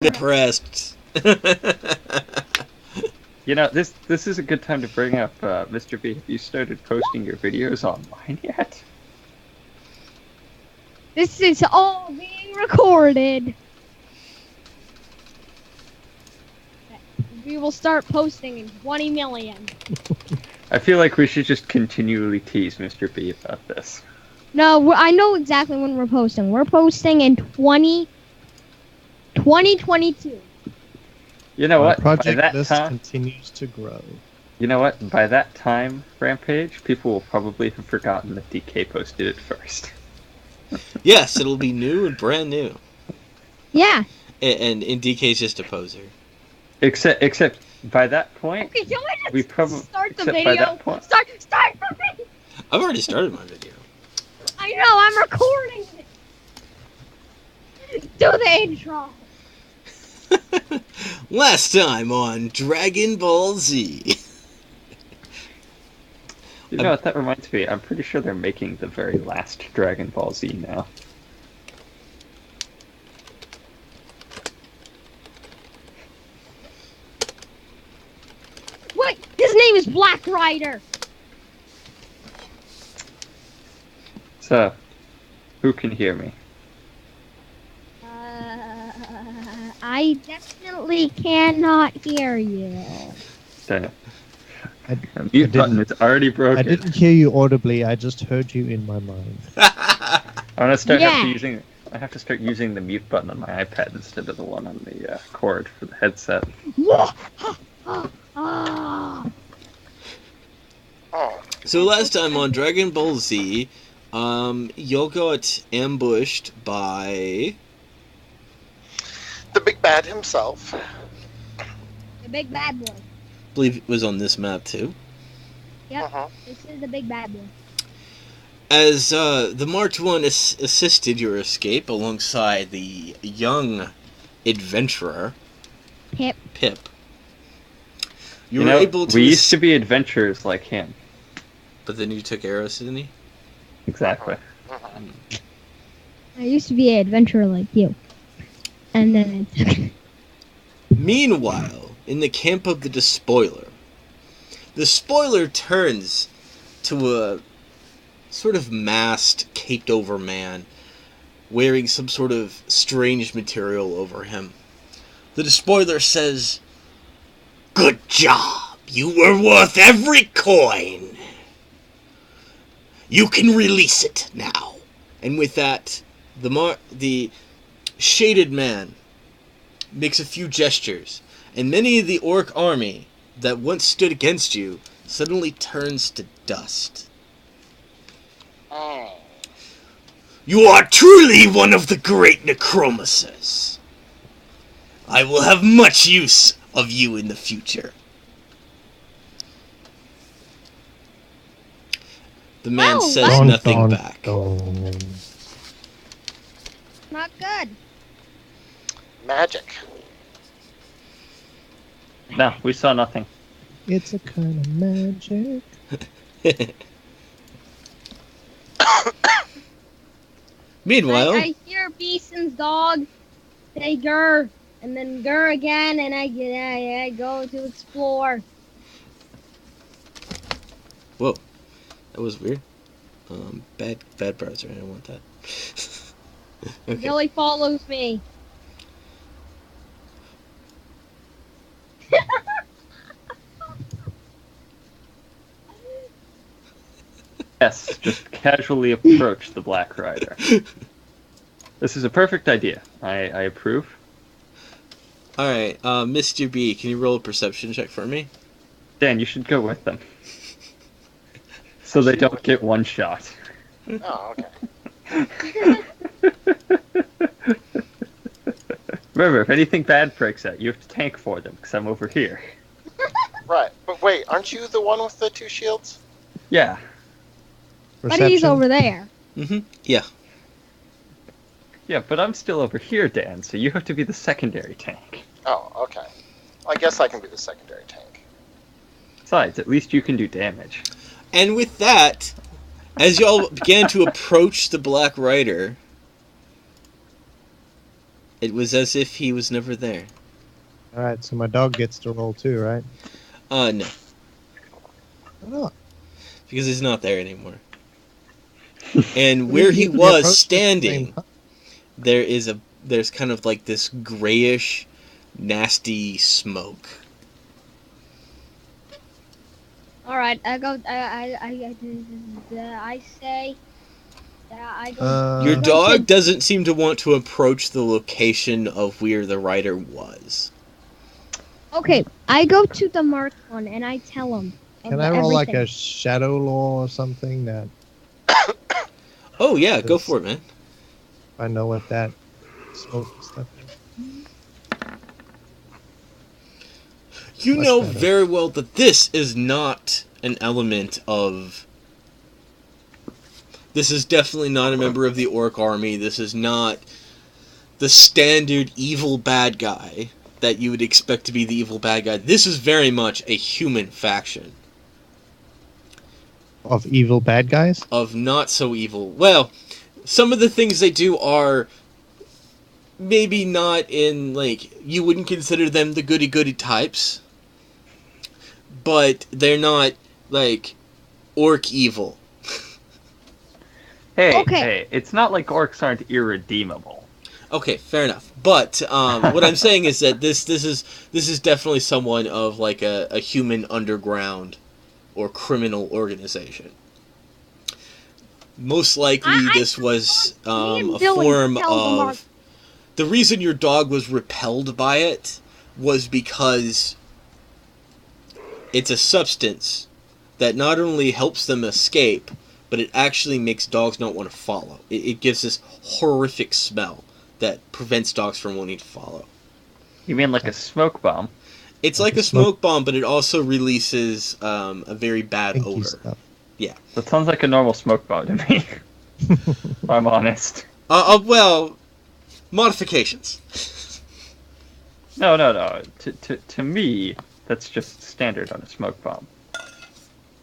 Depressed. You know, this is a good time to bring up, Mr. B. Have you started posting your videos online yet? This is all being recorded. We will start posting in 20 million. I feel like we should just continually tease Mr. B about this. No, I know exactly when we're posting. We're posting in 2022. You know what? By Project that list time, continues to grow. you know what? By that time, Rampage, people will probably have forgotten that DK posted it first. Yes, it'll be new and brand new. Yeah. And DK's just a poser. Except by that point, Okay, can we we just probably start the except video? by that point, Start the video. I've already started my video. I know, I'm recording it. Do the intro. Last time on Dragon Ball Z. you know what that reminds me? I'm pretty sure they're making the very last Dragon Ball Z now. Wait, his name is Black Rider. So, who can hear me? I definitely cannot hear you. Dang it. I Mute button is already broken. I didn't hear you audibly, I just heard you in my mind. I want to start Yeah. I have to start using the mute button on my iPad instead of the one on the cord for the headset. So last time on Dragon Ball Z, y'all got ambushed by... The big bad himself. The big bad boy. I believe it was on this map too. Yep, This is the big bad boy. As the March 1 assisted your escape alongside the young adventurer, Pip. You were able to... we used to be adventurers like him. But then you took arrows, didn't you? Exactly. I used to be an adventurer like you. And then I took... Meanwhile, in the camp of the Despoiler, the Spoiler turns to a sort of masked, caped-over man wearing some sort of strange material over him. The Despoiler says, "Good job! You were worth every coin! You can release it now." And with that, the shaded man makes a few gestures, and many of the orc army that once stood against you suddenly turns to dust. You are truly one of the great necromancers. I will have much use of you in the future. The man says nothing back. Not good. Magic. No, we saw nothing. It's a kind of magic. Meanwhile, I hear Beason's dog say grr, and then grr again, and I go to explore. whoa, that was weird. Bad browser. I don't want that. Okay. Billy follows me. Yes, just casually approach the Black Rider. This is a perfect idea. I approve. Alright, Mr. B, can you roll a perception check for me? Dan, you should go with them. So they don't get one shot. Oh, okay. Remember, if anything bad breaks out, you have to tank for them, because I'm over here. Right. But wait, aren't you the one with the two shields? Yeah. But he's over there. Mm-hmm. Yeah. Yeah, but I'm still over here, Dan, so you have to be the secondary tank. Oh, okay. I guess I can be the secondary tank. Besides, at least you can do damage. And with that, as y'all began to approach the Black Rider, It was as if he was never there. All right, so my dog gets to roll too, right? No, Why not? because he's not there anymore. And I mean, where he can be was approached at the same standing, time. there's kind of like this grayish, nasty smoke. All right, I go. I say that I go. Your I go dog to- doesn't seem to want to approach the location of where the rider was. Okay, I go to the marked one and I tell him. Can I roll like everything. a shadow law or something that Oh yeah, go Yes. for it, man. I know what that smoke stuff is? You Much know better. very well that this is not an element of... This is definitely not a member of the Orc army. This is not the standard evil bad guy that you would expect to be the evil bad guy. This is very much a human faction Of evil bad guys? of not so evil. Well, some of the things they do are maybe not in, like, you wouldn't consider them the goody-goody types, but they're not, like, orc evil. Hey, Okay. hey, it's not like orcs aren't irredeemable. Okay, fair enough. But what I'm saying is that this is definitely someone of like a human underground or criminal organization. Most likely, this was Me and a Billy form tell the mark- of... The reason your dog was repelled by it was because it's a substance that not only helps them escape, but it actually makes dogs not want to follow. It gives this horrific smell that prevents dogs from wanting to follow. You mean like a smoke bomb? It's Like like a a smoke bomb, but it also releases a very bad Pinky odor. stuff. That sounds like a normal smoke bomb to me. If I'm honest. Well, modifications. No. To me, that's just standard on a smoke bomb.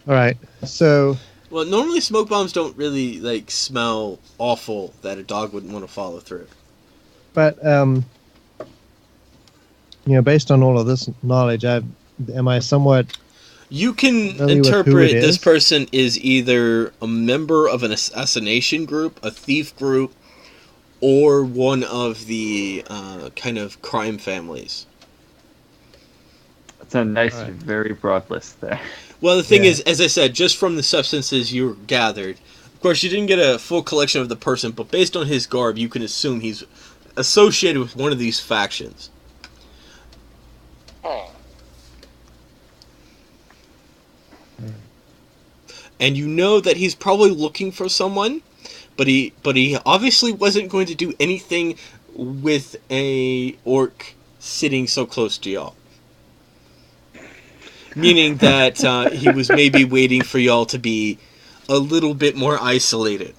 All right, so Well, normally smoke bombs don't really like smell awful that a dog wouldn't want to follow through. but based on all of this knowledge, am I somewhat You can Familiar with who interpret it this is? person is either a member of an assassination group, a thief group, or one of the kind of crime families. It's a nice, Alright. very broad list there. Well, the thing Yeah. is, as I said, just from the substances you gathered, of course, you didn't get a full collection of the person, but based on his garb, you can assume he's associated with one of these factions. Hmm. And you know that he's probably looking for someone, but he obviously wasn't going to do anything with a orc sitting so close to y'all. Meaning that he was maybe waiting for y'all to be a little bit more isolated.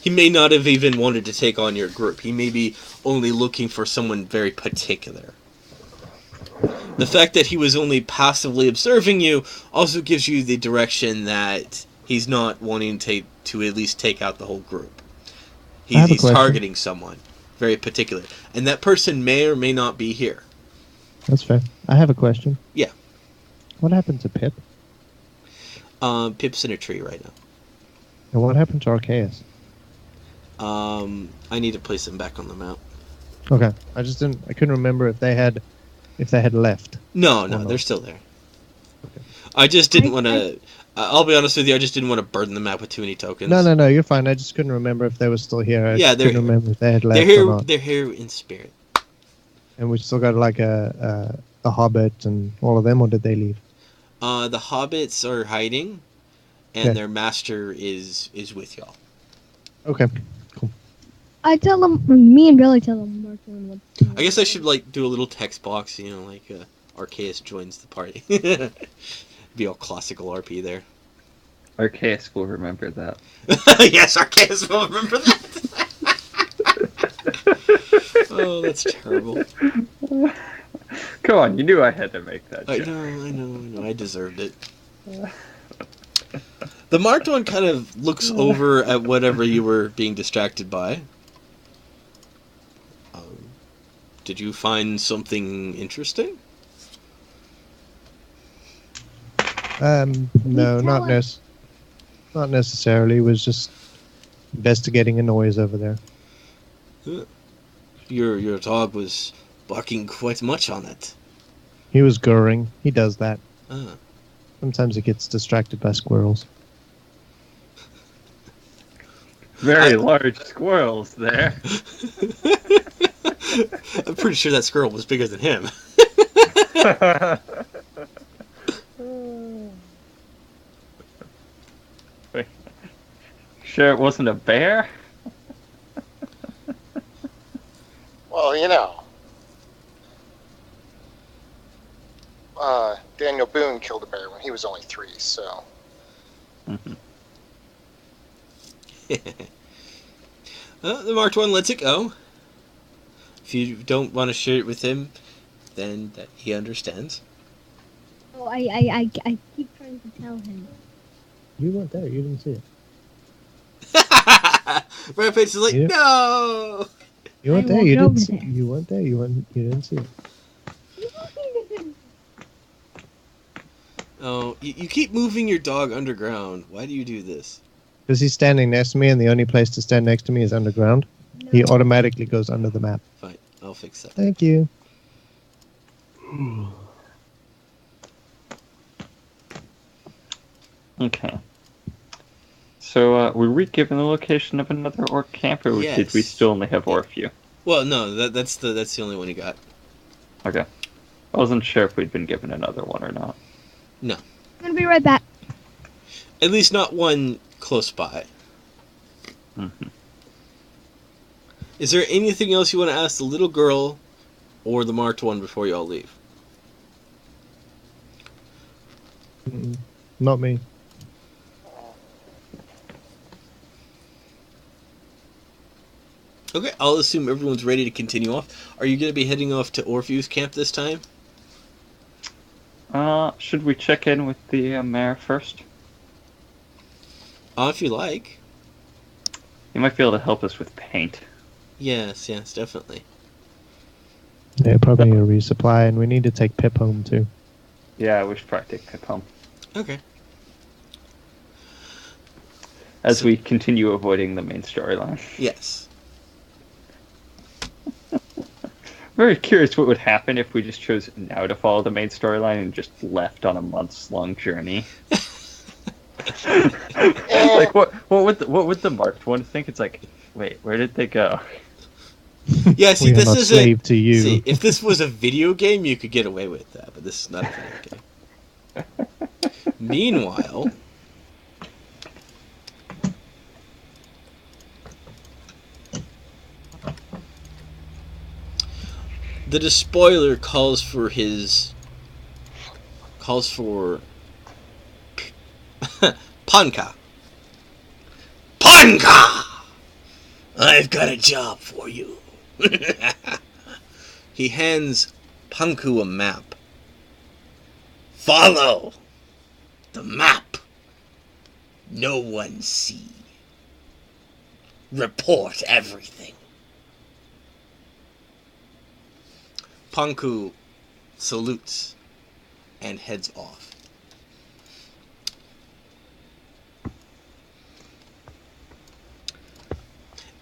He may not have even wanted to take on your group. He may be only looking for someone very particular. The fact that he was only passively observing you also gives you the direction that he's not wanting to at least take out the whole group. I have a He's question. targeting someone very particular. And that person may or may not be here. That's fair. I have a question. Yeah. What happened to Pip? Pip's in a tree right now. And what happened to Arceus? I need to place them back on the map. Okay. I couldn't remember if they had left. No, Oh, no, no. they're still there. Okay. I just didn't I- want to... I'll be honest with you, I just didn't want to burden the map with too many tokens. No, you're fine. I just couldn't remember if they were still here. I Yeah, just they're couldn't here. remember if they had left They're or here. not. They're here in spirit. And we still got like a Hobbit and all of them, or did they leave? The hobbits are hiding, and Okay. their master is with y'all. Okay. I tell them. Me and Billy tell them marked one what. I guess I should like do a little text box, like Arceus joins the party. Be all classical RP there. Arceus will remember that. Yes, Arceus will remember that. Oh, that's terrible. Come on, you knew I had to make that I joke. know. I deserved it. The marked one kind of looks over at whatever you were being distracted by. Did you find something interesting? No, tell not us. not necessarily. It was just investigating a noise over there. Your dog was barking quite much on it. He was gurring. He does that. Ah. Sometimes he gets distracted by squirrels. Very large squirrels there. I'm pretty sure that squirrel was bigger than him. Wait. Sure it wasn't a bear? Well, Daniel Boone killed a bear when he was only 3, so. The marked one lets it go. If you don't want to share it with him, then that he understands. Oh, I keep trying to tell him. You weren't there. You didn't see it. Rampage is like, Yeah. no! You weren't I there. walked You over didn't. there. You weren't there. You didn't see it. Oh, you keep moving your dog underground. Why do you do this? Because he's standing next to me, and the only place to stand next to me is underground. He automatically goes under the map. Fine, I'll fix that. Thank you. Okay. So, were we given the location of another orc camp, or did we Yes. still only have Orpheus? Well, no, that's the only one you got. Okay. I wasn't sure if we'd been given another one or not. No. I'm gonna be right back. At least not one close by. Mm-hmm. Is there anything else you want to ask the little girl or the marked one before you all leave? Mm-mm. Not me. Okay, I'll assume everyone's ready to continue off. Are you going to be heading off to Orpheus camp this time? Should we check in with the mayor first? If you like. He might be able to help us with paint. Yes, definitely. Yeah, probably need a resupply, and we need to take Pip home too. Yeah, we should probably take Pip home. Okay. As we continue avoiding the main storyline. Yes. Very curious what would happen if we just chose now to follow the main storyline and just left on a months-long journey. Like, what would the marked one think? It's like, wait, where did they go? Yeah, see, We are this not is slave to you. See, if this was a video game, you could get away with that, but this is not a video game. Meanwhile, the despoiler calls for Panka. Panka! I've got a job for you. He hands Panku a map. Follow the map. No one see. Report everything. Panku salutes and heads off.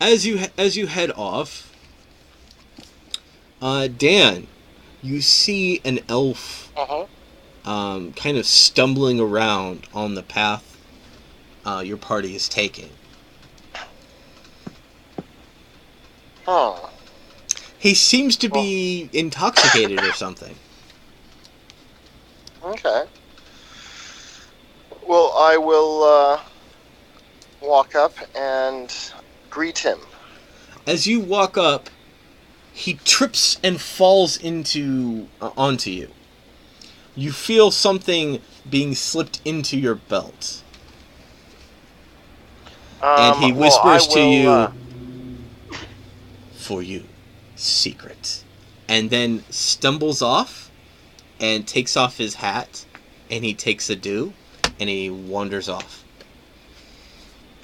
As you head off, Dan, you see an elf kind of stumbling around on the path your party is taking. He seems to be intoxicated or something. Okay. Well, I will walk up and greet him. As you walk up, he trips and falls onto you. You feel something being slipped into your belt. And he whispers to you, for you, secret. And then stumbles off and takes off his hat and he takes a dew and he wanders off.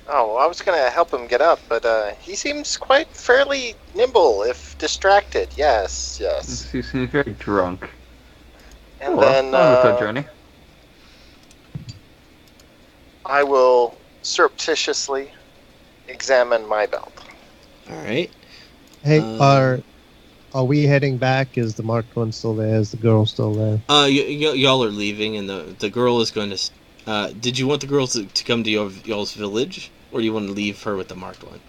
Oh, well, I was going to help him get up, but he seems quite fairly nimble if distracted. Yes, yes. He seems very drunk. And Well, then on with our journey. I will surreptitiously examine my belt. All right. Hey, Um, are we heading back? Is the marked one still there? Is the girl still there? Y'all are leaving, and the girl is going to. Did you want the girl to come to y'all's village, or do you want to leave her with the marked one?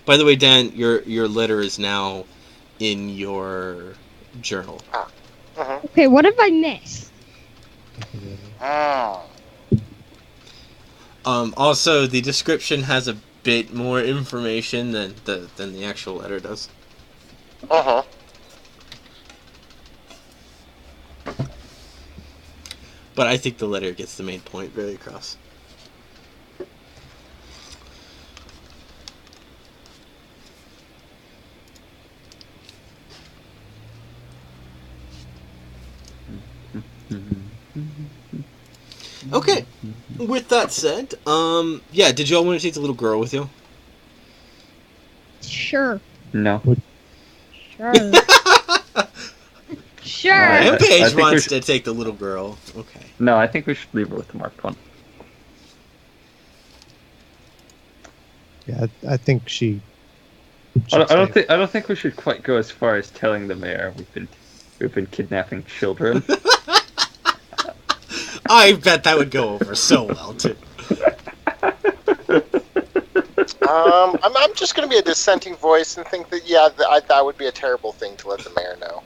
By the way, Dan, your letter is now in your journal. Mm-hmm. Okay, what have I missed? Also, the description has a bit more information than the actual letter does. Uh-huh. But I think the letter gets the main point very across. Okay. With that said, yeah, did y'all want to take the little girl with you? Sure. No. Sure. Sure. I Rampage think we wants should- to take the little girl. Okay. No, I think we should leave her with the marked one. Yeah, I think she. I don't stay. think we should quite go as far as telling the mayor we've been kidnapping children. I bet that would go over so well too. I'm just going to be a dissenting voice and think that, that would be a terrible thing to let the mayor know.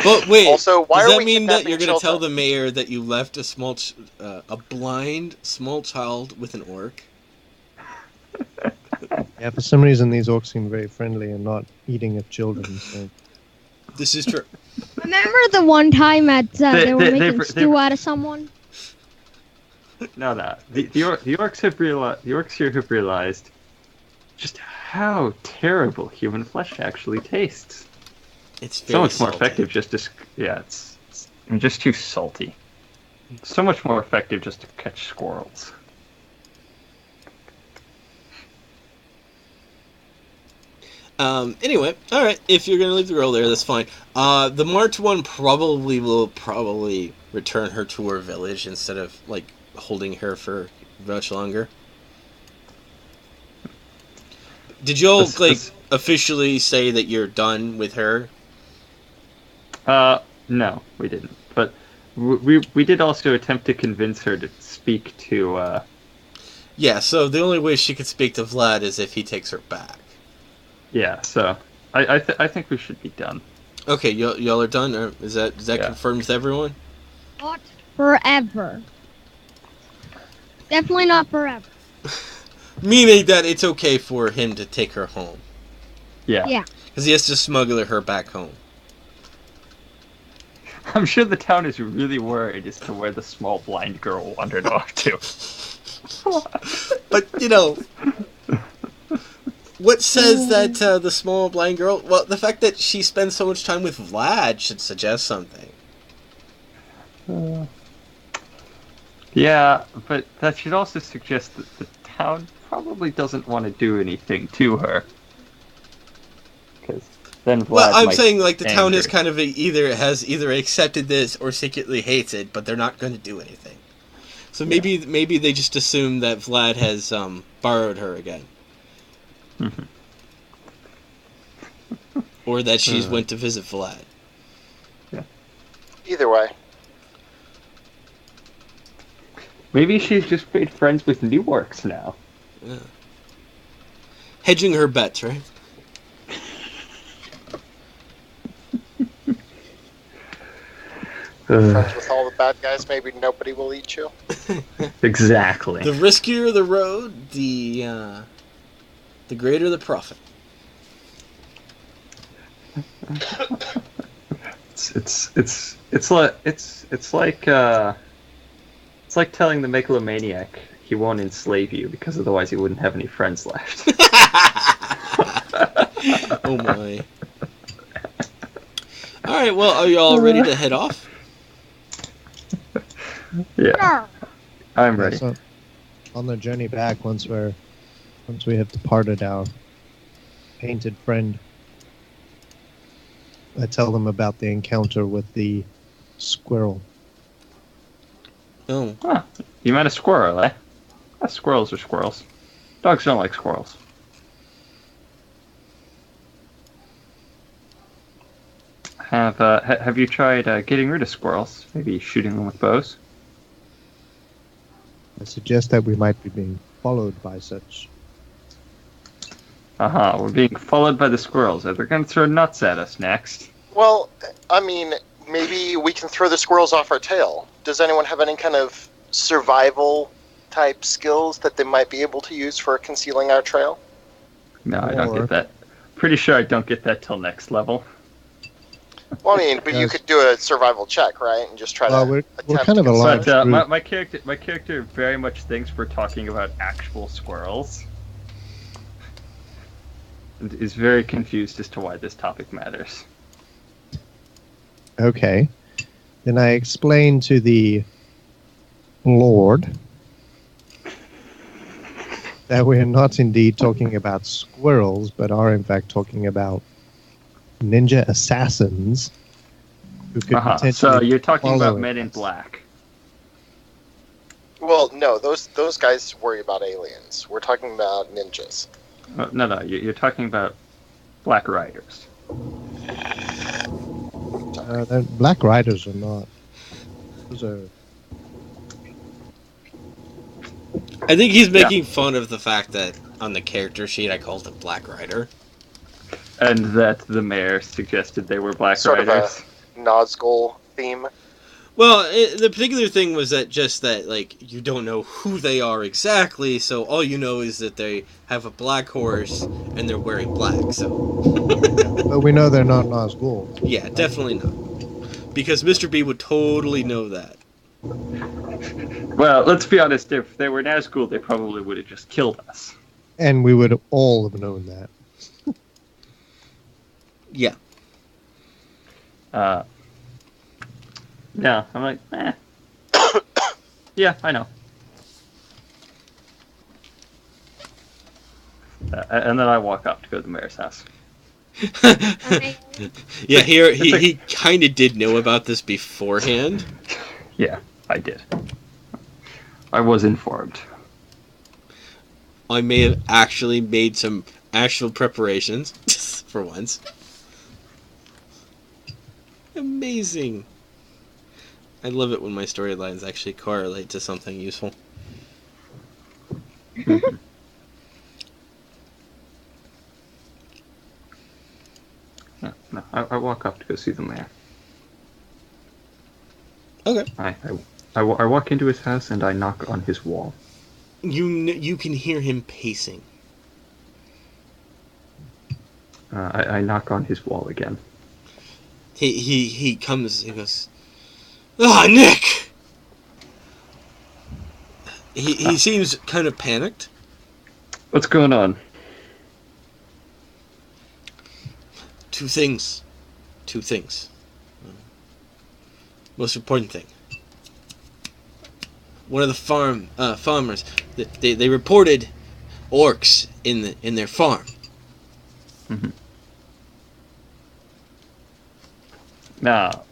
But wait, Also, why does are that we mean that kidnapping you're going to tell children? the mayor that you left a blind small child with an orc? Yeah, for some reason these orcs seem very friendly and not eating at children. So. This is true. Remember the one time at they were making they- stew out of someone? No. The orcs have realized. The orcs here have realized just how terrible human flesh actually tastes. It's So very much more salty. effective just to it's just too salty. So much more effective just to catch squirrels. Anyway, all right. If you're gonna leave the girl there, that's fine. The marked one will return her to her village instead of like holding her for much longer. Did y'all officially say that you're done with her? No, we didn't. But we did also attempt to convince her to speak to. Yeah. So the only way she could speak to Vlad is if he takes her back. Yeah, so I think we should be done. Okay, y'all are done. Or is that Yeah. confirmed with everyone? Not forever. Definitely not forever. Meaning that it's okay for him to take her home Yeah. Yeah. because he has to smuggle her back home. I'm sure the town is really worried as to where the small blind girl wandered off to. But you know, what says that the small blind girl? Well, the fact that she spends so much time with Vlad should suggest something. Yeah, but that should also suggest that the town probably doesn't want to do anything to her. Because then Vlad Well, I'm might saying like the town has angry. kind of either accepted this or secretly hates it, but they're not going to do anything. So maybe they just assume that Vlad has borrowed her again. Or that she's went to visit Vlad. Either way. Maybe she's just made friends with new orcs now. Yeah. Hedging her bets, right? Friends with all the bad guys, maybe nobody will eat you. Exactly. The riskier the road, the greater the profit. It's like telling the megalomaniac he won't enslave you because otherwise he wouldn't have any friends left. Oh my. Alright, well, are you all ready to head off? Yeah, Sure. I'm ready. So on the journey back, once we're Once we have departed our painted friend, I tell them about the encounter with the squirrel. Oh, Huh. You met a squirrel, eh? Squirrels are squirrels. Dogs don't like squirrels. Have you tried getting rid of squirrels? Maybe shooting them with bows? I suggest that we might be being followed by such. We're being followed by the squirrels. They're going to throw nuts at us next. Well, I mean, maybe we can throw the squirrels off our tail. Does anyone have any kind of survival type skills that they might be able to use for concealing our trail? No, I don't get that. Pretty sure I don't get that till next level. Well, I mean, but you could do a survival check, right? And just try to We're attempt kind of to a conceal large it. But group. my character very much thinks we're talking about actual squirrels. And is very confused as to why this topic matters. Okay. Then I explain to the Lord that we are not indeed talking about squirrels, but are in fact talking about ninja assassins who could potentially. So you're talking about follow Men in us. Black. Well, no, those guys worry about aliens. We're talking about ninjas. No, you're talking about Black Riders. Black Riders are not. Those are. I think he's making fun of the fact that on the character sheet I called him Black Rider. And that the mayor suggested they were Black Sort Riders. of a Nazgul theme. Well, the particular thing was that like, you don't know who they are exactly, so all you know is that they have a black horse and they're wearing black, so... But we know they're not Nazgul. Yeah, definitely not. Because Mr. B would totally know that. Well, let's be honest, if they were Nazgul, they probably would have just killed us. And we would all have known that. Yeah. Yeah, I'm like, yeah, I know. And then I walk up to go to the mayor's house. Yeah, he kind of did know about this beforehand. Yeah, I did. I was informed. I may have actually made some actual preparations, for once. Amazing. I love it when my storylines actually correlate to something useful. No, I walk up to go see the mayor. Okay. I walk into his house and I knock on his wall. You can hear him pacing. I knock on his wall again. He comes. He goes, "Ah, Nick." He seems kind of panicked. What's going on? Two things. Most important thing. One of the farmers, they reported orcs in their farm. Mm-hmm. Now,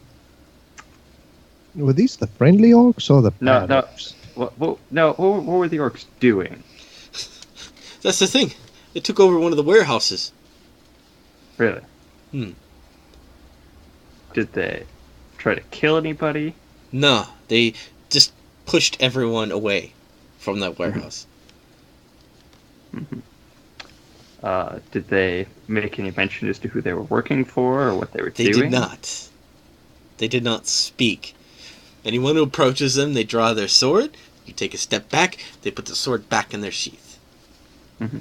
Were these the friendly orcs or the bad no. orcs? What were the orcs doing? That's the thing. They took over one of the warehouses. Really? Hmm. Did they try to kill anybody? Nah, they just pushed everyone away from that warehouse. Mm-hmm. Did they make any mention as to who they were working for or what they were They doing? did not. They did not speak. Anyone who approaches them, they draw their sword. You take a step back, they put the sword back in their sheath. Mm-hmm.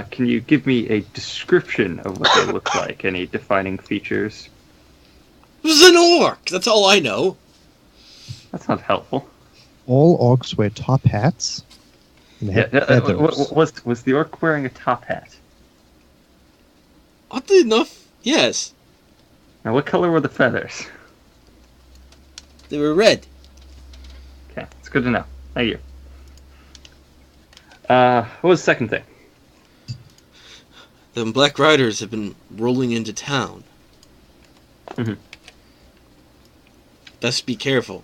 Can you give me a description of what they look like? Any defining features? This is an orc! That's all I know. That's not helpful. All orcs wear top hats. And they have feathers. Was the orc wearing a top hat? Oddly enough, yes. Now, what color were the feathers? They were red. Okay, it's good to know. Thank you. What was the second thing? The Black Riders have been rolling into town. Mhm. Best be careful.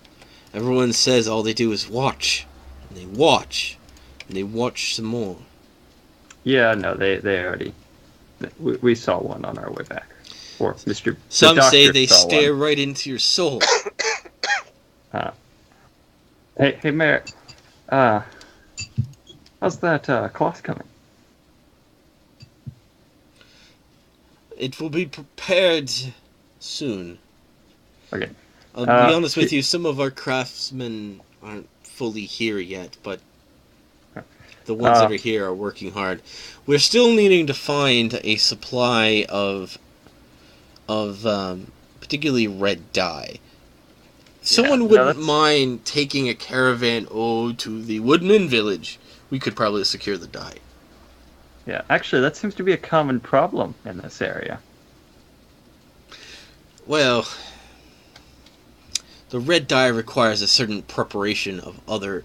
Everyone says all they do is watch. And they watch. And they watch some more. Yeah, no, they already. We saw one on our way back. Or Mr. Some the say doctor they saw stare one. right into your soul. Hey, Mayor. How's that cloth coming? It will be prepared soon. Okay. I'll be honest with you, some of our craftsmen aren't fully here yet, but the ones that are here are working hard. We're still needing to find a supply of particularly red dye. Someone wouldn't mind taking a caravan to the Woodman village. We could probably secure the dye. Yeah, actually, that seems to be a common problem in this area. Well, the red dye requires a certain preparation of other...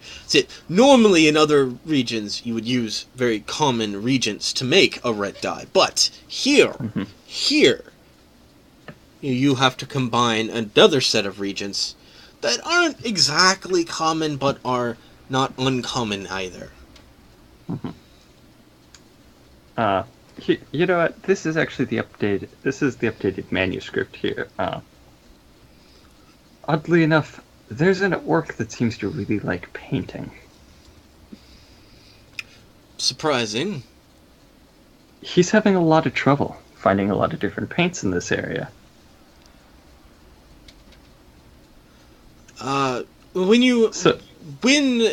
Normally in other regions, you would use very common reagents to make a red dye. But here, you have to combine another set of reagents that aren't exactly common, but are not uncommon either. You know what? This is actually the updated. This is the updated manuscript here. Oddly enough, there's an orc that seems to really like painting. Surprising. He's having a lot of trouble finding a lot of different paints in this area. When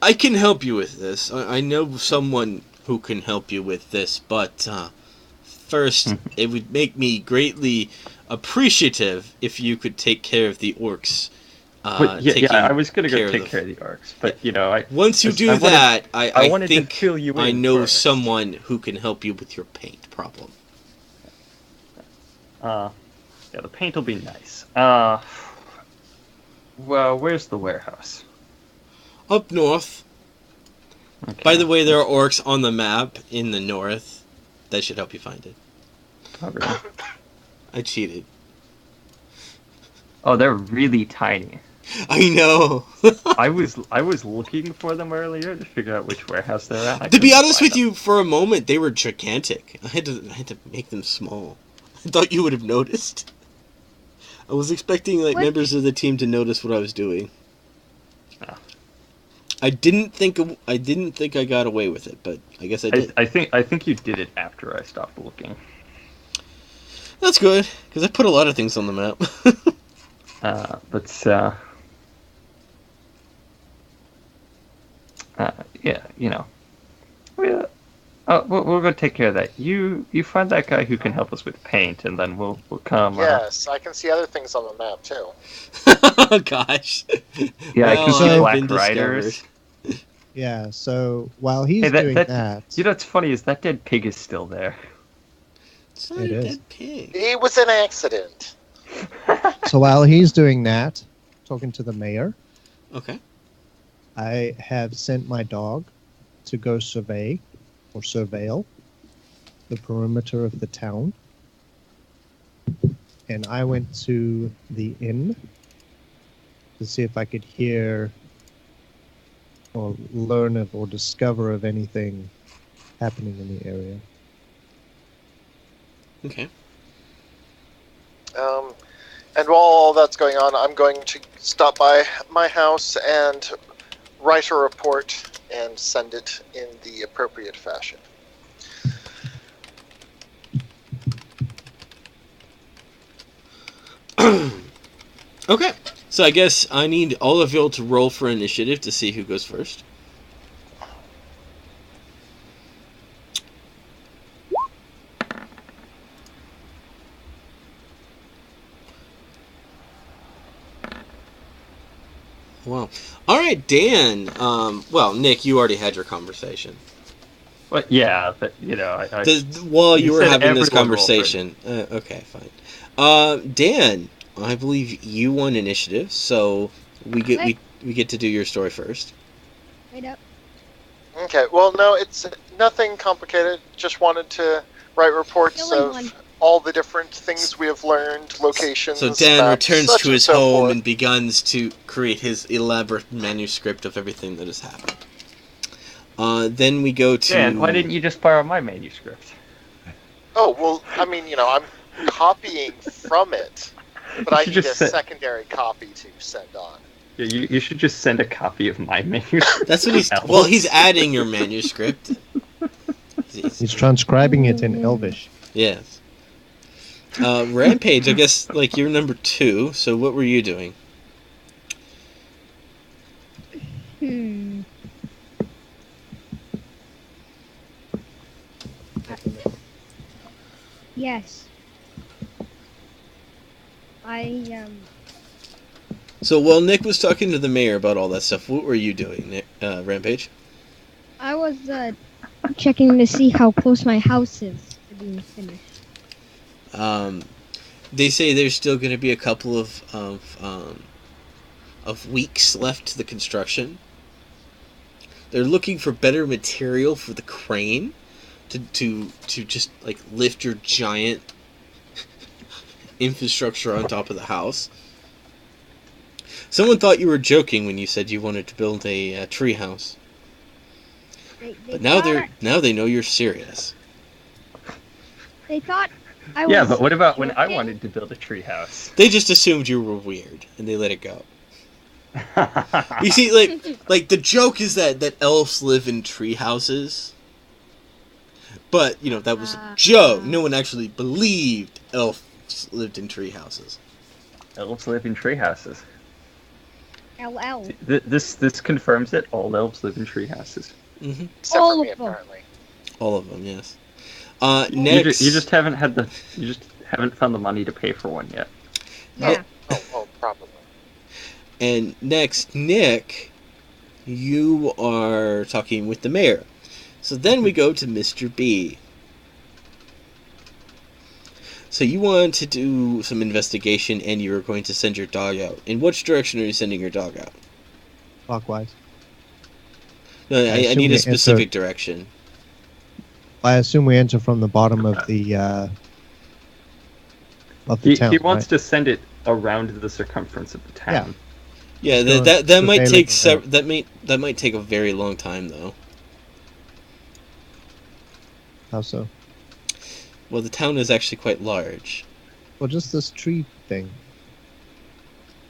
I can help you with this, I know someone who can help you with this, but first, it would make me greatly appreciative if you could take care of the orcs. I was gonna go take care of the orcs, but once you do that, I think to fill you I in know first. someone who can help you with your paint problem. Yeah, the paint will be nice. Well, where's the warehouse? Up north. Okay. By the way, there are orcs on the map in the north. That should help you find it. Oh, really? I cheated. Oh, they're really tiny. I know. I was looking for them earlier to figure out which warehouse they're at. To be honest with you, for a moment they were gigantic. I had to make them small. I thought you would have noticed. I was expecting members of the team to notice what I was doing. Oh. I didn't think I got away with it, but I guess I did. I think you did it after I stopped looking. That's good, because I put a lot of things on the map. We're gonna take care of that. You find that guy who can help us with paint, and then we'll come. Yes, I can see other things on the map too. Oh gosh. Yeah, I can see I've Black been Riders. Yeah, so while he's Hey, doing that... You know what's funny is that dead pig is still there. It's not It a is. dead pig. It was an accident. So while he's doing that, talking to the mayor, Okay. I have sent my dog to go surveil the perimeter of the town. And I went to the inn to see if I could hear or learn of or discover of anything happening in the area. Okay. And while all that's going on, I'm going to stop by my house and write a report and send it in the appropriate fashion. Okay. So I guess I need all of y'all to roll for initiative to see who goes first. Wow. All right, Dan. Well, Nick, you already had your conversation. Well, yeah, but While you were said having this everyone roll for conversation. Okay, fine. Dan, I believe you won initiative, so we get to do your story first. Wait up. Okay, well, no, it's nothing complicated. Just wanted to write reports Killing of one. all the different things we have learned, locations, So Dan maps, returns such to his so home forth. and begins to create his elaborate manuscript of everything that has happened. Then we go to... Dan, why didn't you just borrow my manuscript? Oh, well, I mean, I'm copying from it, but I should need a just secondary copy to send on. Yeah, you should just send a copy of my manuscript. That's what he's... to Elves. Well, he's adding your manuscript. He's transcribing it in Elvish. Yes. Rampage, I guess, like, you're number 2, so what were you doing? Yes. So while Nick was talking to the mayor about all that stuff, what were you doing, Nick, Rampage? I was checking to see how close my house is to being finished. They say there's still going to be a couple of weeks left to the construction. They're looking for better material for the crane to just like lift your giant infrastructure on top of the house. Someone thought you were joking when you said you wanted to build a tree house, but now they know you're serious. They thought I was. Yeah, but what about when I joking? wanted to build a treehouse? They just assumed you were weird and they let it go. You see, like the joke is that elves live in tree houses, but that was a joke. No one actually believed elves lived in tree houses. Elves live in treehouses. LL. This confirms it. All elves live in treehouses. Mm-hmm. Except All for me, of them. apparently. All of them, yes. You Next, just haven't found the money to pay for one yet. Yeah. Oh, probably. And next, Nick, you are talking with the mayor. So then we go to Mr. B. So you want to do some investigation, and you are going to send your dog out. In which direction are you sending your dog out? Clockwise. No, I assume need we a specific direction. I assume we enter from the bottom of the town. He wants right? to send it around the circumference of the town. Yeah, So that might take surveilling that might take a very long time, though. How so? Well, the town is actually quite large. Well, just this tree thing.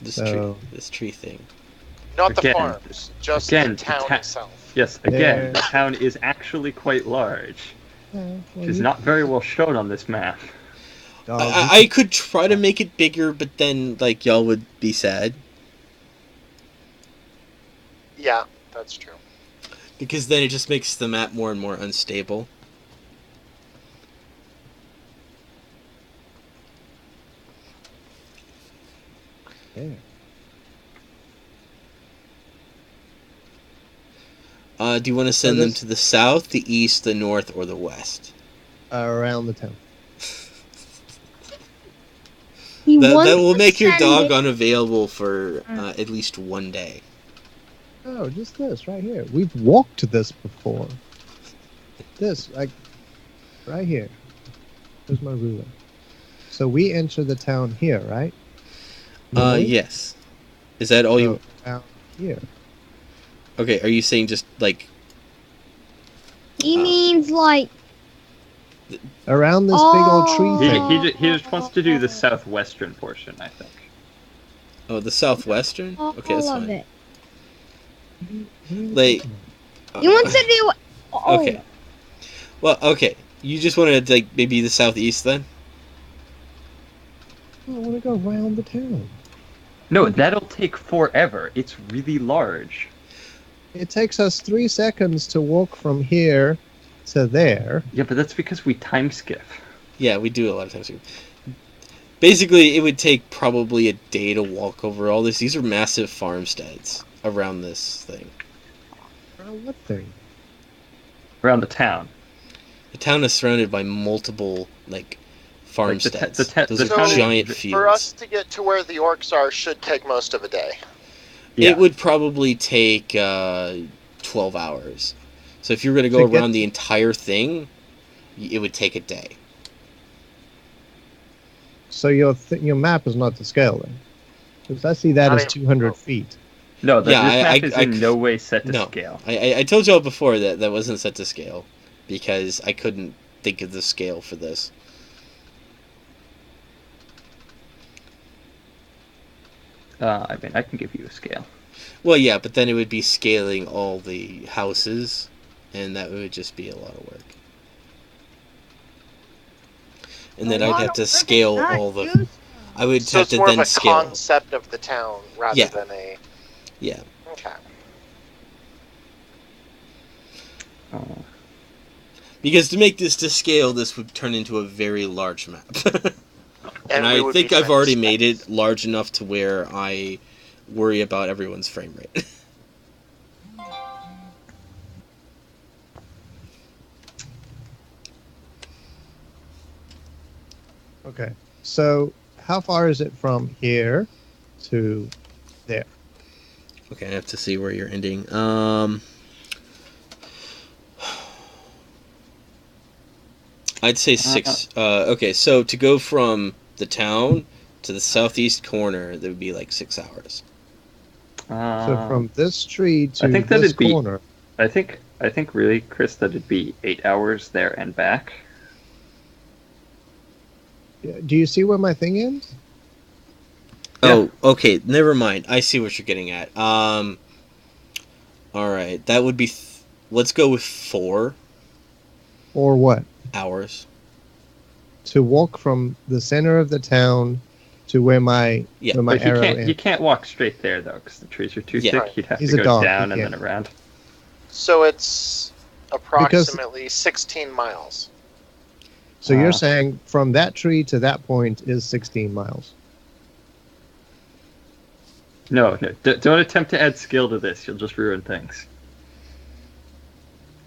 This So- tree thing. Not the Again, farms, just again, the town the itself. Yes, again, There. the town is actually quite large. Well, Which is you- not very well shown on this map. dog, I could try to make it bigger, but then y'all would be sad Yeah, that's true. because then it just makes the map more and more unstable. There. Do you want to send them this- to the south, the east, the north, or the west? Around the town. He That wants will to make your send dog it- unavailable for at least one day. Oh, just this right here. We've walked this before. This, like, right here. There's my ruler. So we enter the town here, right? Normally? Yes. Is that all you? So, out here. Okay. Are you saying just like? He means like. Around this big old tree He, thing. he just wants to do the southwestern portion, I think. Oh, the southwestern. Okay, that's all of fine. it. Like. He wants to do. Oh, Okay. Well, okay. You just want to maybe the southeast then? I want to go around the town. No, that'll take forever. It's really large. It takes us 3 seconds to walk from here to there. Yeah, but that's because we time skip. Yeah, we do a lot of times. Basically, it would take probably a day to walk over all this. These are massive farmsteads around this thing. Around what thing? Around the town. The town is surrounded by multiple farmsteads. Those the are town- giant fields. For us to get to where the orcs are should take most of a day. Yeah. It would probably take 12 hours. So if you were going to go To get around the entire thing, it would take a day. So your map is not to scale then, because I see that Not as even 200 feet. No, Yeah, this map I- is I in c- no way set to No, scale. I told y'all before that that wasn't set to scale because I couldn't think of the scale for this. I mean, I can give you a scale. Well, yeah, but then it would be scaling all the houses, and that would just be a lot of work. And then A I'd lot have of to work is scale not all the. useful. I would So have it's to more of then a scale. concept of the town rather Yeah. than a. Yeah. Okay. Oh. Because to make this to scale, this would turn into a very large map. And we I would think be I've trying to already spec- made it large enough to where I worry about everyone's frame rate. Okay. So how far is it from here to there? Okay, I have to see where you're ending. I'd say 6. Okay, so to go from the town to the southeast corner, that would be like 6 hours. So from this tree to I think this that'd be- corner. I think really, Chris, that'd be 8 hours there and back. Do you see where my thing ends? Oh, okay, never mind. I see what you're getting at. All right, that would be. Let's go with 4 Or what? hours. To walk from the center of the town to where my Yeah, where my But you arrow can't ends. you can't walk straight there though, because the trees are too Yeah. thick. Right. You'd have He's to a go dog, down he and can't. then around. So it's approximately 16 miles. So you're Ah. saying from that tree to that point is 16 miles. No, don't attempt to add skill to this. You'll just ruin things.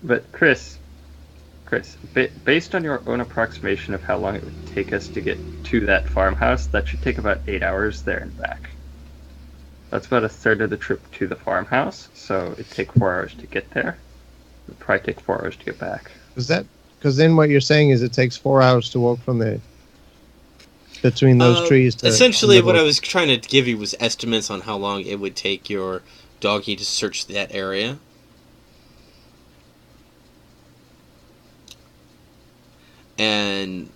But Chris, based on your own approximation of how long it would take us to get to that farmhouse, that should take about 8 hours there and back. That's about a third of the trip to the farmhouse, so it'd take 4 hours to get there. It'd probably take 4 hours to get back. Because then what you're saying is it takes 4 hours to walk from the between those trees to Essentially, the what I middle. was trying to give you was estimates on how long it would take your doggy to search that area. And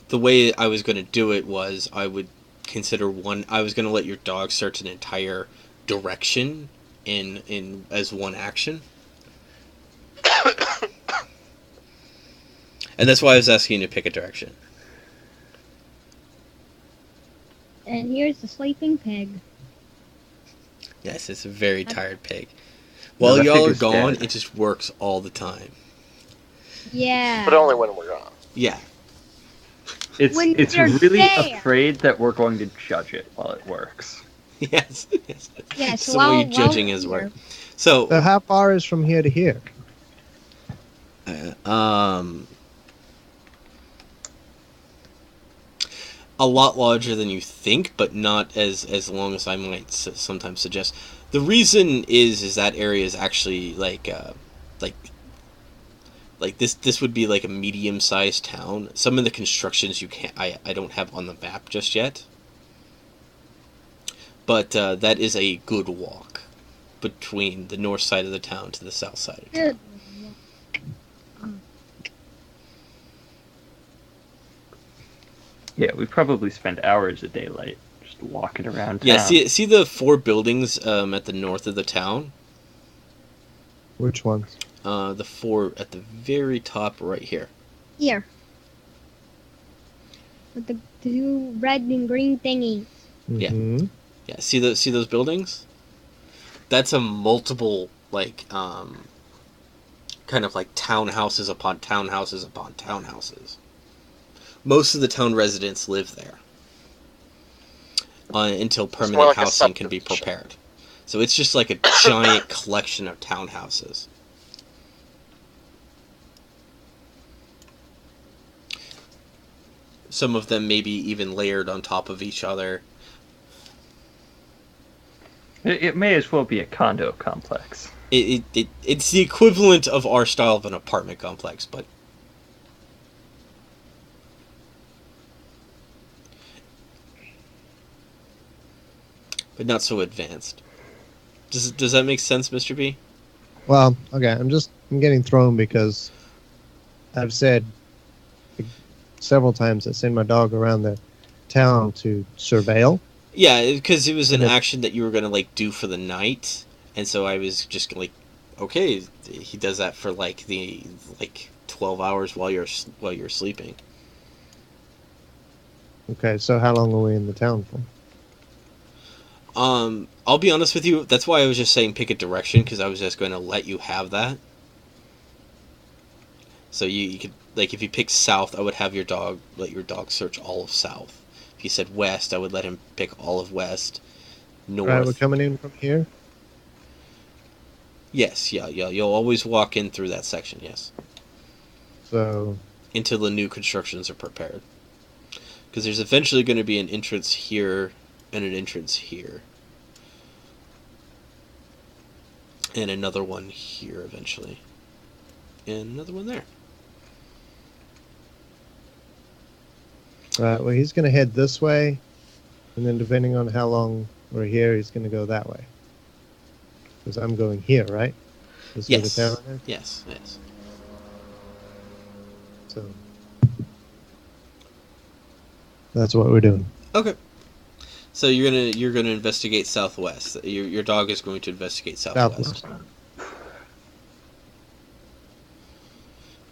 the way I was going to do it was I would consider I was going to let your dog search an entire direction in as one action. And that's why I was asking you to pick a direction. And here's the sleeping pig. Yes, it's a very tired pig. No, While that y'all pig are is gone, dead. it just works all the time. Yeah. But only when we're gone. Yeah. When It's you're really there. afraid that we're going to judge it while it works. Yes. Yes. Yes, It's the way judging while his we're work. So, So how far is from here to here? a lot larger than you think, but not as long as I might sometimes suggest. The reason is that area is actually like this would be like a medium-sized town. Some of the constructions I don't have on the map just yet, but that is a good walk between the north side of the town to the south side of town. Good. Yeah, we probably spend hours of daylight just walking around town. Yeah, see the 4 buildings at the north of the town? Which ones? The 4 at the very top right here. Here. With the 2 red and green thingies. Yeah. Mhm. Yeah, see those buildings? That's a multiple kind of like townhouses upon townhouses upon townhouses. Most of the town residents live there until more permanent like a housing can be subdivision. prepared. So it's just like a giant collection of townhouses. Some of them maybe even layered on top of each other. It may as well be a condo complex. It's the equivalent of our style of an apartment complex, but not so advanced. Does that make sense, Mr. B? Well, okay, I'm getting thrown because I've said several times I send my dog around the town to surveil. Yeah, because it was an And it- action that you were gonna like do for the night, and so I was just like, okay, he does that for like the 12 hours while you're sleeping. Okay, so how long are we in the town for? I'll be honest with you. That's why I was just saying pick a direction, because I was just going to let you have that. So you could, like, if you pick south, I would have let your dog search all of south. If you said west, I would let him pick all of west. North. All right, we're coming in from here. Yes, yeah. You'll always walk in through that section. Yes. So Until the new constructions are prepared. Because there's eventually going to be an entrance here and an entrance here. And another one here eventually. And another one there. well, he's going to head this way, and then depending on how long we're here, he's going to go that way. Because I'm going here, right? This is Yes. where the town is? Yes. So that's what we're doing. Okay. So you're gonna investigate southwest. Your dog is going to investigate southwest. Southwest.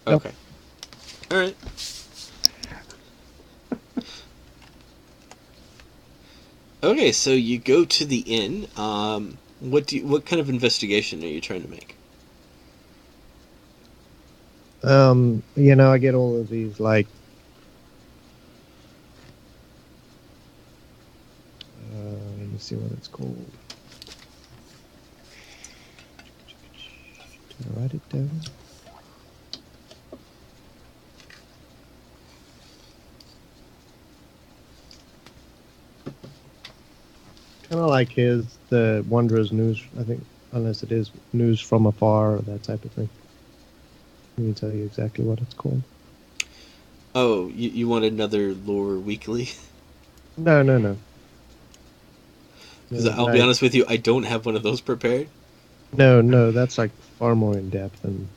Okay. All right. Okay, so you go to the inn. What kind of investigation are you trying to make? I get all of these like let me see what it's called. Did I write it down? Kind of like the Wanderer's News, I think, unless it is News from Afar or that type of thing. Let me tell you exactly what it's called. Oh, you want another lore weekly? No. Because I'll be honest with you, I don't have one of those prepared. No, that's like far more in depth and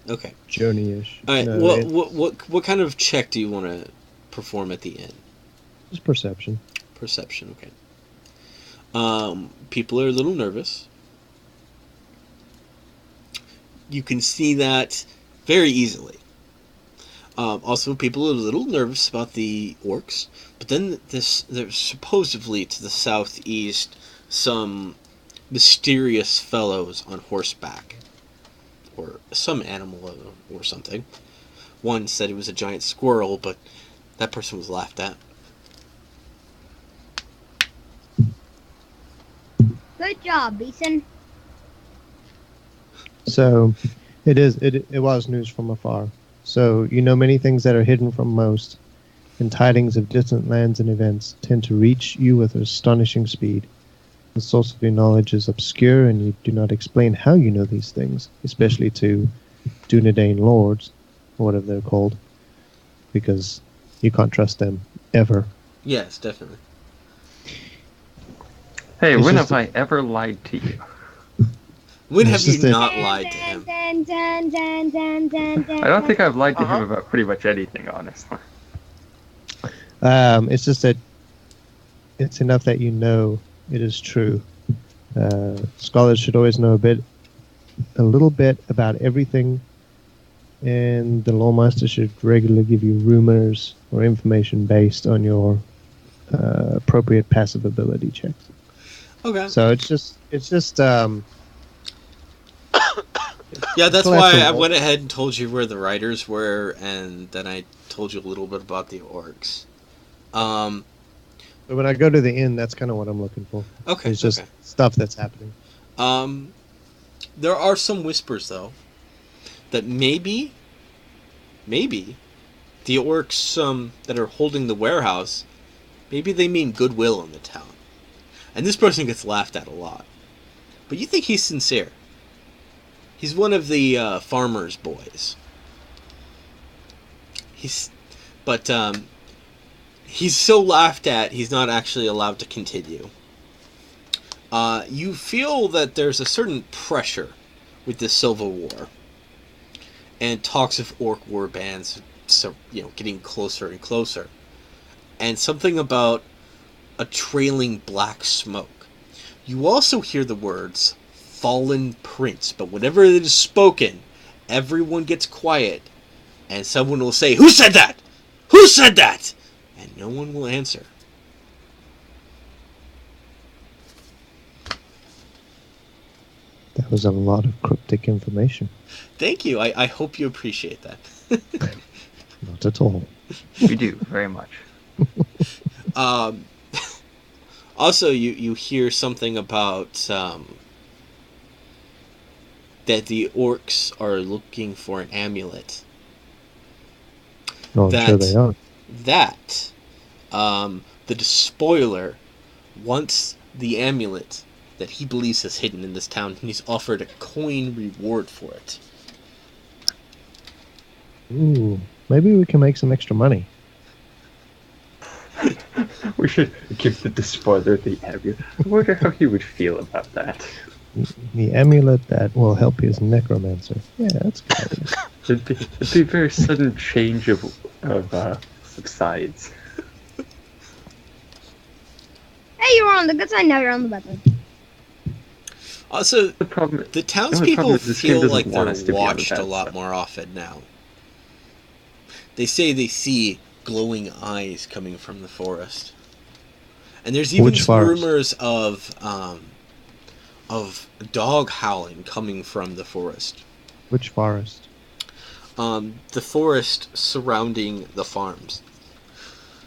Okay. journey-ish. All right. No, What kind of check do you want to perform at the inn? Just perception. Perception. Okay. People are a little nervous. You can see that very easily. Also, people are a little nervous about the orcs, but then there's supposedly to the southeast some mysterious fellows on horseback, or some animal or something. One said it was a giant squirrel, but that person was laughed at. Good job, Beason. So, it was news from afar. So, you know many things that are hidden from most, and tidings of distant lands and events tend to reach you with astonishing speed. The source of your knowledge is obscure, and you do not explain how you know these things, especially to Dunedain lords, or whatever they're called, because you can't trust them, ever. Yes, definitely. Hey, It's when just have I ever lied to you? When It's have you just that- not lied to him? I don't think I've lied to him about pretty much anything, honestly. It's just that it's enough that you know it is true. Scholars should always know a little bit about everything, and the lawmaster should regularly give you rumors or information based on your appropriate passive ability checks. Okay. So it's just Yeah, that's why I collectible. went ahead and told you where the writers were, and then I told you a little bit about the orcs. But when I go to the inn, that's kind of what I'm looking for. Okay. It's just okay. stuff that's happening. There are some whispers though that maybe the orcs that are holding the warehouse, maybe they mean goodwill in the town, and this person gets laughed at a lot. But you think he's sincere? He's one of the farmer's boys. He's so laughed at, he's not actually allowed to continue. You feel that there's a certain pressure with the Civil War, and talks of orc war bands, getting closer and closer, and something about a trailing black smoke. You also hear the words "fallen prince," but whenever it is spoken, everyone gets quiet, and someone will say, "Who said that? Who said that?" And no one will answer. That was a lot of cryptic information. Thank you. I hope you appreciate that. Not at all. We do, very much. Also, you hear something about that the orcs are looking for an amulet. No, I'm sure they are. That the despoiler wants the amulet that he believes is hidden in this town, and he's offered a coin reward for it. Ooh, maybe we can make some extra money. We should give the despoiler the amulet. I wonder how he would feel about that. The amulet that will help his necromancer. Yeah, that's good. It'd be a very sudden change of sides. Hey, you were on the good side, now you're on the bad side. Also, The problem, the townspeople is this game feel doesn't like want us to they're be on the watched bad a lot side. more often now. They say they see glowing eyes coming from the forest, and there's even Which some forest? rumors of dog howling coming from the forest. Which forest? The forest surrounding the farms.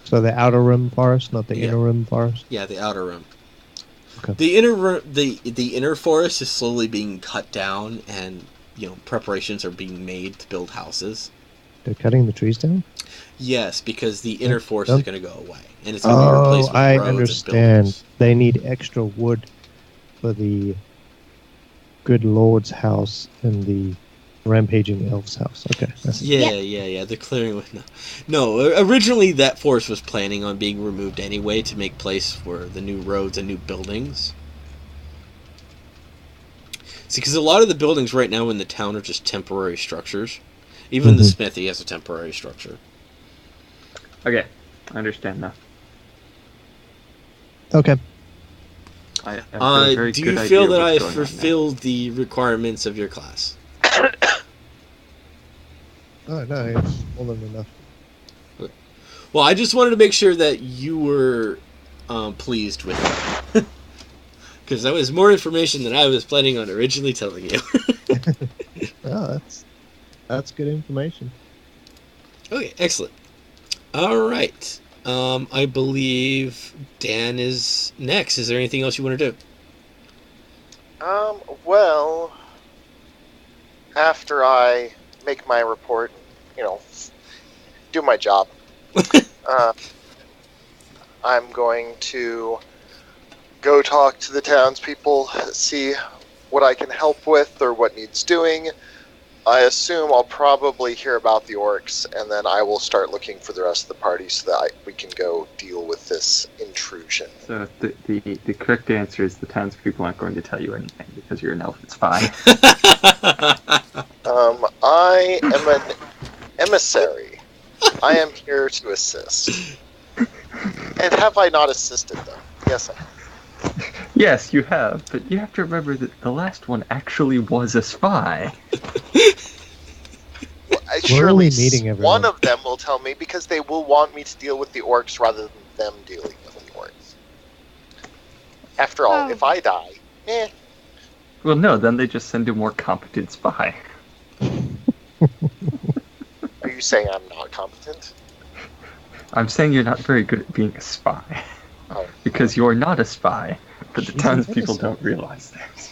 So the outer rim forest, not the Yeah. inner rim forest? Yeah, the outer rim. Okay. The inner forest is slowly being cut down, and preparations are being made to build houses. They're cutting the trees down? Yes, because the inner forest Yep. is going to go away, and it's going to be replaced with I roads and understand. buildings. They need extra wood for the good lord's house and the rampaging elf's house. Okay. I see. Yeah. The clearing with no. Originally, that forest was planning on being removed anyway to make place for the new roads and new buildings. See, because a lot of the buildings right now in the town are just temporary structures. Even the Mhm. smithy has a temporary structure. Okay, I understand now. Okay. I have a very Do good you idea feel that what's I going on now. fulfilled the requirements of your class? Oh, no, it's more than enough. Well, I just wanted to make sure that you were pleased with it. Because that was more information than I was planning on originally telling you. Oh, that's good information. Okay, excellent. All right. I believe Dan is next. Is there anything else you want to do? Well, after I make my report, do my job, I'm going to go talk to the townspeople, see what I can help with or what needs doing. I assume I'll probably hear about the orcs, and then I will start looking for the rest of the party so that we can go deal with this intrusion. So the correct answer is the townspeople aren't going to tell you anything because you're an elf. It's fine. I am an emissary. I am here to assist. And have I not assisted them? Yes, I have. Yes, you have, but you have to remember that the last one actually was a spy. Surely meeting everyone. one of them will tell me because they will want me to deal with the orcs rather than them dealing with the orcs. After all, Oh. if I die, Well, no, then they just send a more competent spy. are you saying I'm not competent? I'm saying you're not very good at being a spy. Oh. Because you're not a spy, but the She's townspeople innocent. don't realize this.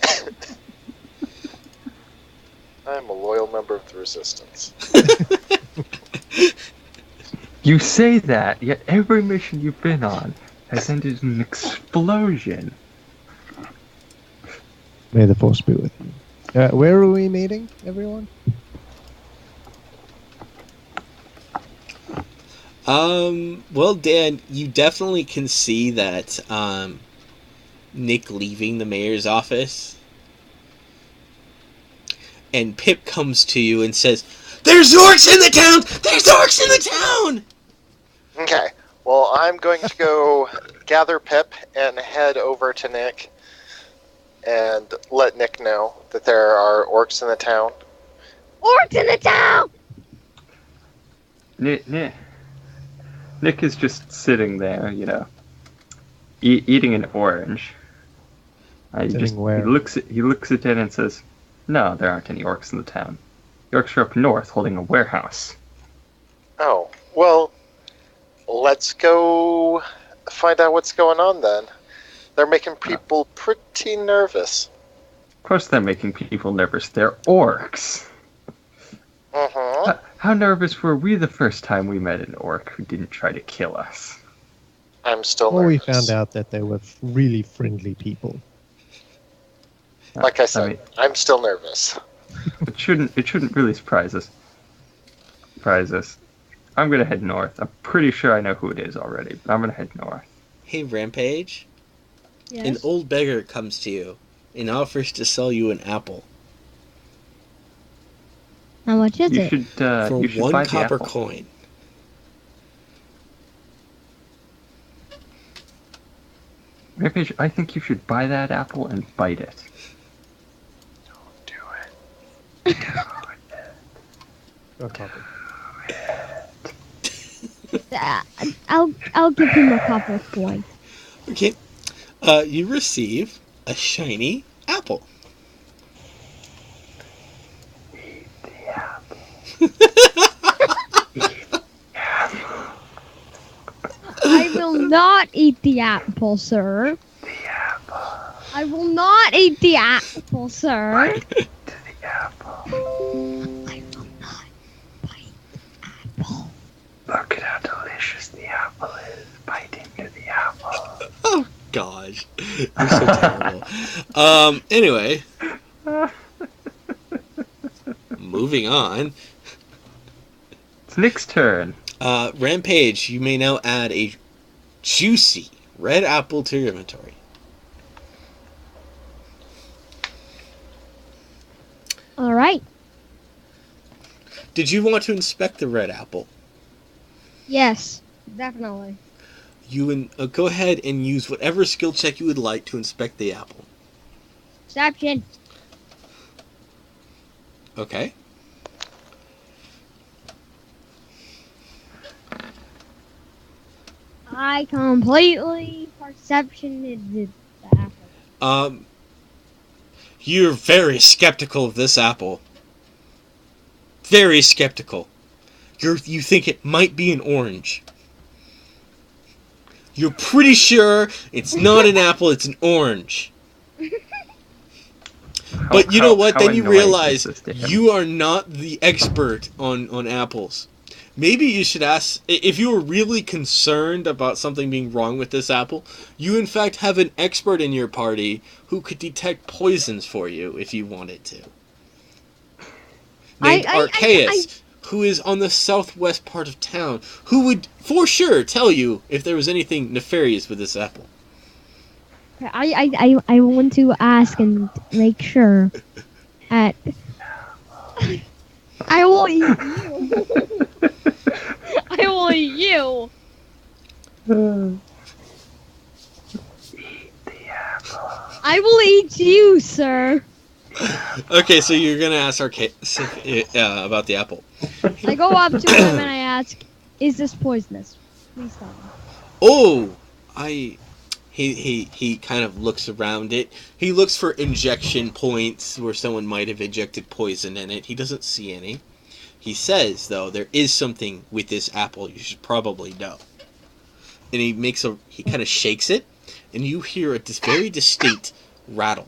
I'm a loyal member of the Resistance. You say that, yet every mission you've been on has ended in an explosion. May the force be with you. Where are we meeting, everyone? Well, Dan, you definitely can see that Nick leaving the mayor's office, and Pip comes to you and says, "There's orcs in the town! There's orcs in the town!" Okay. Well, I'm going to go gather Pip and head over to Nick and let Nick know that there are orcs in the town. Orcs in the town! Nick is just sitting there, eating an orange. Where? He looks at it and says, "No, there aren't any orcs in the town. The orcs are up north holding a warehouse." Oh, well, let's go find out what's going on then. They're making people pretty nervous. Of course they're making people nervous. They're orcs. Mm-hmm. How nervous were we the first time we met an orc who didn't try to kill us? I'm still Well, nervous. we found out that they were really friendly people. Like I said, I'm still nervous. It shouldn't really surprise us. I'm gonna head north. I'm pretty sure I know who it is already, but I'm gonna head north. Hey, Rampage. Yes. An old beggar comes to you and offers to sell you an apple How much is You it? should for you should one buy the copper apple. coin. Rampage, I think you should buy that apple and bite it. Do it. Or copy. I'll give him a copper coin. Okay. You receive a shiny apple. I will not eat the apple, sir. I will not eat the apple, sir. I will not bite the apple. Look at how delicious the apple is. Bite into the apple. Oh, gosh. You're so terrible. Anyway. Moving on. It's Nick's turn. Rampage, you may now add a juicy red apple to your inventory. All right. Did you want to inspect the red apple? Yes, definitely. You go ahead and use whatever skill check you would like to inspect the apple. Perception. Okay. I completely perceptioned the apple. You're very skeptical of this apple. Very skeptical. You think it might be an orange. You're pretty sure it's not an apple, it's an orange. But you know what? Then you realize you are not the expert on apples. Maybe you should ask, if you were really concerned about something being wrong with this apple, you in fact have an expert in your party who could detect poisons for you if you wanted to. Named Archaeus, who is on the southwest part of town, who would for sure tell you if there was anything nefarious with this apple. I want to ask and make sure. I will eat you. I will eat you. I will eat you, sir. Okay, so you're gonna ask Archaeus about the apple. I go up to him and I ask, "Is this poisonous?" Please tell me. Oh, He kind of looks around it. He looks for injection points where someone might have injected poison in it. He doesn't see any. He says, though, there is something with this apple you should probably know. And he kind of shakes it, and you hear a very distinct rattle.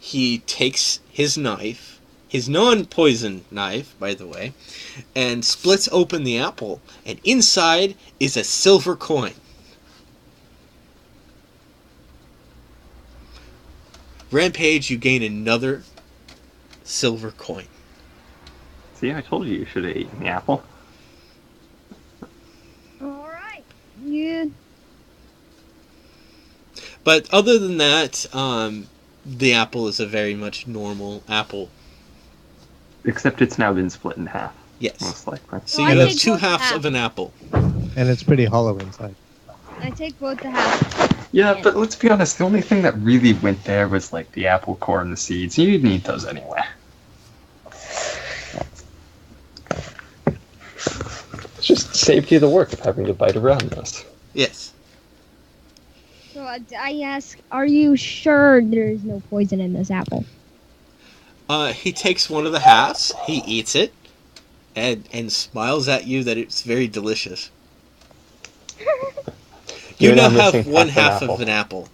He takes his knife, his non-poison knife, by the way, and splits open the apple, and inside is a silver coin. Rampage, you gain another silver coin. See, I told you should have eaten the apple. Alright. Yeah. But other than that, the apple is a very much normal apple. Except it's now been split in half, Yes. most likely. So I you have take 2 both halves halves. of an apple. And it's pretty hollow inside. I take both the halves. Yeah, but let's be honest, the only thing that really went there was like the apple core and the seeds. You didn't eat those anyway. It's just saved you the work of having to bite around this. Yes. So I ask, are you sure there is no poison in this apple? He takes one of the halves, he eats it, and smiles at you that it's very delicious. You You're now now have missing one half half an of an apple.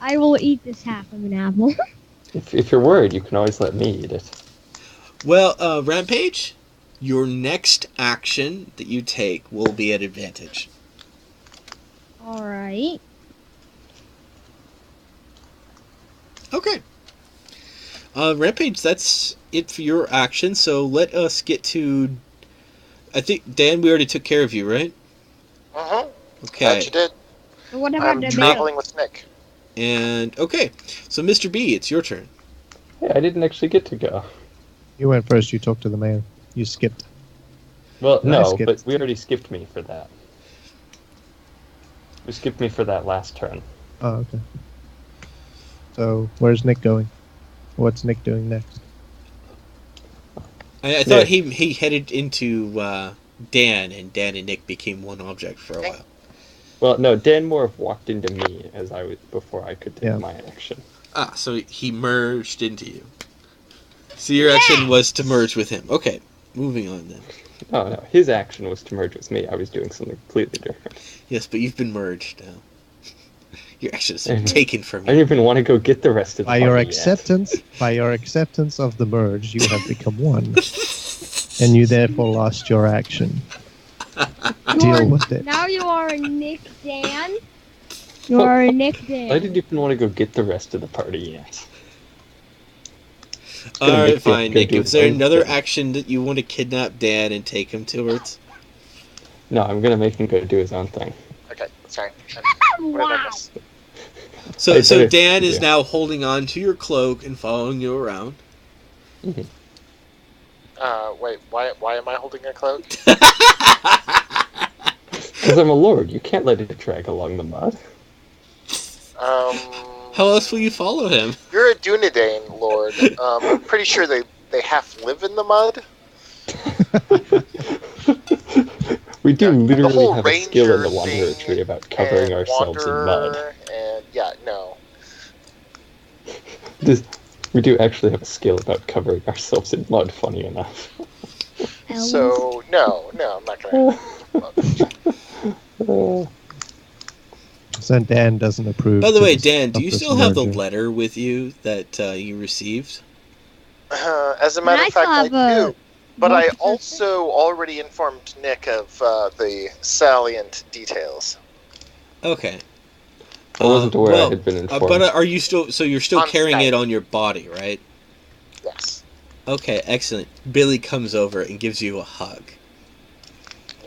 I will eat this half of an apple. If you're worried, you can always let me eat it. Well, Rampage, your next action that you take will be at advantage. Alright. Okay. Rampage, that's it for your action, so let us get to... I think, Dan, we already took care of you, right? Mm-hmm. Okay. That you did. But what about I'm the traveling with Nick. And, okay. So, Mr. B, it's your turn. Hey, I didn't actually get to go. You went first. You talked to the man. You skipped. Well, I no, skipped. but we already skipped me for that. We skipped me for that last turn. Oh, okay. So, where's Nick going? What's Nick doing next? I thought he headed into Dan, and Dan and Nick became one object for a while. Well, no, Dan more of walked into me as I was before I could take my action. Ah, so he merged into you. So your action was to merge with him. Okay, moving on then. No, his action was to merge with me. I was doing something completely different. Yes, but you've been merged now. Your action has been taken from I don't you. even want to go get the rest of the By your party acceptance of the merge, you have become one, and you therefore lost your action. Deal with it. Now you are a Nick Dan. You are a Nick Dan. yet. I didn't even want to go get the rest of the party yet. Alright, fine, Nick. do Is there his own another thing. action that you want to kidnap Dan and take him towards? No, I'm gonna make him go do his own thing. Okay, sorry. What did I Wow. miss? So I said Dan it, is yeah. now holding on to your cloak and following you around. Wait, why am I holding a cloak? Because I'm a lord, you can't let it drag along the mud. How else will you follow him? You're a Dunedain lord. I'm pretty sure they half live in the mud. We do The literally whole have a skill in the ranger Wanderer thing tree about covering and ourselves in mud. wanderer And yeah, no. We do actually have a skill about covering ourselves in mud, funny enough. So no, I'm not gonna. So Dan doesn't approve. By the to way, this- Dan, do of you this still have the merger. letter with you that you received? As a matter I of fact, I still have do. But I What? also already informed Nick of the salient details. Okay. I wasn't aware I had been informed. But are you still? So you're still On carrying Skype. it on your body, right? Yes. Okay, excellent. Billy comes over and gives you a hug.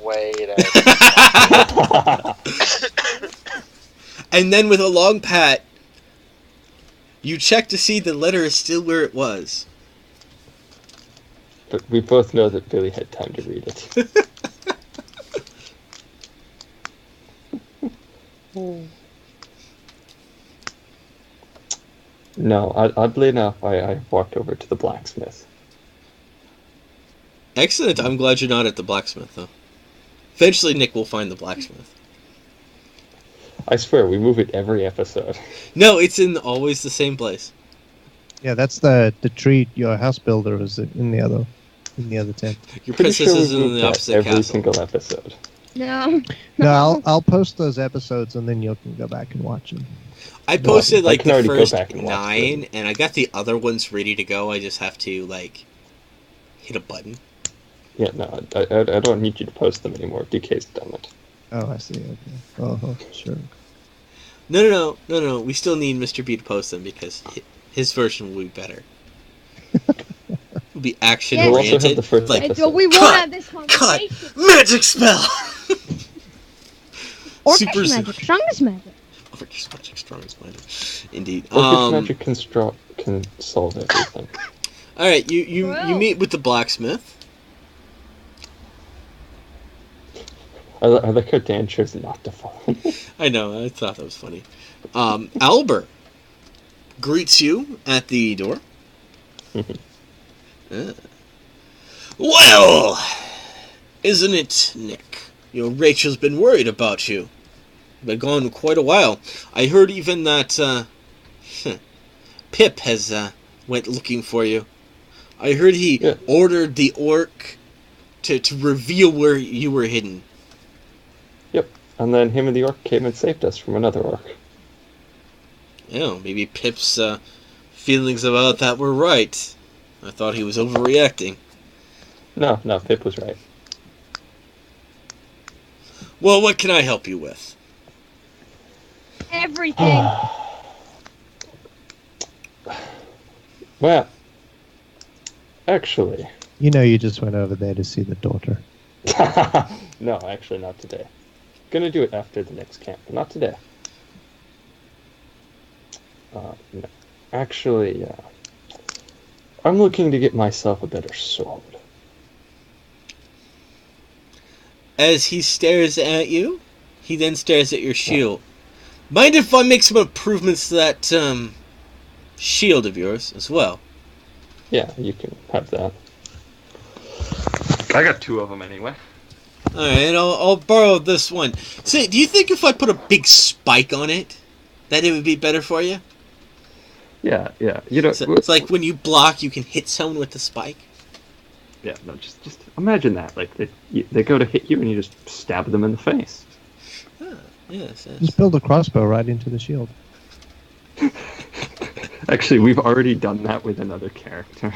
Wait a And then with a long pat, you check to see the letter is still where it was. But we both know that Billy had time to read it. No, oddly enough, I walked over to the blacksmith. Excellent. I'm glad you're not at the blacksmith, though. Eventually, Nick will find the blacksmith. I swear, we move it every episode. No, it's in always the same place. Yeah, that's the tree your house builder is in the other tent. Your Pretty princess sure we is in move the that opposite every castle. single episode. No. No, I'll post those episodes and then you can go back and watch them. I posted I like can the already go first back and watch 9, and I got the other ones ready to go. I just have to like hit a button. Yeah, no, I don't need you to post them anymore. DK's done it. Oh, I see. Okay. Oh, sure. No. We still need Mr. B to post them because his version will be better. It'll be action Yeah. We'll also have oriented. the first Like, So we won't Cut! have this conversation. magic spell. Orcish Super magic, strongest magic. Orcish magic, strongest magic. Indeed. Orcish magic can solve everything. All right, you Well. meet with the blacksmith. I like how Dan chose not to follow. I know. I thought that was funny. Albert greets you at the door. Well, isn't it, Nick? Rachel's been worried about you. Been gone quite a while. I heard even that Pip has went looking for you. I heard he ordered the orc to reveal where you were hidden. Yep. And then him and the orc came and saved us from another orc. Maybe Pip's feelings about that were right. I thought he was overreacting. No, Pip was right. Well, what can I help you with? Everything. Well, actually... You just went over there to see the daughter. No, actually not today. Gonna do it after the next camp, but not today. No. Actually, I'm looking to get myself a better sword. As he stares at you, he then stares at your shield. Mind if I make some improvements to that shield of yours as well? Yeah, you can have that. I got 2 of them anyway. Alright, I'll borrow this one. Say, do you think if I put a big spike on it, that it would be better for you? Yeah. So it's like when you block, you can hit someone with the spike? Yeah, no, just imagine that. Like, they go to hit you and you just stab them in the face. Yes. Just build a crossbow right into the shield. Actually, we've already done that with another character.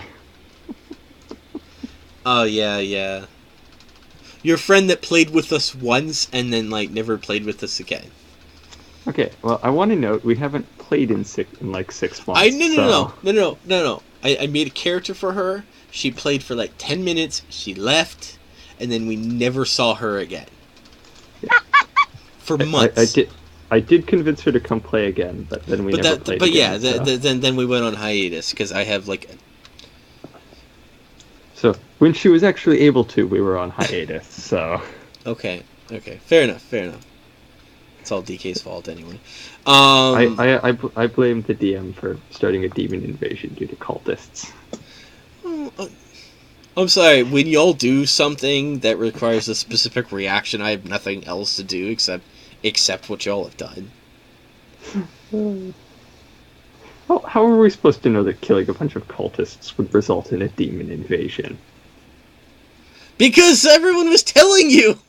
Oh, yeah. Your friend that played with us once and then, never played with us again. Okay, well, I want to note, we haven't played in 6 months. No. I made a character for her. She played for 10 minutes. She left. And then we never saw her again. For months. I did convince her to come play again, but then we never played again. Then we went on hiatus because I have So when she was actually able to, we were on hiatus. So okay, fair enough. It's all DK's fault anyway. I blame the DM for starting a demon invasion due to cultists. I'm sorry. When y'all do something that requires a specific reaction, I have nothing else to do except what y'all have done. How are we supposed to know that killing a bunch of cultists would result in a demon invasion? Because everyone was telling you!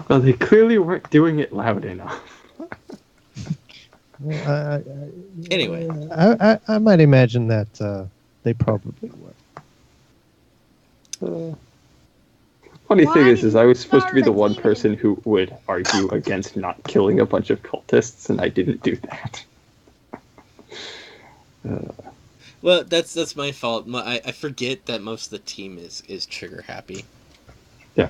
Well, they clearly weren't doing it loud enough. Anyway. I might imagine that they probably were. Funny thing Why is I was supposed to be start the a one demon? person who would argue against not killing a bunch of cultists, and I didn't do that. Well, that's my fault. I forget that most of the team is trigger happy. Yeah.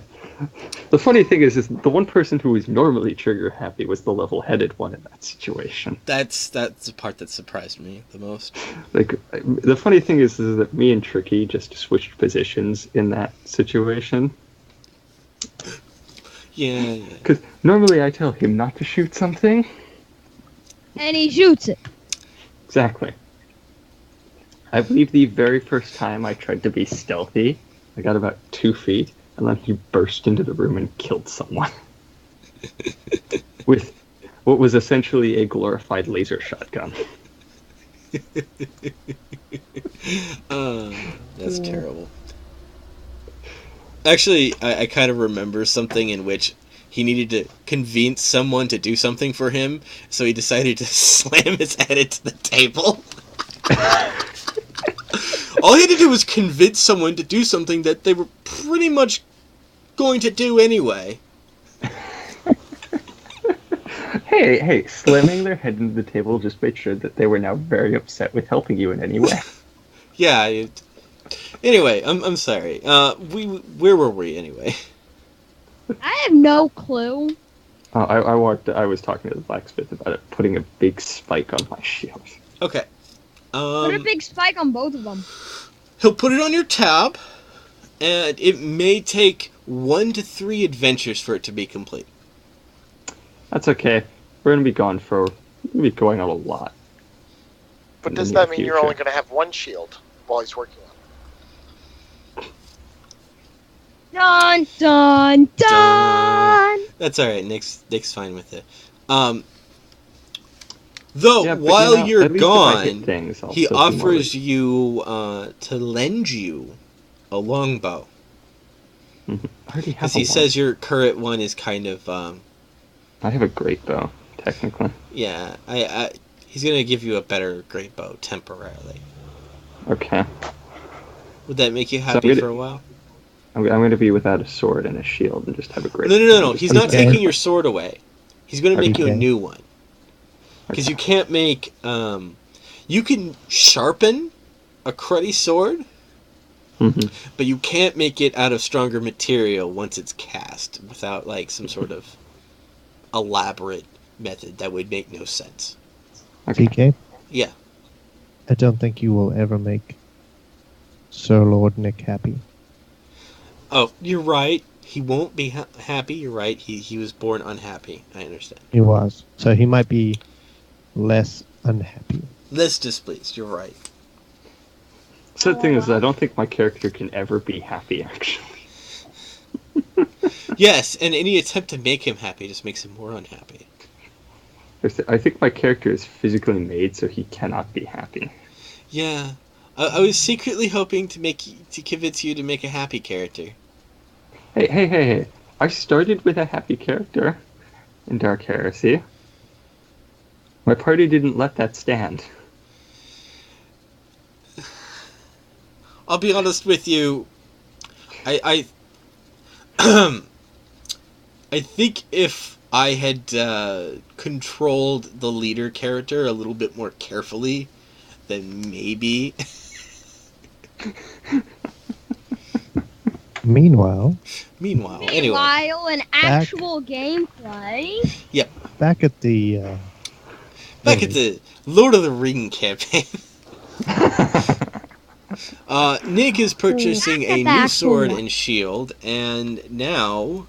The funny thing is the one person who was normally trigger happy was the level-headed one in that situation. That's the part that surprised me the most. The funny thing is that me and Tricky just switched positions in that situation. Yeah. Because normally I tell him not to shoot something. And he shoots it. Exactly. I believe the very first time I tried to be stealthy, I got about 2 feet, and then he burst into the room and killed someone. With what was essentially a glorified laser shotgun. That's terrible. Actually, I kind of remember something in which he needed to convince someone to do something for him, so he decided to slam his head into the table. All he had to do was convince someone to do something that they were pretty much going to do anyway. Hey, slamming their head into the table just made sure that they were now very upset with helping you in any way. Yeah. Anyway, I'm sorry. Where were we anyway? I have no clue. I was talking to the blacksmith about it, putting a big spike on my shield. Okay. Put a big spike on both of them. He'll put it on your tab, and it may take 1 to 3 adventures for it to be complete. That's okay. We're gonna be going out a lot. But in does the that near mean you're future. only going to have one shield while he's working on it? Dun dun dun. That's all right. Nick's fine with it. Though Yeah, but while at you're least if I hit gone, things, I'll he still be more offers you to lend you a longbow, I already have because he says your current one is kind of I have a great bow, technically. yeah. He's gonna give you a better great bow temporarily. Okay. Would that make you So happy for a while? I'm gonna be without a sword and a shield and just have a great No. He's not Okay. taking your sword away. He's gonna make you a Okay. new one. Because you can't make you can sharpen a cruddy sword, Mhm. but you can't make it out of stronger material once it's cast without like some sort of elaborate method that would make no sense. Okay. TK, Yeah. I don't think you will ever make Sir Lord Nick happy. Oh, you're right. He won't be happy. You're right. He was born unhappy. I understand. He was. So he might be less unhappy. Less displeased. You're right. So the thing is, I don't think my character can ever be happy, actually. Yes, and any attempt to make him happy just makes him more unhappy. I think my character is physically made so he cannot be happy. Yeah. I was secretly hoping to convince you to make a happy character. Hey. I started with a happy character in Dark Heresy. My party didn't let that stand. I'll be honest with you. I I think if I had controlled the leader character a little bit more carefully, then maybe. Meanwhile, Anyway. While in actual gameplay. back at the Back at the Lord of the Ring campaign. Nick is purchasing Back at a the new actual sword one. and shield, and now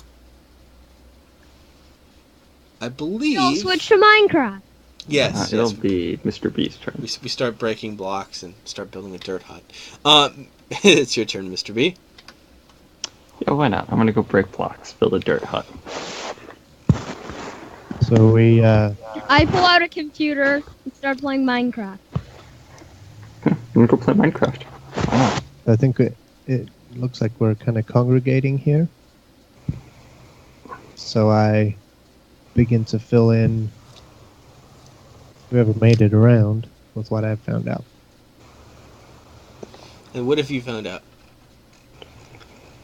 I I'll believe switch to Minecraft. yes, It'll yes, be Mr. Beast's turn. we start breaking blocks and start building a dirt hut. It's your turn, Mr. B. Yeah, why not? I'm gonna go break blocks, build a dirt hut. so we I pull out a computer and start playing Minecraft. I'm gonna go play Minecraft. Why not? I think it looks like we're kind of congregating here. So I begin to fill in whoever made it around with what I've found out. And what have you found out?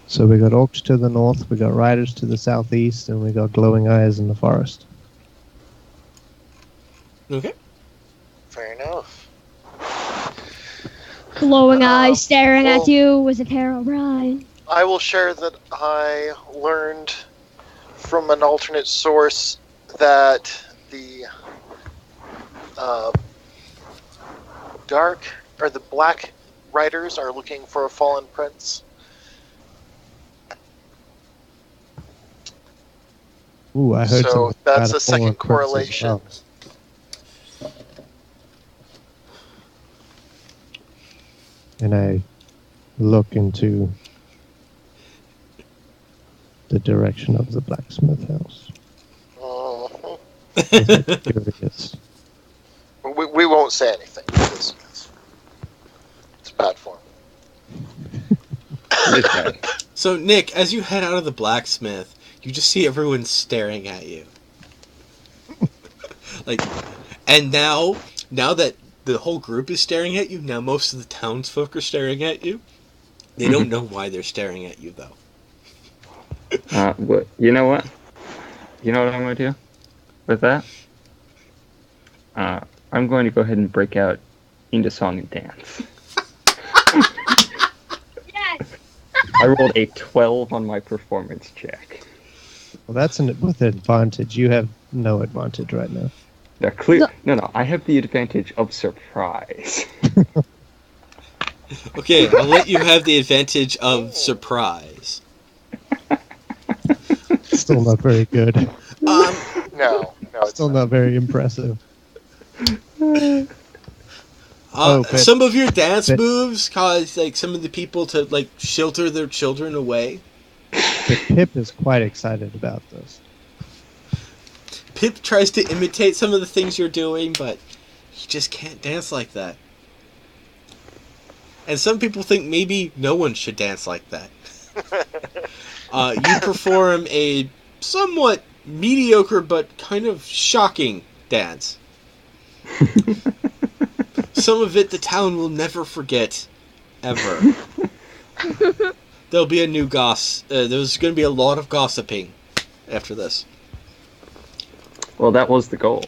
So we got orcs to the north, we got riders to the southeast, and we got glowing eyes in the forest. Okay. Fair enough. Glowing eyes staring well- at you with a pair of O'Brien. I will share that I learned from an alternate source that the the black riders are looking for a fallen prince. Ooh, I heard So something that's about a second fallen prince as correlation. well. And I look into the direction of the blacksmith house. Mhm. Curious. We won't say anything because it's bad form. It's bad. So, Nick, as you head out of the blacksmith, you just see everyone staring at you. Like, and now that the whole group is staring at you, now most of the townsfolk are staring at you. They don't know why they're staring at you, though. What? You know what? You know what I'm gonna do with that? I'm going to go ahead and break out into song and dance. Yes. I rolled a 12 on my performance check. Well, that's with advantage. You have no advantage right now. No, I have the advantage of surprise. Okay, I'll let you have the advantage of surprise. Still not very good. No, it's Still not. not very impressive. But- Some of your dance but- moves cause like some of the people to like shelter their children away. But Pip is quite excited about this. Pip tries to imitate some of the things you're doing, but he just can't dance like that. And some people think maybe no one should dance like that. You perform a somewhat mediocre but kind of shocking dance. Some of it the town will never forget, ever. There'll be a new there's going to be a lot of gossiping after this. Well, that was the goal.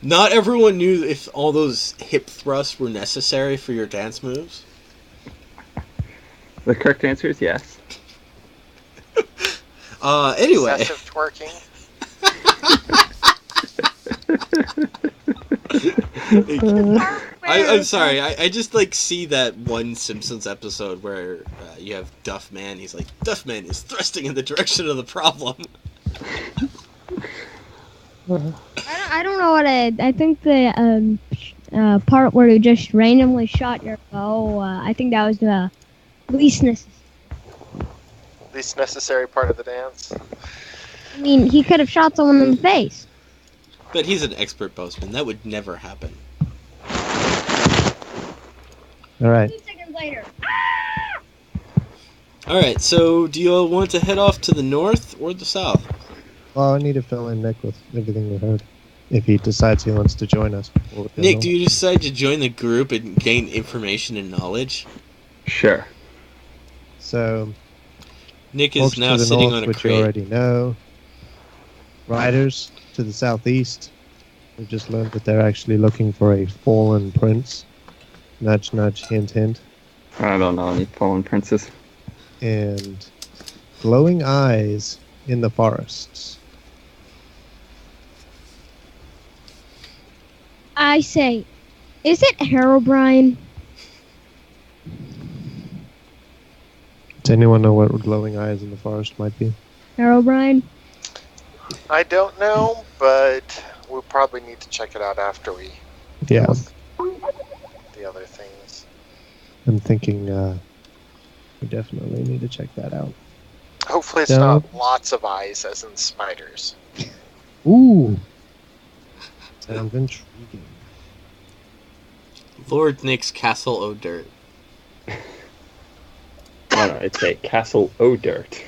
Not everyone knew if all those hip thrusts were necessary for your dance moves. The correct answer is yes. Anyway. Excessive twerking. I'm sorry. I just like see that one Simpsons episode where you have Duff Man. He's like, Duff Man is thrusting in the direction of the problem. I don't know what I think the part where you just randomly shot your bow. I think that was the least necessary. Least necessary part of the dance. I mean, he could have shot someone in the face. But he's an expert boastman. That would never happen. All right. 2 seconds later. Alright, so do you all want to head off to the north or the south? Well, I need to fill in Nick with everything we heard. If he decides he wants to join us. Nick, do you decide to join the group and gain information and knowledge? Sure. So, Nick is folks now to the sitting north, on a which crate. you already know. Riders to the southeast. We've just learned that they're actually looking for a fallen prince. Nudge, nudge, hint, hint. I don't know any fallen princes. And glowing eyes in the forests. I say, is it Herobrine? Does anyone know what glowing eyes in the forest might be? Herobrine? I don't know, but we'll probably need to check it out after we Yeah, the other things. I'm thinking we definitely need to check that out. Hopefully it's So- not lots of eyes as in spiders. Ooh! Sounds intriguing. Lord Nick's Castle o' Dirt. No, it's a Castle o' Dirt.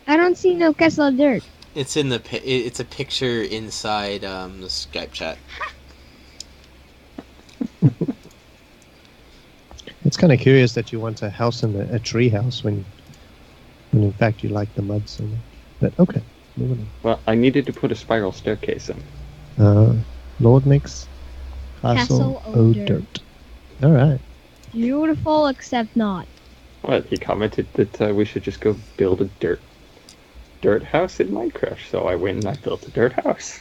I don't see no Castle of Dirt. It's in the it's a picture inside the Skype chat. It's kind of curious that you want a house in a tree house when in fact you like the mud so much. But okay, moving Well, I needed to put a spiral staircase in. on. Lord Nick's Castle Castle o' o' Dirt. All right. Beautiful, except not. What? He commented that we should just go build a dirt house in Minecraft. So I went and I built a dirt house.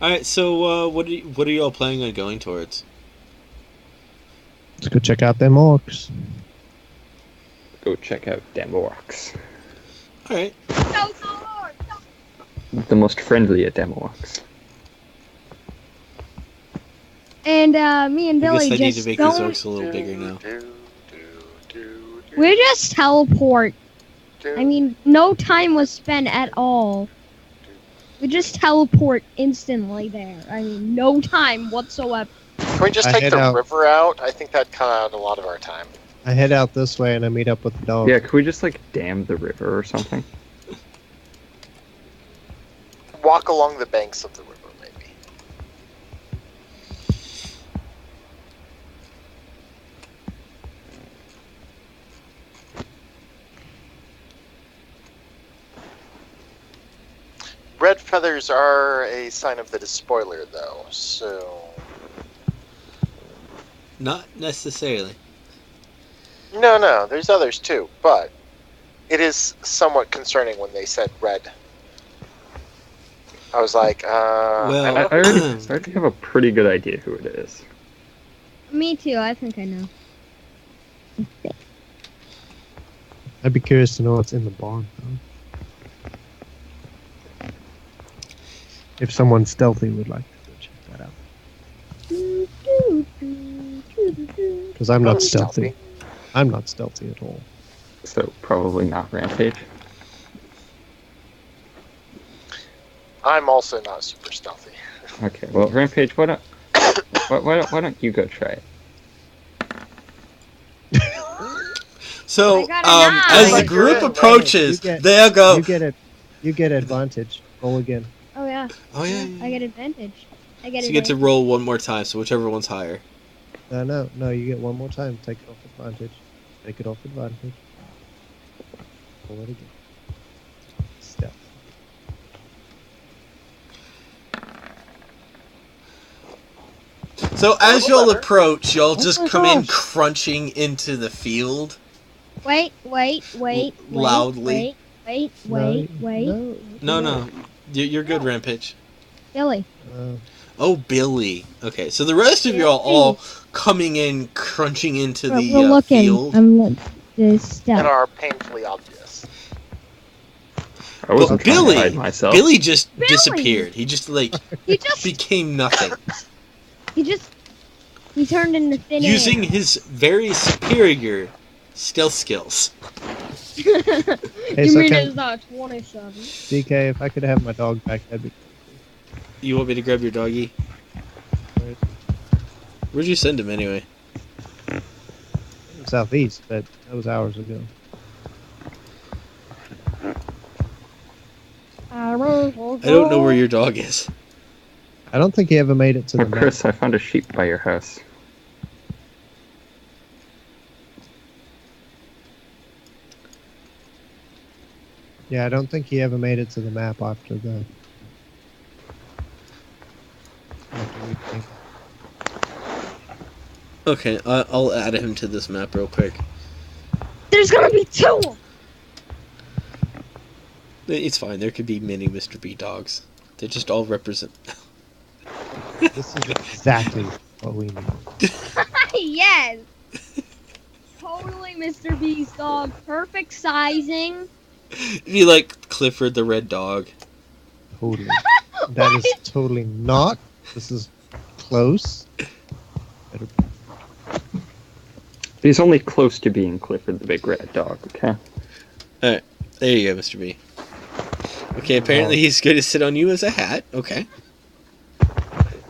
Alright, so what are you all planning on going towards? Let's go check out them orcs. Go check out them orcs. Alright. The most friendly of them orcs. And me and I Billy guess I need just to make these don't. orcs a little bigger now. We just teleport. do. I mean, no time was spent at all. We just teleport instantly there. I mean, no time whatsoever. Can we just I take head the out. river out? I think that'd cut out a lot of our time. I head out this way and I meet up with the dog. Yeah, could we just like dam the river or something? Walk along the banks of the river, maybe. red feathers are a sign of the despoiler, though, so... Not necessarily. No, there's others too, but it is somewhat concerning when they said red. I was like, Well, I already have a pretty good idea who it is. Me too. I think I know. I'd be curious to know what's in the barn, though. If someone stealthy would like to go check that out. Because I'm not stealthy. I'm not stealthy at all. So probably not Rampage. I'm also not super stealthy. Okay, well, Rampage, why don't you go try it? So, I got a knife. as the Like group you're in, approaches, right? they'll go. You get advantage. Roll again. Oh yeah. Oh yeah. I get advantage. I get So you get to advantage. roll one more time. So whichever one's higher. No, you get one more time. Take it off advantage. Take it off advantage. Roll it again. Stealth. So as little y'all better. approach, y'all Oh just my come in gosh. crunching into the field. Wait. Loudly. Wait. No. You're good, Rampage. Billy. Oh, Billy. Okay, so the rest of y'all all coming in, crunching into We're the looking. field. I'm looking. The And stuff. are painfully obvious. I wasn't But trying Billy, to hide myself. Billy just Billy! disappeared. He just He just. became nothing. He turned into thin air. Using his very superior stealth skills. Hey, You so mean can- it's not 27? DK, if I could have my dog back, that'd be You want me to grab your doggy? great. Where'd you send him anyway? Southeast, but that was hours ago. I don't know where your dog is. I don't think he ever made it to Oh, the map. Chris, I found a sheep by your house. Yeah, I don't think he ever made it to the map after the. After we came. Okay, I'll add him to this map real quick. There's gonna be two! It's fine. There could be many Mr. B dogs. They just all represent. This is exactly what we need. Yes! Totally Mr. Beast dog. Perfect sizing. Be like Clifford the red dog. Totally. That is totally not. This is close. Better- He's only close to being Clifford the big red dog, okay? There you go, Mr. B. Okay, apparently he's going to sit on you as a hat. Okay.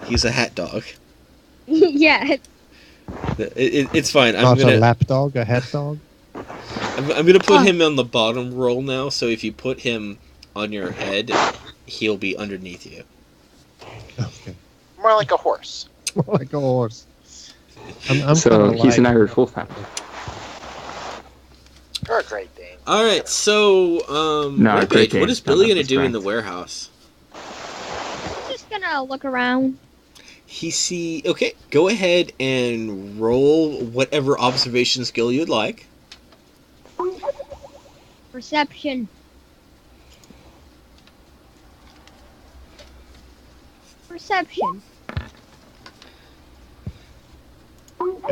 He's a hat dog. Yeah. It's fine. Not a lap dog, a head dog. I'm gonna put him on the bottom roll now. So if you put him on your head, he'll be underneath you. Okay. More like a horse. More like a horse. I'm So kinda he's an like- Irish wolfhound. Or a Great Dane. All right. So No, Rampage, Great what Dane's is Billy not gonna this do in rank. the warehouse? I'm just gonna look around. Okay, go ahead and roll whatever observation skill you'd like. Perception. Perception.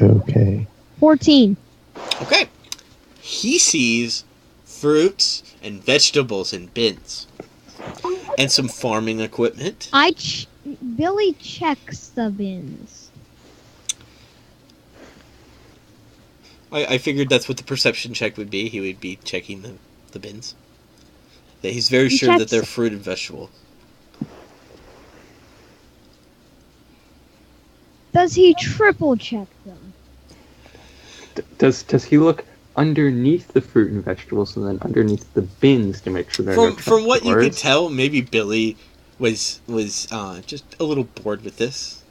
Okay. 14. Okay. He sees fruits and vegetables in bins. And some farming equipment. Billy checks the bins. I figured that's what the perception check would be. He would be checking the bins. That he's very He sure that checks- they're fruit and vegetable. Does he triple check them? Does he look underneath the fruit and vegetables and then underneath the bins to make sure there are no From what you could drawers? tell, maybe Billy was just a little bored with this.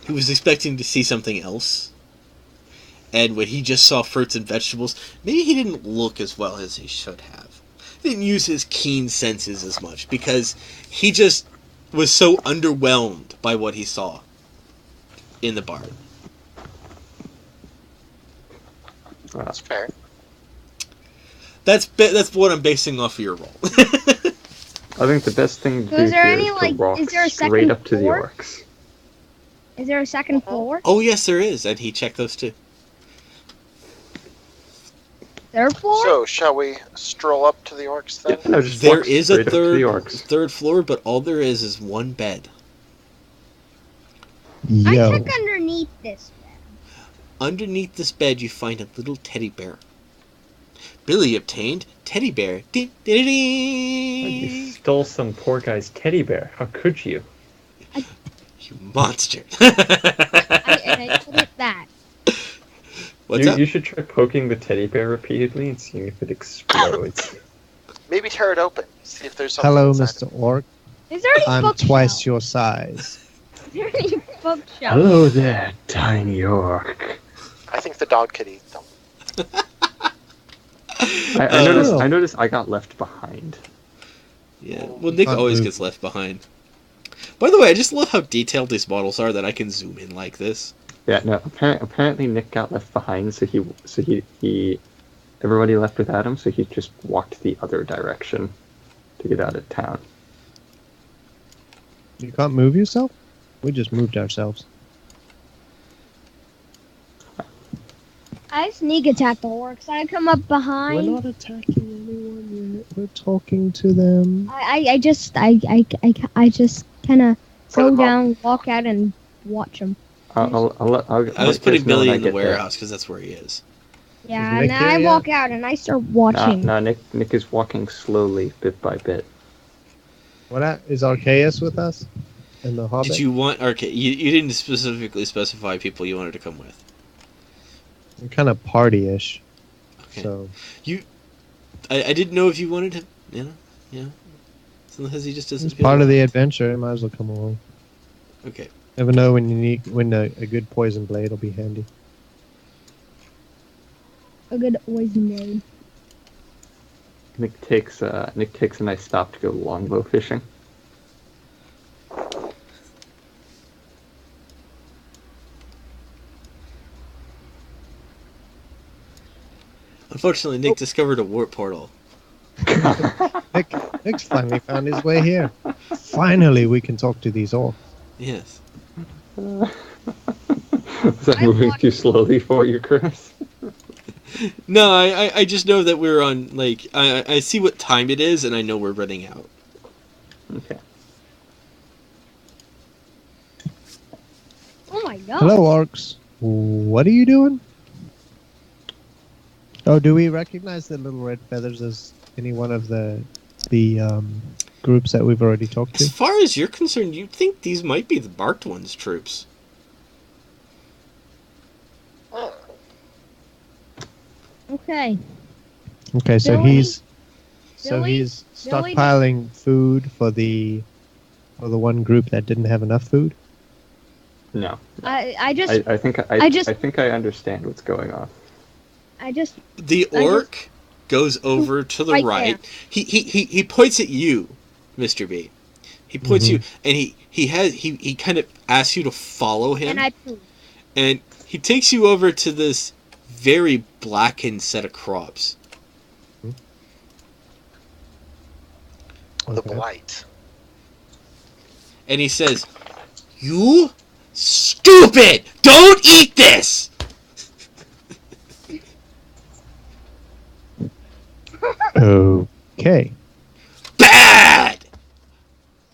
He was expecting to see something else. And when he just saw fruits and vegetables, maybe he didn't look as well as he should have. didn't use his keen senses as much because he just was so underwhelmed by what he saw in the bar. That's fair. That's what I'm basing off of your role. I think the best thing to So do is there here any, is to like, walk is there a straight second up to the floor? orcs. Is there a second floor? Oh yes, there is, and he checked those too. Third floor? So, shall we stroll up to the orcs then? No, just There walk is a straight up to the orcs. third floor, but all there is one bed. I Yo. check underneath this bed. Underneath this bed, you find a little teddy bear. Billy obtained teddy bear. Ding, ding, ding, You ding. stole some poor guy's teddy bear. How could you? You monster. I put it back. What's up? You should try poking the teddy bear repeatedly and seeing if it explodes. Maybe tear it open. See if there's something Hello, inside. Mr. Orc. Is there any I'm bookshelf? twice your size. Is there any bookshelf? Hello there, tiny orc. I think the dog could eat them. I noticed I got left behind. Yeah. Well, Nick Can't always move. gets left behind. By the way, I just love how detailed these models are that I can zoom in like this. Yeah, no. Apparently Nick got left behind, so he everybody left without him, so he just walked the other direction to get out of town. You can't move yourself? We just moved ourselves. I sneak attack the orcs. I come up We're behind. not attacking anyone yet. We're talking to them. I just kind of For the go down, walk out, and watch them. I'll I was let you guys putting know Billy when I in the get there. warehouse because that's where he is. Yeah, Is and Nick here I yet? walk out and I start watching. No, Nick is walking slowly, bit by bit. Is Arceus with us? In the Hobbit? Did you want Arcade? You didn't specifically specify people you wanted to come with. We're kind of party-ish. Okay. So I didn't know if you wanted to. Yeah. Sometimes he just doesn't. it's feel part of like- the adventure. You might as well come along. Okay. Never know when a good poison blade will be handy. A good poison blade. Nick takes a nice stop to go longbow fishing. Unfortunately, Nick discovered a warp portal. Nick's finally found his way here. Finally, we can talk to these orcs. Yes. Is that I moving watched- too slowly for you, Chris? No, I just know that we're on, like, I see what time it is, and I know we're running out. Okay. Oh my god. Hello, orcs. What are you doing? Oh, do we recognize the little red feathers as any one of the groups that we've already talked As to? far as you're concerned, you'd think these might be the Marked Ones troops. Hmm. Okay. Okay, so Billy? he's Billy? stockpiling food for the one group that didn't have enough food. No. I just I think I just- I think I understand what's going on. The I orc goes over to the Right right. He points at you, Mr. B. He points you, and he kind of asks you to follow him, and I poop. and he takes you over to this very blackened set of crops. The Okay. blight. And he says, "You stupid! Don't eat this!" Okay. Bad!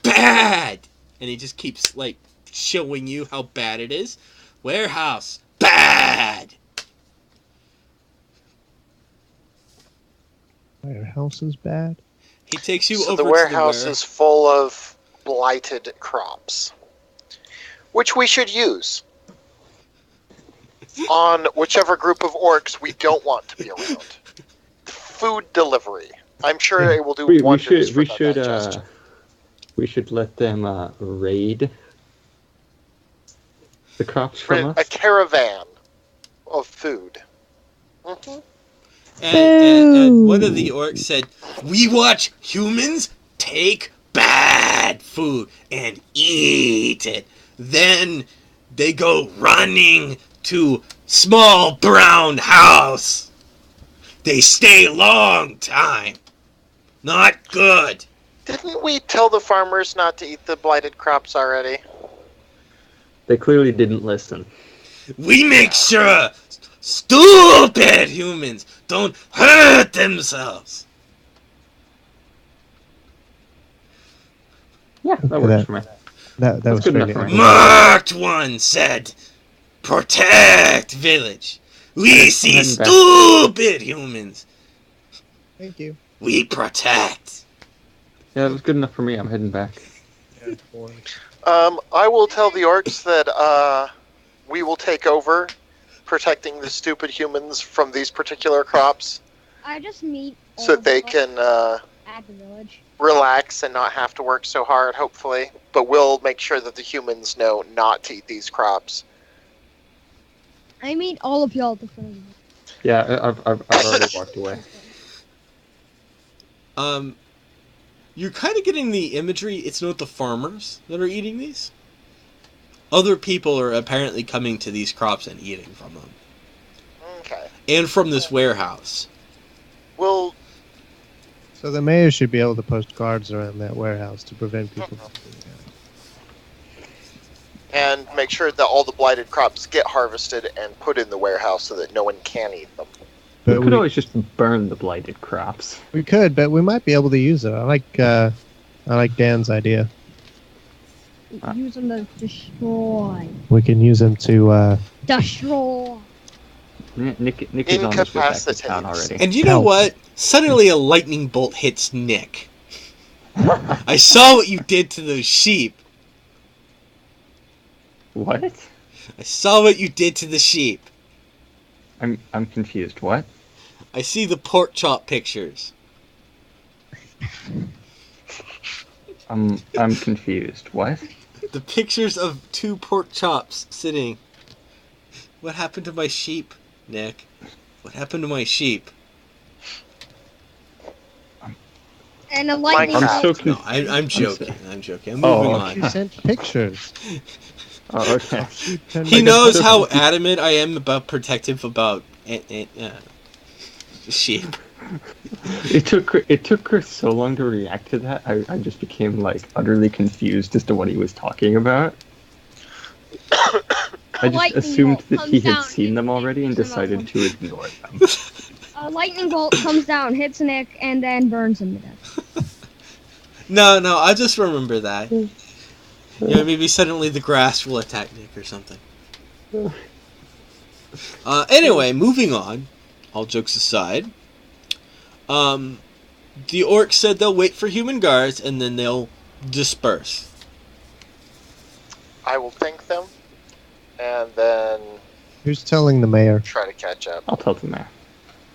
Bad! And he just keeps, like, showing you how bad it is. Warehouse, bad! Warehouse is bad. He takes you So over the warehouse is full of blighted crops, which we should use on whichever group of orcs we don't want to be around. Food delivery. I'm sure it will do wonders for their digestion. We should let them raid the crops from A us. caravan of food. And one of the orcs said, "We watch humans take bad food and eat it. Then they go running to small brown house. They stay long time. Not good." Didn't we tell the farmers not to eat the blighted crops already? They clearly didn't listen. "We make sure stupid humans don't hurt themselves." Yeah, that works for me. That was good enough fairly for me. accurate. Marked one said, "Protect village. We see I'm back. stupid humans. Thank you. We protect." Yeah, it was good enough for me. I'm heading back. Yeah, boy. I will tell the orcs that we will take over protecting the stupid humans from these particular crops I just meet all so of that they them can at the village. relax and not have to work so hard, hopefully. But we'll make sure that the humans know not to eat these crops. I meet all of y'all at the front. Yeah, I've already walked away. You're kind of getting the imagery. It's not the farmers that are eating these. Other people are apparently coming to these crops and eating from them. Okay. And from this warehouse. We'll So the mayor should be able to post guards around that warehouse to prevent people from doing that. and make sure that all the blighted crops get harvested and put in the warehouse so that no one can eat them. We But could we, always just burn the blighted crops. we could, but we might be able to use it. I like Dan's idea. Use them to destroy. We can use them to Destroy. Nick is on his way back to town Incapacitate. already. And you know Help. what? Suddenly a lightning bolt hits Nick. I saw what you did to those sheep. What? I saw what you did to the sheep. I'm confused. What? I see the pork chop pictures. I'm confused. What? The pictures of 2 pork chops sitting. What happened to my sheep, Nick? What happened to my sheep? And a lightning I'm bolt. so No, confused. I'm joking. I'm joking. I'm Oh, moving okay. You on. sent pictures. Oh, okay. He knows how adamant I am about protective about sheep. It took Chris so long to react to that. I just became like utterly confused as to what he was talking about. I just lightning assumed bolt that he comes had down, seen them already and hits him decided up. to ignore them. A lightning bolt comes down, hits Nick, and then burns him to death. No, I just remember that. Yeah, maybe suddenly the grass will attack Nick or something. Anyway, moving on. All jokes aside. The orcs said they'll wait for human guards and then they'll disperse. I will thank them and then Who's telling the mayor? try to catch up. I'll tell the mayor.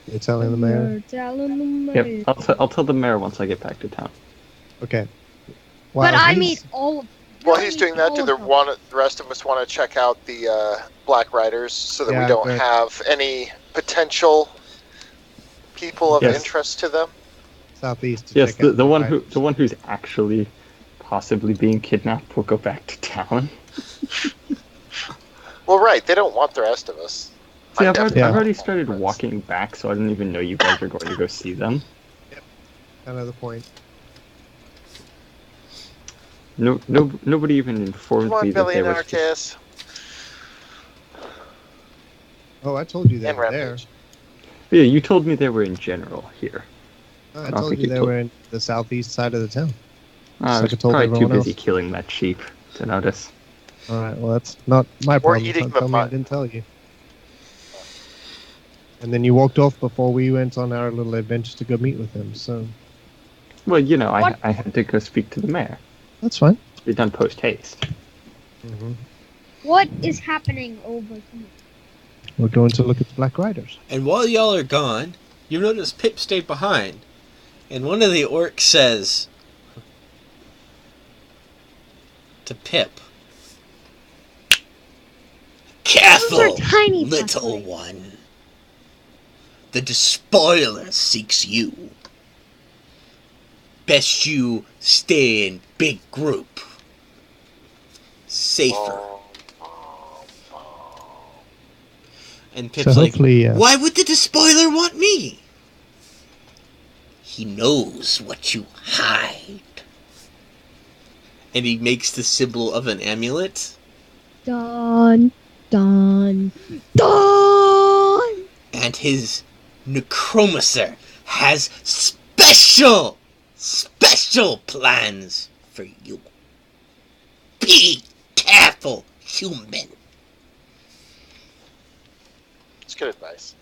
You're telling the mayor? You're telling the mayor. Yep, I'll tell the mayor once I get back to town. Okay. But I he's- meet all of While I he's meet doing that, all do of them. the rest of us want to check out the Black Riders so that Yeah, we don't but- have any potential people of Yes. interest to them? southeast. To Yes, check out the one fighters. who's actually possibly being kidnapped will go back to town. Well, right, they don't want the rest of us. See, I I've definitely already want started friends. walking back, so I don't even know you guys are going to go see them. Kind of the point. Nobody even informed Come me on, that Billy they and were. Arceus. Oh, I told you they And were there. Rampage. Yeah, you told me they were in general here. Oh, I I don't told think you you they told- were in the southeast side of the town. I like was I told probably too everyone busy else. killing that sheep to notice. All right. Well, that's not my problem. eating Don't the tell me I mud. didn't tell you. And then you walked off before we went on our little adventure to go meet with him. So Well, you know, What? I had to go speak to the mayor. that's fine. Be done post haste. Mm-hmm. What is happening over here? We're going to look at the Black Riders. And while y'all are gone, you notice Pip stayed behind. And one of the orcs says to Pip, Those are "Careful, tiny little flashlights. one. The despoiler seeks you. Best you stay in big group. Safer. And Pip's So like, hopefully, why would the despoiler want me? He knows what you hide. And he makes the symbol of an amulet. Dun, dun, dun! And his necromancer has special plans for you. Be careful, human. It's good advice.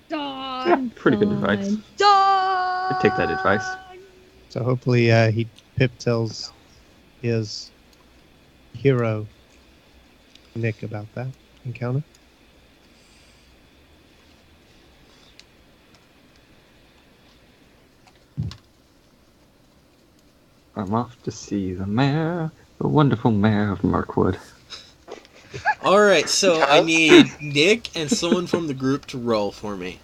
Dun, Yeah, pretty good dun, advice. Dun! I'd take that advice. so hopefully Pip tells his hero Nick about that encounter. I'm off to see the mayor, the wonderful mayor of Mirkwood. Alright, so I need Nick and someone from the group to roll for me.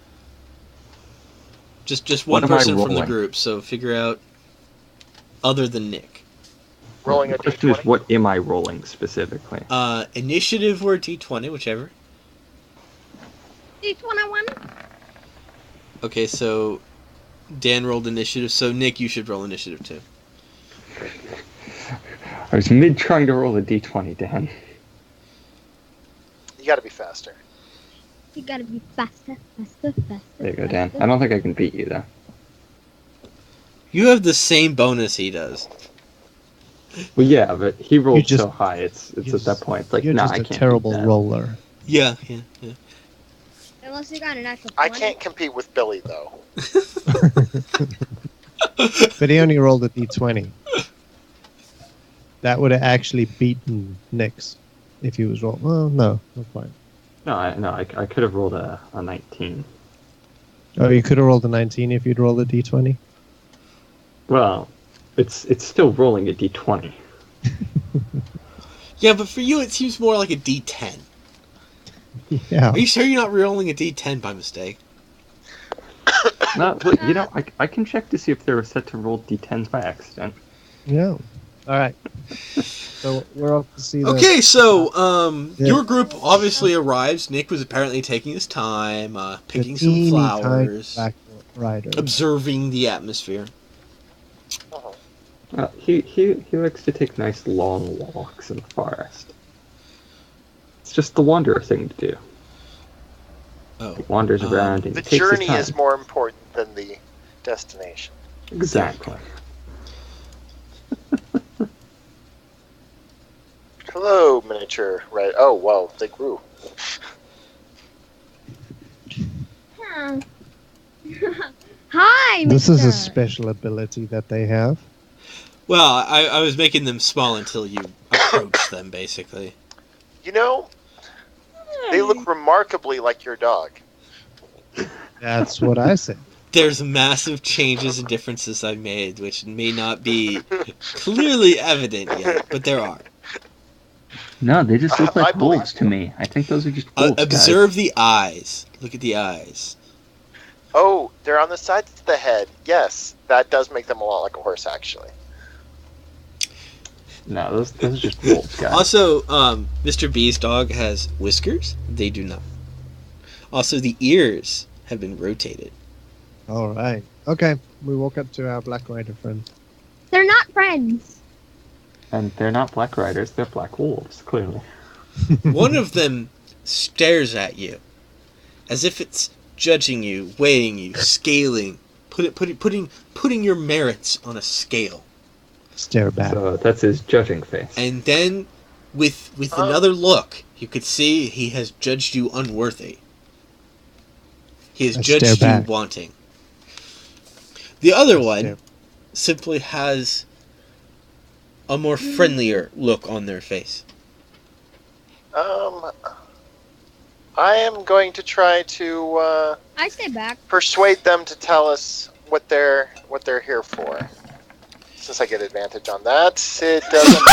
Just one What am I person from the rolling? group, so figure out other than Nick. Rolling The a question is, d20. what am I rolling specifically? Initiative or D20, whichever. D21. Okay, so Dan rolled initiative, so Nick, you should roll initiative too. I was mid trying to roll a d20, Dan. You gotta be faster. You gotta be faster, faster, faster. There you go, Dan. faster. I don't think I can beat you, though. You have the same bonus he does. Well, yeah, but he rolled just- so high, it's you're at just- that point. It's like, You're nah, just I a can't beat terrible that. roller. Yeah. Unless you got an actual 20. I can't compete with Billy though. But he only rolled a d20. That would have actually beaten Nick's if he was rolling. Well, no, not quite. No, I could have rolled a 19. Oh, you could have rolled a 19 if you'd rolled a d20? Well, it's still rolling a d20. Yeah, but for you it seems more like a D10. Yeah. Are you sure you're not rolling a D10 by mistake? No, but, you know, I can check to see if they were set to roll d10s by accident. Yeah. All right. So we're off to see the... Okay, so Yeah. your group obviously arrives. Nick was apparently taking his time, the picking some teeny tiny flowers, Black Rider. observing the atmosphere. He likes to take nice long walks in the forest. It's just the wanderer thing to do. Oh, He wanders around and The he takes journey his time. is more important than the destination. Exactly. Hello, miniature. Right. Oh, wow, they grew. Huh. Hi, This is a mister. special ability that they have. well, I was making them small until you approached them, basically. You know, they look remarkably like your dog. That's what I said. There's massive changes and differences I've made, which may not be clearly evident yet, but there are. No, they just look I like believe wolves to me. I think those are just wolves, Observe the eyes. Look at the eyes. Oh, they're on the sides of the head. Yes, that does make them a lot like a horse, actually. guys. No, those are just wolves, guys. Also, Mr. B's dog has whiskers. They do not. Also, the ears have been rotated. All right. Okay. We walk up to our Black Rider friend. They're not friends. And they're not black riders, they're black wolves, clearly. One of them stares at you, as if it's judging you, weighing you, scaling, putting your merits on a scale. Stare back. So that's his judging face. And then, with another look, you could see he has judged you unworthy. He has I judged stare you back. wanting. The other I one stare- simply has a more friendlier look on their face. I am going to try to I stay back. persuade them to tell us what they're here for. Since I get advantage on that, it doesn't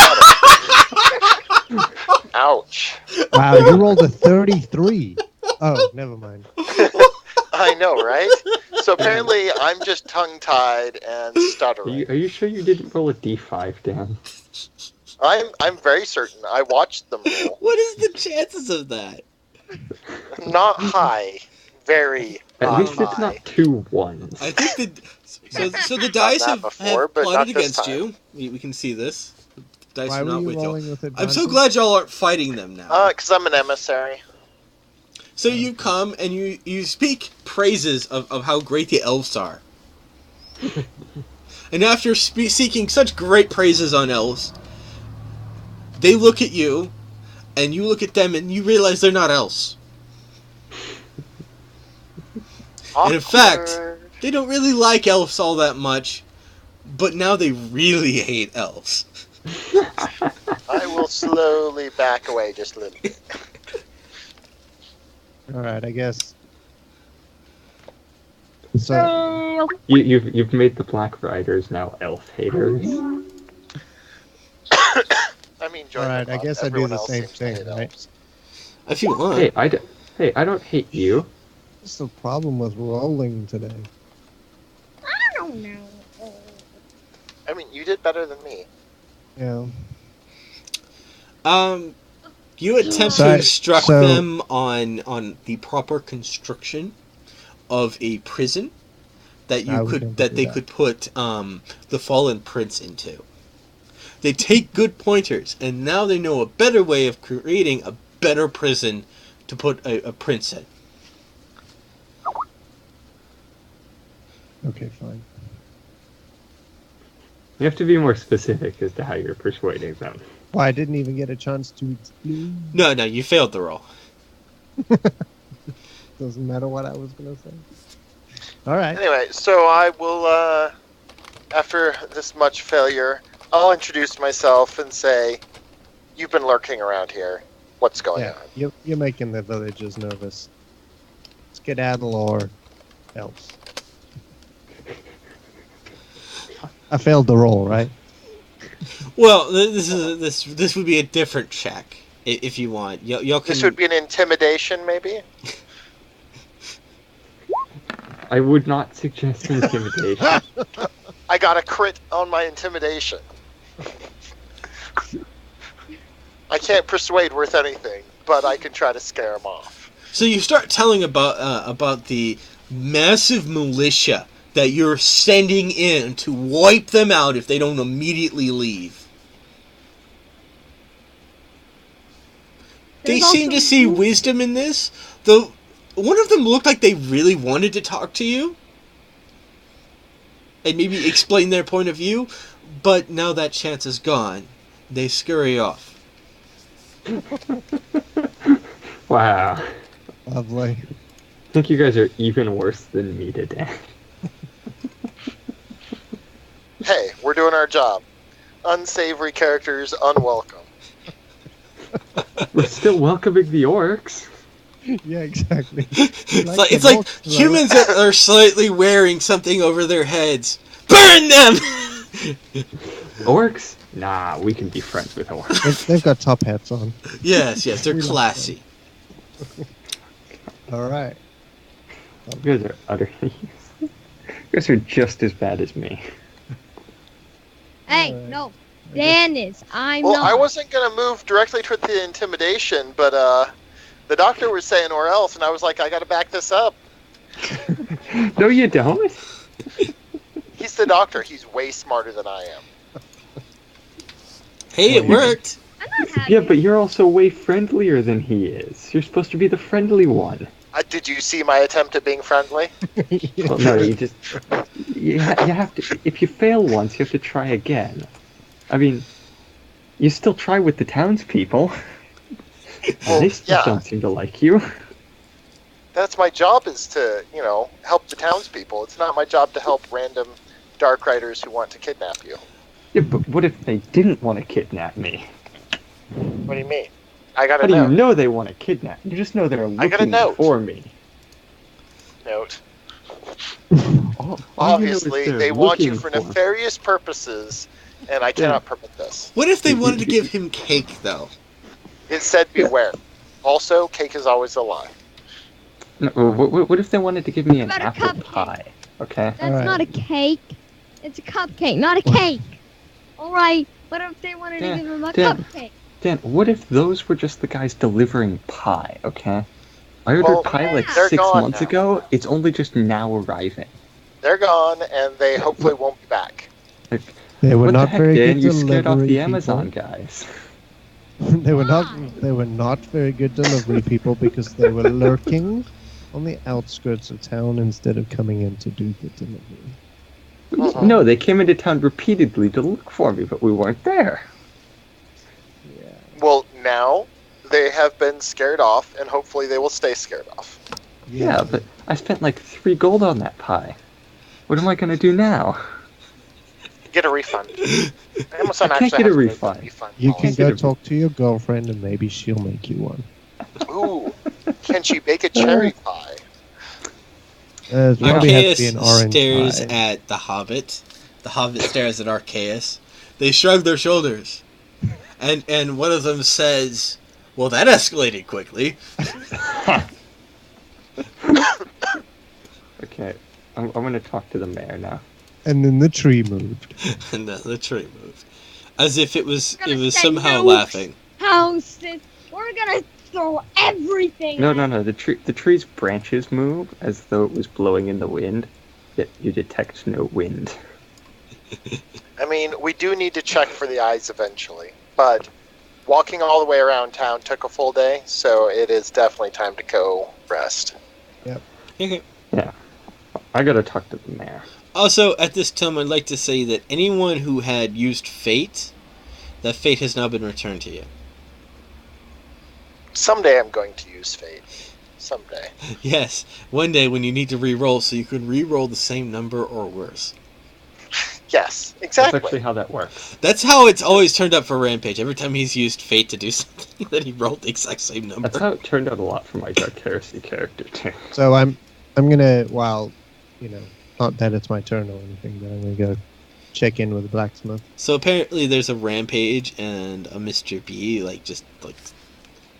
matter. Ouch. Wow, you rolled a 33. Oh, never mind. I know, right? So apparently I'm just tongue-tied and stuttering. Are you sure you didn't roll a d5, Dan? I'm very certain. I watched them roll. What is the chances of that? Not high. Very At not least it's high. not 2 1s. I think so the dice that have before, but plotted not this against time. you. We can see this. The dice Why are were not you with rolling you. with I'm so advantage? glad y'all aren't fighting them now. Because I'm an emissary. So you come and you speak praises of how great the elves are. And after seeking such great praises on elves, they look at you, and you look at them, and you realize they're not elves. And in fact, Awkward. they don't really like elves all that much, but now they really hate elves. I will slowly back away just a little bit. All right, I guess. So You've made the Black Riders now elf haters. I mean, join all right, the I club. guess I do Everyone the else same seems to thing, hate right? elves. If you want. Hey, I don't hate you. What's the problem with rolling today? I don't know. I mean, you did better than me. Yeah. You attempt to So- instruct so- them on the proper construction of a prison that I would never do they that. could put the fallen prince into. They take good pointers, and now they know a better way of creating a better prison to put a prince in. Okay, fine. You have to be more specific as to how you're persuading them. Well, I didn't even get a chance to explain. No, you failed the roll. Doesn't matter what I was gonna say. All right. Anyway, so I will, after this much failure, I'll introduce myself and say, you've been lurking around here. What's going Yeah, on? you're making the villagers nervous. Skedaddle or else. I failed the roll, right? Well, this would be a different check if you want. Y'all can. This would be an intimidation, maybe? I would not suggest intimidation. I got a crit on my intimidation. I can't persuade worth anything, but I can try to scare him off. So you start telling about the massive militia that you're sending in to wipe them out if they don't immediately leave. They There's seem to also- see wisdom in this, though one of them looked like they really wanted to talk to you and maybe explain their point of view, but now that chance is gone. They scurry off. Wow. Lovely. I think you guys are even worse than me today. Hey, we're doing our job. Unsavory characters unwelcome. We're still welcoming the orcs. Yeah, exactly. It's like humans are slightly wearing something over their heads. Burn them! Orcs? Nah, we can be friends with orcs. They've got top hats on. Yes, they're We like classy. All right. You guys are utterly... You guys are just as bad as me. Hey, Alright. no. Dan is. I'm Well, not. I wasn't going to move directly toward the intimidation, but the doctor was saying or else, and I was like, I got to back this up. No, you don't. He's the doctor. He's way smarter than I am. Hey, it worked. I'm not happy. Yeah, but you're also way friendlier than he is. You're supposed to be the friendly one. Did you see my attempt at being friendly? Well, no, you just... You have to... If you fail once, you have to try again. I mean, you still try with the townspeople. Well, They still yeah. don't seem to like you. That's my job, is to, help the townspeople. It's not my job to help random dark riders who want to kidnap you. Yeah, but what if they didn't want to kidnap me? What do you mean? I got How a do you note. know they want to kidnap? You just know they're I got a looking note. for me. Note. All you know is Obviously, they're they want you looking for for me. nefarious purposes, and I cannot permit this. What if they wanted to give him cake, though? It said beware. Also, cake is always a lie. No, what if they wanted to give me an What about a apple cupcake? pie? Okay. That's Alright. not a cake. It's a cupcake, not a cake. Alright, what if they wanted to Dan, give him a Dan. cupcake? Dan, what if those were just the guys delivering pie? Okay. I ordered Well, pie like they're 6 gone months now. ago. It's only just now arriving. They're gone, and they hopefully won't be back. Like, They were what not the heck, very Dan? good You scared off the delivery Amazon people. guys. They were not. Why? They were not very good delivery people because they were lurking on the outskirts of town instead of coming in to do the delivery. Mhm. No, they came into town repeatedly to look for me, but we weren't there. Yeah. Well, now they have been scared off, and hopefully they will stay scared off. Yeah, but I spent like 3 gold on that pie. What am I gonna do now? Get a refund. Amazon I can't actually get a has refund. You can policy. go talk to your girlfriend and maybe she'll make you one. Ooh, can she bake a cherry pie? It probably has to be Arceus an orange stares pie. at the Hobbit. The Hobbit stares at Arceus. They shrug their shoulders. And one of them says, "Well, that escalated quickly." Okay, I'm gonna talk to the mayor now. And then the tree moved. And then the tree moved. As if it was We're gonna say somehow nukes. laughing. Houses. We're gonna throw everything. No, at no, no. The tree's branches move as though it was blowing in the wind, yet you detect no wind. I mean, we do need to check for the eyes eventually, but walking all the way around town took a full day, so it is definitely time to go rest. Okay. I gotta talk to the mayor. Also, at this time, I'd like to say that anyone who had used fate, that fate has now been returned to you. Someday I'm going to use fate. Someday. Yes, one day when you need to re-roll, so you can re-roll the same number or worse. Yes, That's exactly. actually how that works. That's how it's always turned up for Rampage. Every time he's used fate to do something, then he rolled the exact same number. That's how it turned out a lot for my Dark Heresy character too. So I'm gonna, while, not that it's my turn or anything, but I'm gonna go check in with the blacksmith. So apparently there's a Rampage and a Mr. B,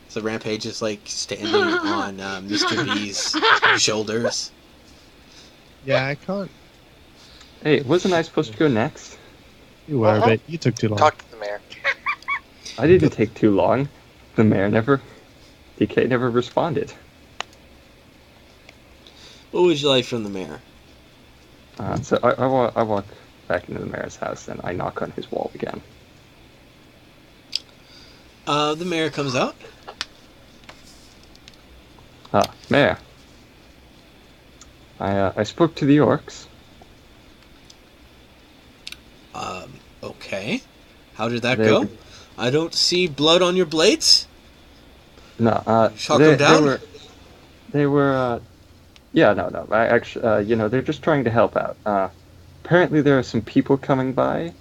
so Rampage is standing on Mr. B's shoulders. Yeah, I can't. Hey, wasn't I supposed to go next? You were, Uh-huh. but you took too long. Talk to the mayor. I didn't take too long. The mayor DK never responded. What would you like from the mayor? So I walk back into the mayor's house and I knock on his wall again. The mayor comes out. Mayor. I spoke to the orcs. Okay. How did that They- go? I don't see blood on your blades. No, Shot them down? They were, yeah, no. I actually, they're just trying to help out. Apparently there are some people coming by.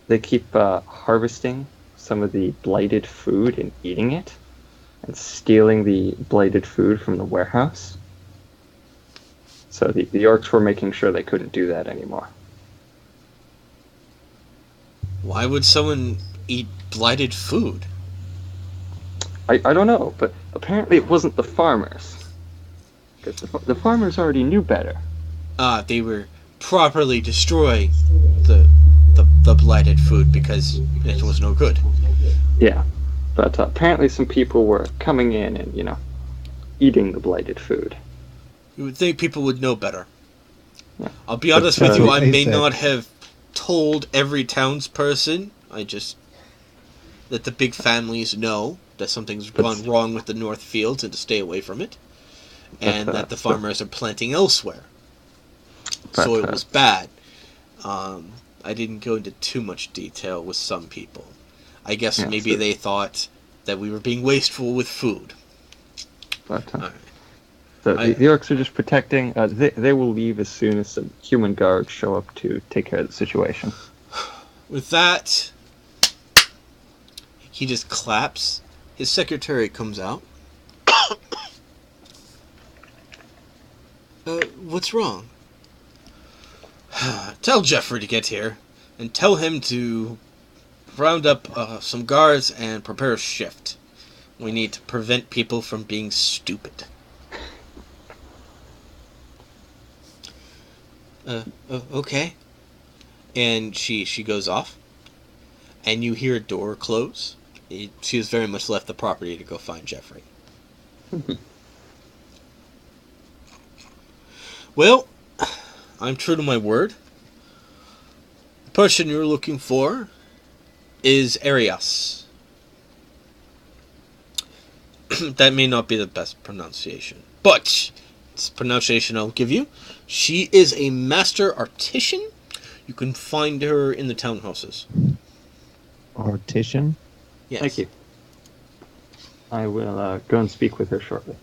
They keep harvesting some of the blighted food and eating it, and stealing the blighted food from the warehouse. So the orcs were making sure they couldn't do that anymore. Why would someone eat blighted food? I don't know, but apparently it wasn't the farmers. Because the farmers already knew better. They were properly destroying the blighted food because it was no good. Yeah, but apparently some people were coming in and, eating the blighted food. You would think people would know better. Yeah. I'll be honest with you, I They may said- not have told every townsperson. That the big families know that something's gone wrong with the North Fields and to stay away from it. And that the farmers are planting elsewhere. Soil was bad. I didn't go into too much detail with some people. I guess Yeah, maybe so- they thought that we were being wasteful with food. But Alright. the I- orcs are just protecting. They will leave as soon as some human guards show up to take care of the situation. With that, he just claps. His secretary comes out. What's wrong? Tell Jeffrey to get here, and tell him to round up some guards and prepare a shift. We need to prevent people from being stupid. Okay. And she goes off, and you hear a door close. She has very much left the property to go find Jeffrey. Well, I'm true to my word. The person you're looking for is Arias. That may not be the best pronunciation, but it's the pronunciation I'll give you. She is a master artisan. You can find her in the townhouses. Artisan? Yes. Thank you. I will go and speak with her shortly.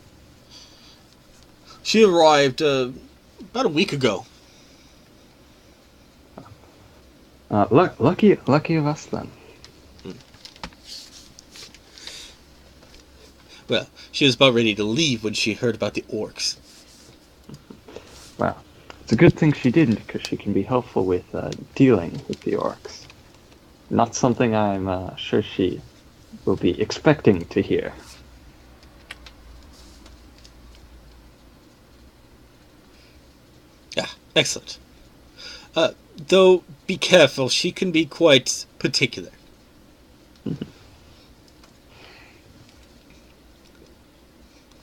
She arrived about a week ago. Lucky of us then. Well, she was about ready to leave when she heard about the orcs. Well, it's a good thing she didn't, because she can be helpful with dealing with the orcs. Not something I'm sure she will be expecting to hear. Yeah, excellent. Though, be careful, she can be quite particular.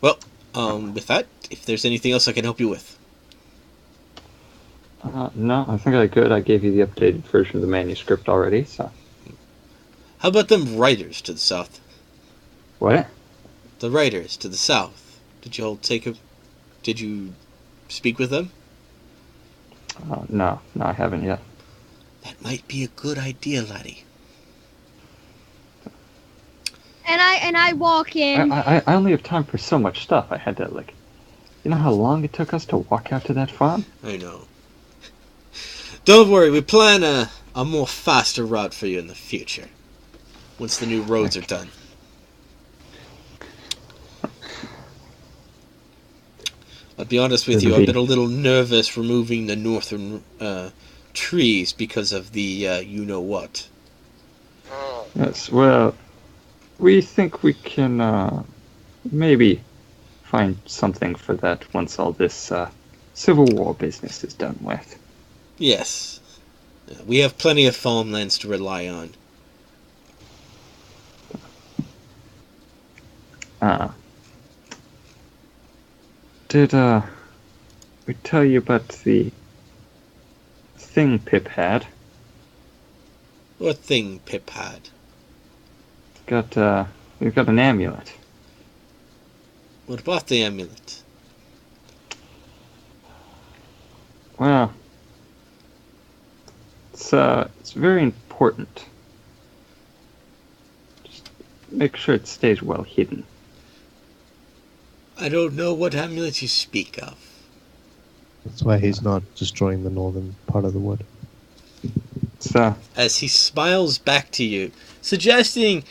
Well, with that, if there's anything else I can help you with. No, I think I could. I gave you the updated version of the manuscript already, so... How about them writers to the south? What? The writers to the south. Did you speak with them? No, I haven't yet. That might be a good idea, laddie. And I walk in. I only have time for so much stuff. I had to, you know how long it took us to walk out to that farm? I know. Don't worry, we plan a more faster route for you in the future. Once the new roads are done. I'll be honest with you, I've been a little nervous removing the northern trees because of the you-know-what. Yes, well, we think we can maybe find something for that once all this Civil War business is done with. Yes. We have plenty of farmlands to rely on. Did we tell you about the thing Pip had? What thing Pip had? We've got an amulet. What about the amulet? Well, it's very important. Just make sure it stays well hidden. I don't know what amulet you speak of. That's why he's not destroying the northern part of the wood. As he smiles back to you, suggesting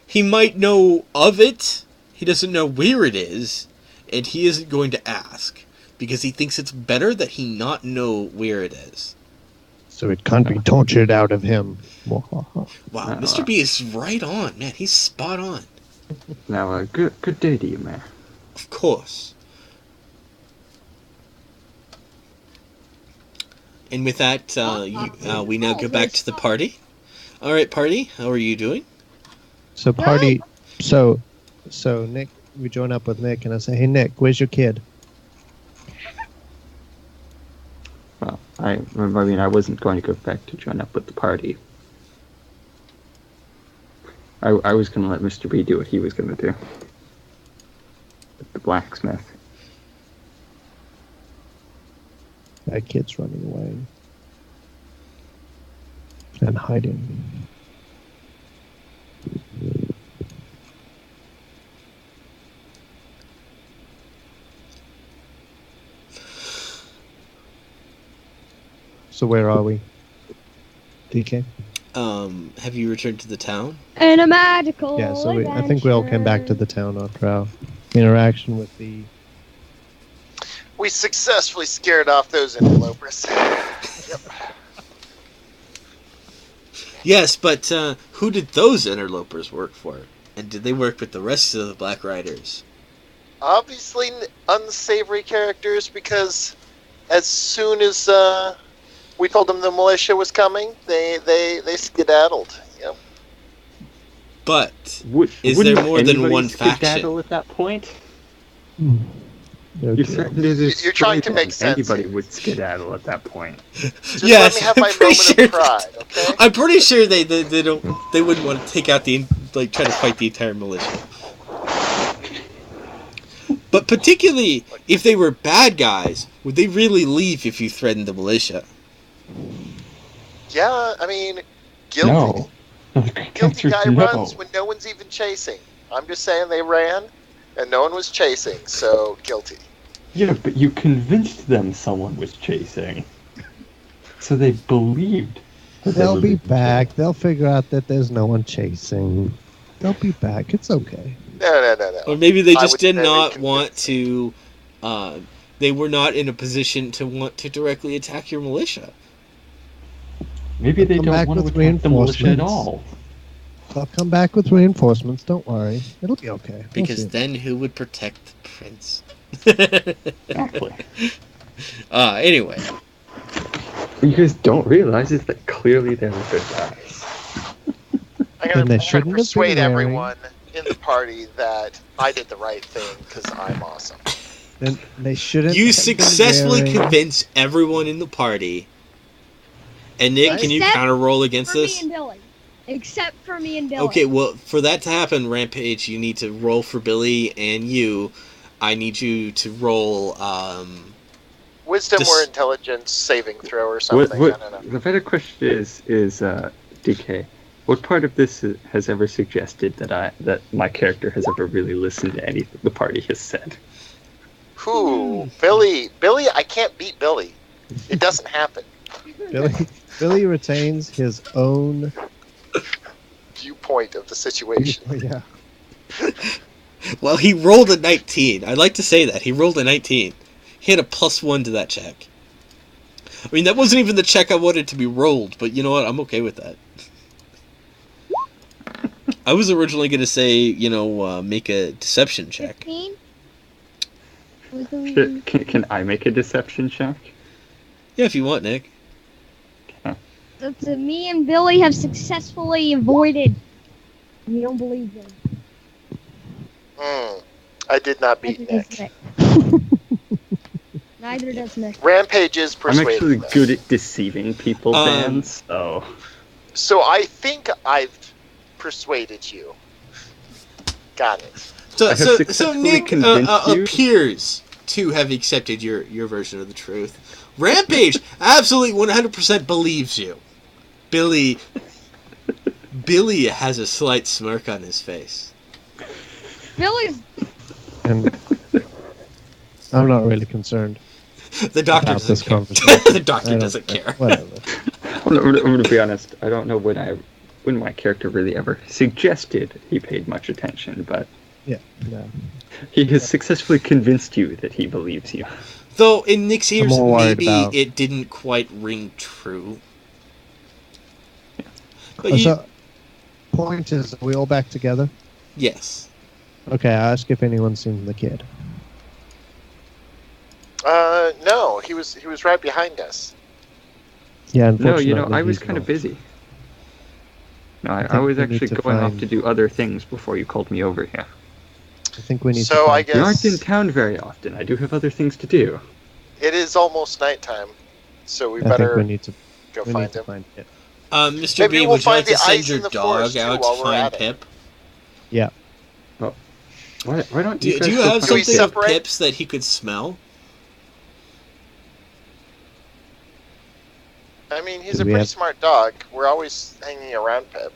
he might know of it, he doesn't know where it is, and he isn't going to ask, because he thinks it's better that he not know where it is. So it can't be tortured out of him. Wow, Mr. B is right on, man. He's spot on. Now, good day to you, Mayor. Of course. And with that, we now go back to the party. All right, party. How are you doing? So party. So Nick, we join up with Nick, and I say, "Hey Nick, where's your kid?" Well, I wasn't going to go back to join up with the party. I was going to let Mr. B do what he was going to do. With the blacksmith. That kid's running away and hiding. So where are we? DK? Have you returned to the town? In a magical Yeah, so I think we all came back to the town after our interaction with the... We successfully scared off those interlopers. Yep. Yes, but who did those interlopers work for? And did they work with the rest of the Black Riders? Obviously unsavory characters, because as soon as we told them the militia was coming, they skedaddled. Yep. But is Wouldn't there more than anybody one faction? skedaddle at that point? Okay. You threatened to You're trying to destroy make them. sense Anybody here. would skedaddle at that point. Just Yes, let me have my I'm pretty moment sure of pride, okay? I'm pretty sure they wouldn't want to take out try to fight the entire militia. But particularly if they were bad guys, would they really leave if you threatened the militia? Yeah, I mean, guilty. No. The Guilty answer is guy no. runs when no one's even chasing. I'm just saying they ran, and no one was chasing, so guilty. Yeah, but you convinced them someone was chasing. So they believed. that they They'll were be being back. They'll figure out that there's no one chasing. They'll be back. It's okay. No. Or maybe they I just would did very not convinced want to. They were not in a position to want to directly attack your militia. Maybe they Come don't back want to with attack the militia at reinforcements. all. They'll come back with reinforcements. Don't worry. It'll be okay. We'll Because see. then who would protect the prince? Exactly. Anyway. What you guys don't realize is that clearly they were good guys. I'm Then gonna they try to shouldn't have been persuade wearing- everyone in the party that I did the right thing because I'm awesome. Then they shouldn't. You have been successfully wearing- convince everyone in the party. And Nick, can you Except counter roll against For me this? and Billy. Except for me and Billy. Okay, well, for that to happen, Rampage, you need to roll for Billy and you. I need you to roll, Wisdom This- or intelligence saving throw or something. I don't know. The better question is DK. What part of this has ever suggested that my character has ever really listened to anything the party has said? Who? Billy, I can't beat Billy. It doesn't happen. Billy retains his own. Viewpoint of the situation. Yeah. well, he rolled a 19. I'd like to say that. He rolled a 19. He had a +1 to that check. I mean, that wasn't even the check I wanted to be rolled, but you know what? I'm okay with that. I was originally going to say, make a deception check. 15? Can I make a deception check? Yeah, if you want, Nick. Me and Billy have successfully avoided. You don't believe them. I did not beat Neither Nick. does Nick. Neither does Nick. Rampage is I'm persuaded. actually them. good at deceiving people, Dan, so... So I think I've persuaded you. Got it. So, I have so successfully Nick convinced you. appears to have accepted your version of the truth. Rampage absolutely 100% believes you. Billy has a slight smirk on his face. Billy's And I'm not really concerned The doctor about this doesn't care. conversation. The doctor I don't- doesn't care. Whatever. I'm going to be honest, I don't know when my character really ever suggested he paid much attention, but Yeah. No. he has successfully convinced you that he believes you. Though in Nick's ears, more worried maybe about- it didn't quite ring true. But So, point is, are we all back together? yes. Okay, I ask if anyone's seen the kid. No, he was right behind us. Yeah, No, unfortunately. I was he's kind of not. busy. No, I think was we need actually to going off find- to do other things before you called me over here. I think we need So to. I find- guess You aren't in town very often. I do have other things to do. it is almost nighttime, so we I think better we need to. go We find need to him. find it. Mr. Maybe B, we'll would you like find to the send ice your in the dog forest, too, out while to we're find at it. Pip? Yeah. Why don't Do you guys you go have find Do we something of separate? Pip's that he could smell? I mean, he's Do a we pretty have- smart dog. We're always hanging around Pip.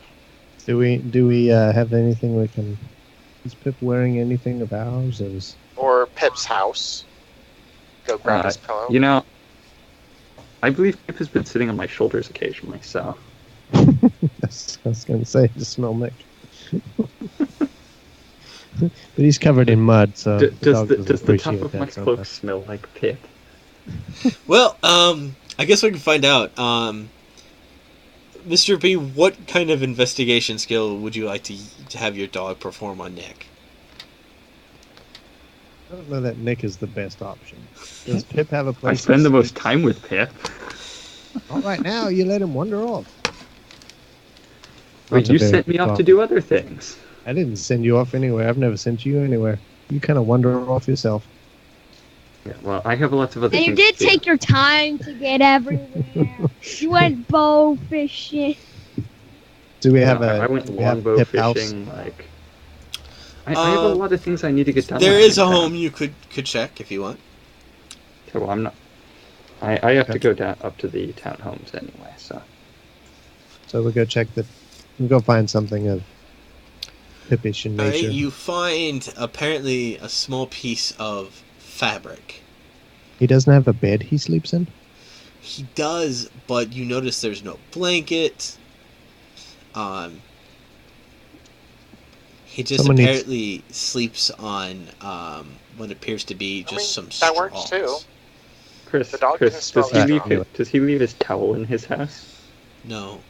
Do we have anything we can? Is Pip wearing anything of ours? Or Pip's house. Go grab his pillow. You know, I believe Pip has been sitting on my shoulders occasionally, so... I was going to say to smell Nick. But he's covered in mud, so the does dog the doesn't top appreciate of my that so cloak much. smell like Pip? Well, I guess we can find out. Mr. B, what kind of investigation skill would you like to have your dog perform on Nick? I don't know that Nick is the best option. Does Pip have a I place? spend to the most sleep? time with Pip. Not right now. You let him wander off. Wait, Not a you very sent me good off to thought. do other things. I didn't send you off anywhere. I've never sent you anywhere. You kind of wander off yourself. Yeah, well, I have lots of other And you things did to do. take your time to get everywhere. You went bow fishing. Do we Yeah, have I a? went Do we have longbow Pip house? fishing. Like, I have a lot of things I need to get done. There when I'm is a in town. home you could check if you want. Okay, well, I'm not. I have to Okay. go down up to the townhomes anyway. So We'll go check the. We'll go find something of Pipish in Alright, nature. you find apparently a small piece of fabric. He doesn't have a bed he sleeps in. He does, but you notice there's no blanket. He just Someone needs- apparently sleeps on what appears to be just some that straws. works too. Chris, The dog can Chris, smell does he leave his towel in his house? No,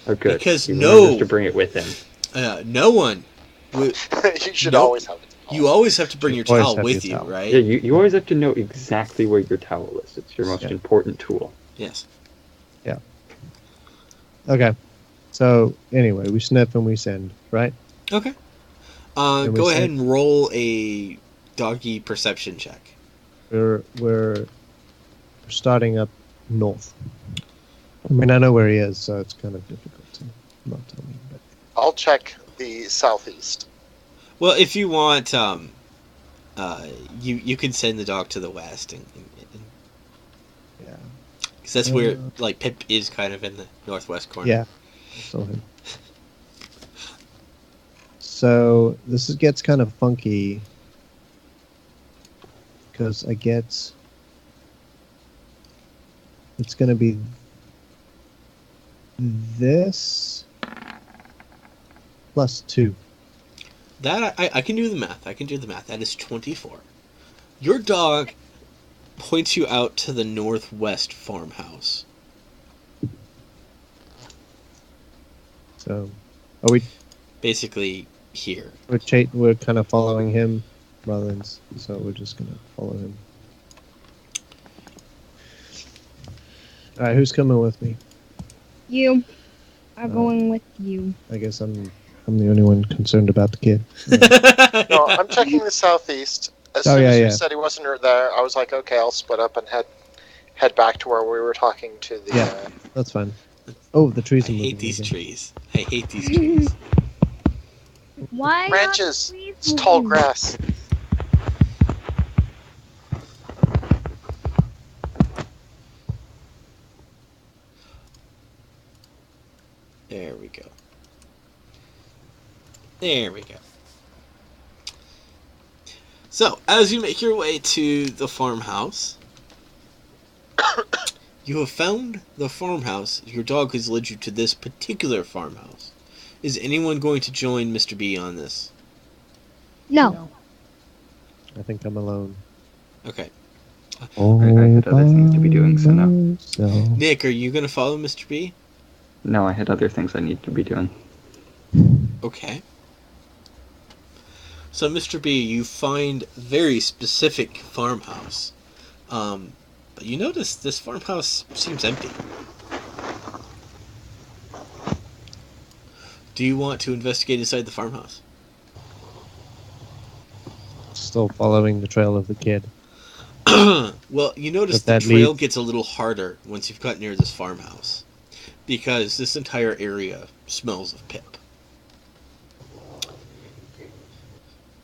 Oh, good. Because he no- remembers to bring it with him. no one. You should Nope. always have it. You always have to bring your Always towel have with your you, towel. right? Yeah, you always have to know exactly where your towel is. It's your most Yeah. important tool. Yes. Okay. So anyway, we sniff and we send, right? Okay. And we Go ahead said- and roll a doggy perception check. We're starting up north. I mean, I know where he is, so it's kind of difficult to not tell me. But I'll check the southeast. Well, if you want, you can send the dog to the west, and yeah, because that's where like Pip is kind of in the northwest corner. yeah, I saw him. So gets kind of funky because I get it's going to be this plus 2. That I can do the math. I can do the math. That is 24. Your dog points you out to the northwest farmhouse. So are we? Basically here. We're kind of following him rather than so we're just going to follow him. All right, who's coming with me? You are going with you. I guess I'm the only one concerned about the kid. No, I'm checking the southeast. As Oh, soon yeah, as you yeah. said he wasn't there, I was like, okay, I'll split up and head back to where we were talking to the. Yeah. That's fine. Oh, the trees I are moving. hate these again. trees. I hate these trees. Why not Branches. trees It's tall moving? grass. There we go. There we go. So, as you make your way to the farmhouse, you have found the farmhouse. Your dog has led you to this particular farmhouse. Is anyone going to join Mr. B on this? No. I think I'm alone. Okay. I had other things to be doing, so no. Nick, are you going to follow Mr. B? No, I had other things I need to be doing. Okay. So, Mr. B, you find a very specific farmhouse. But you notice this farmhouse seems empty. Do you want to investigate inside the farmhouse? Still following the trail of the kid. Well, you notice But the that trail leads- gets a little harder once you've got near this farmhouse. Because this entire area smells of Pip.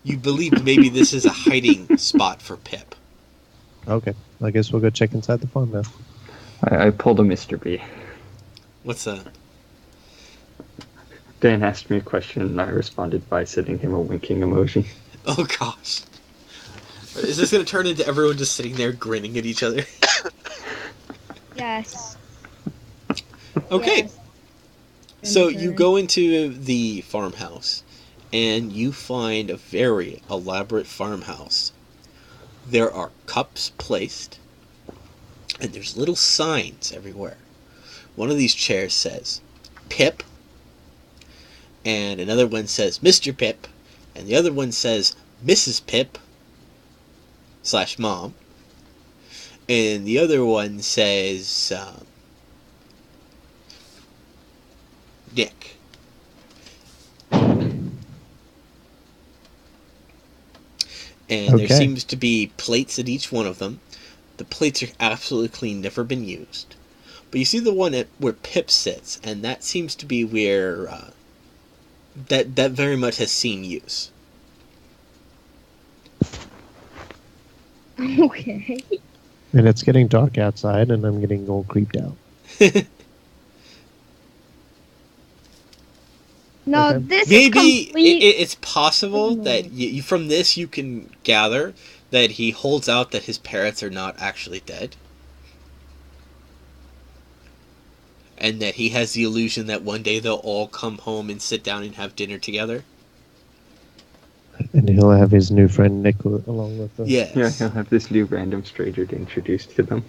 You believe maybe this is a hiding spot for Pip. Okay, I guess we'll go check inside the farm now. I pulled a Mr. B. What's that? Dan asked me a question, and I responded by sending him a winking emoji. Oh gosh. Is this going to turn into everyone just sitting there grinning at each other? Yes. Okay. Yes. So you go into the farmhouse, and you find a very elaborate farmhouse. There are cups placed, and there's little signs everywhere. One of these chairs says, Pip, and another one says, Mr. Pip, and the other one says, Mrs. Pip, slash mom. And the other one says Nick. And there Okay. seems to be plates at each one of them. The plates are absolutely clean, never been used. But you see the one where Pip sits, and that seems to be where that very much has seen use. Okay. And it's getting dark outside, and I'm getting all creeped out. No, Okay. this Maybe is complete. it's possible that ignorance. you, from this you can gather that he holds out that his parents are not actually dead. And that he has the illusion that one day they'll all come home and sit down and have dinner together. And he'll have his new friend Nick along with him. Yes. Yeah, he'll have this new random stranger to introduce to them.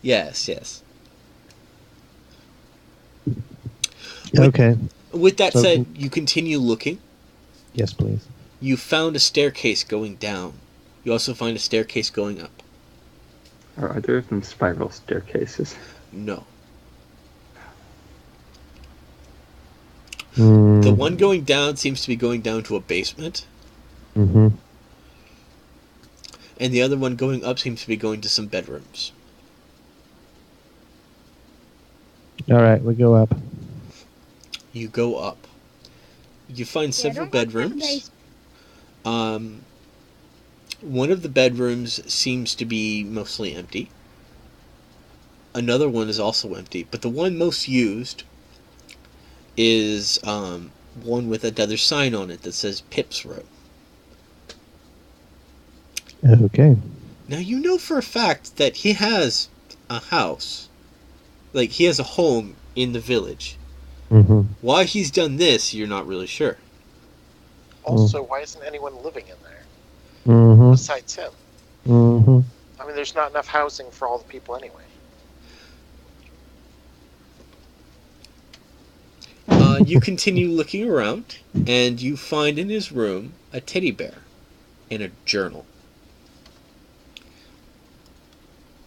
Yes. Okay. With that So said, you continue looking. Yes, please. You found a staircase going down. You also find a staircase going up. Are either of them spiral staircases? No. Mm. The one going down seems to be going down to a basement. Mm-hmm. And the other one going up seems to be going to some bedrooms. All right, we go up. You go up. You find several bedrooms. One of the bedrooms seems to be mostly empty. Another one is also empty, but the one most used is one with another sign on it that says Pip's Room. Okay. Now you know for a fact that he has a house. Like, he has a home in the village. Mm-hmm. Why he's done this, you're not really sure. Also, why isn't anyone living in there Mm-hmm. besides him? Mm-hmm. I mean, there's not enough housing for all the people anyway. You continue looking around, and you find in his room a teddy bear and a journal.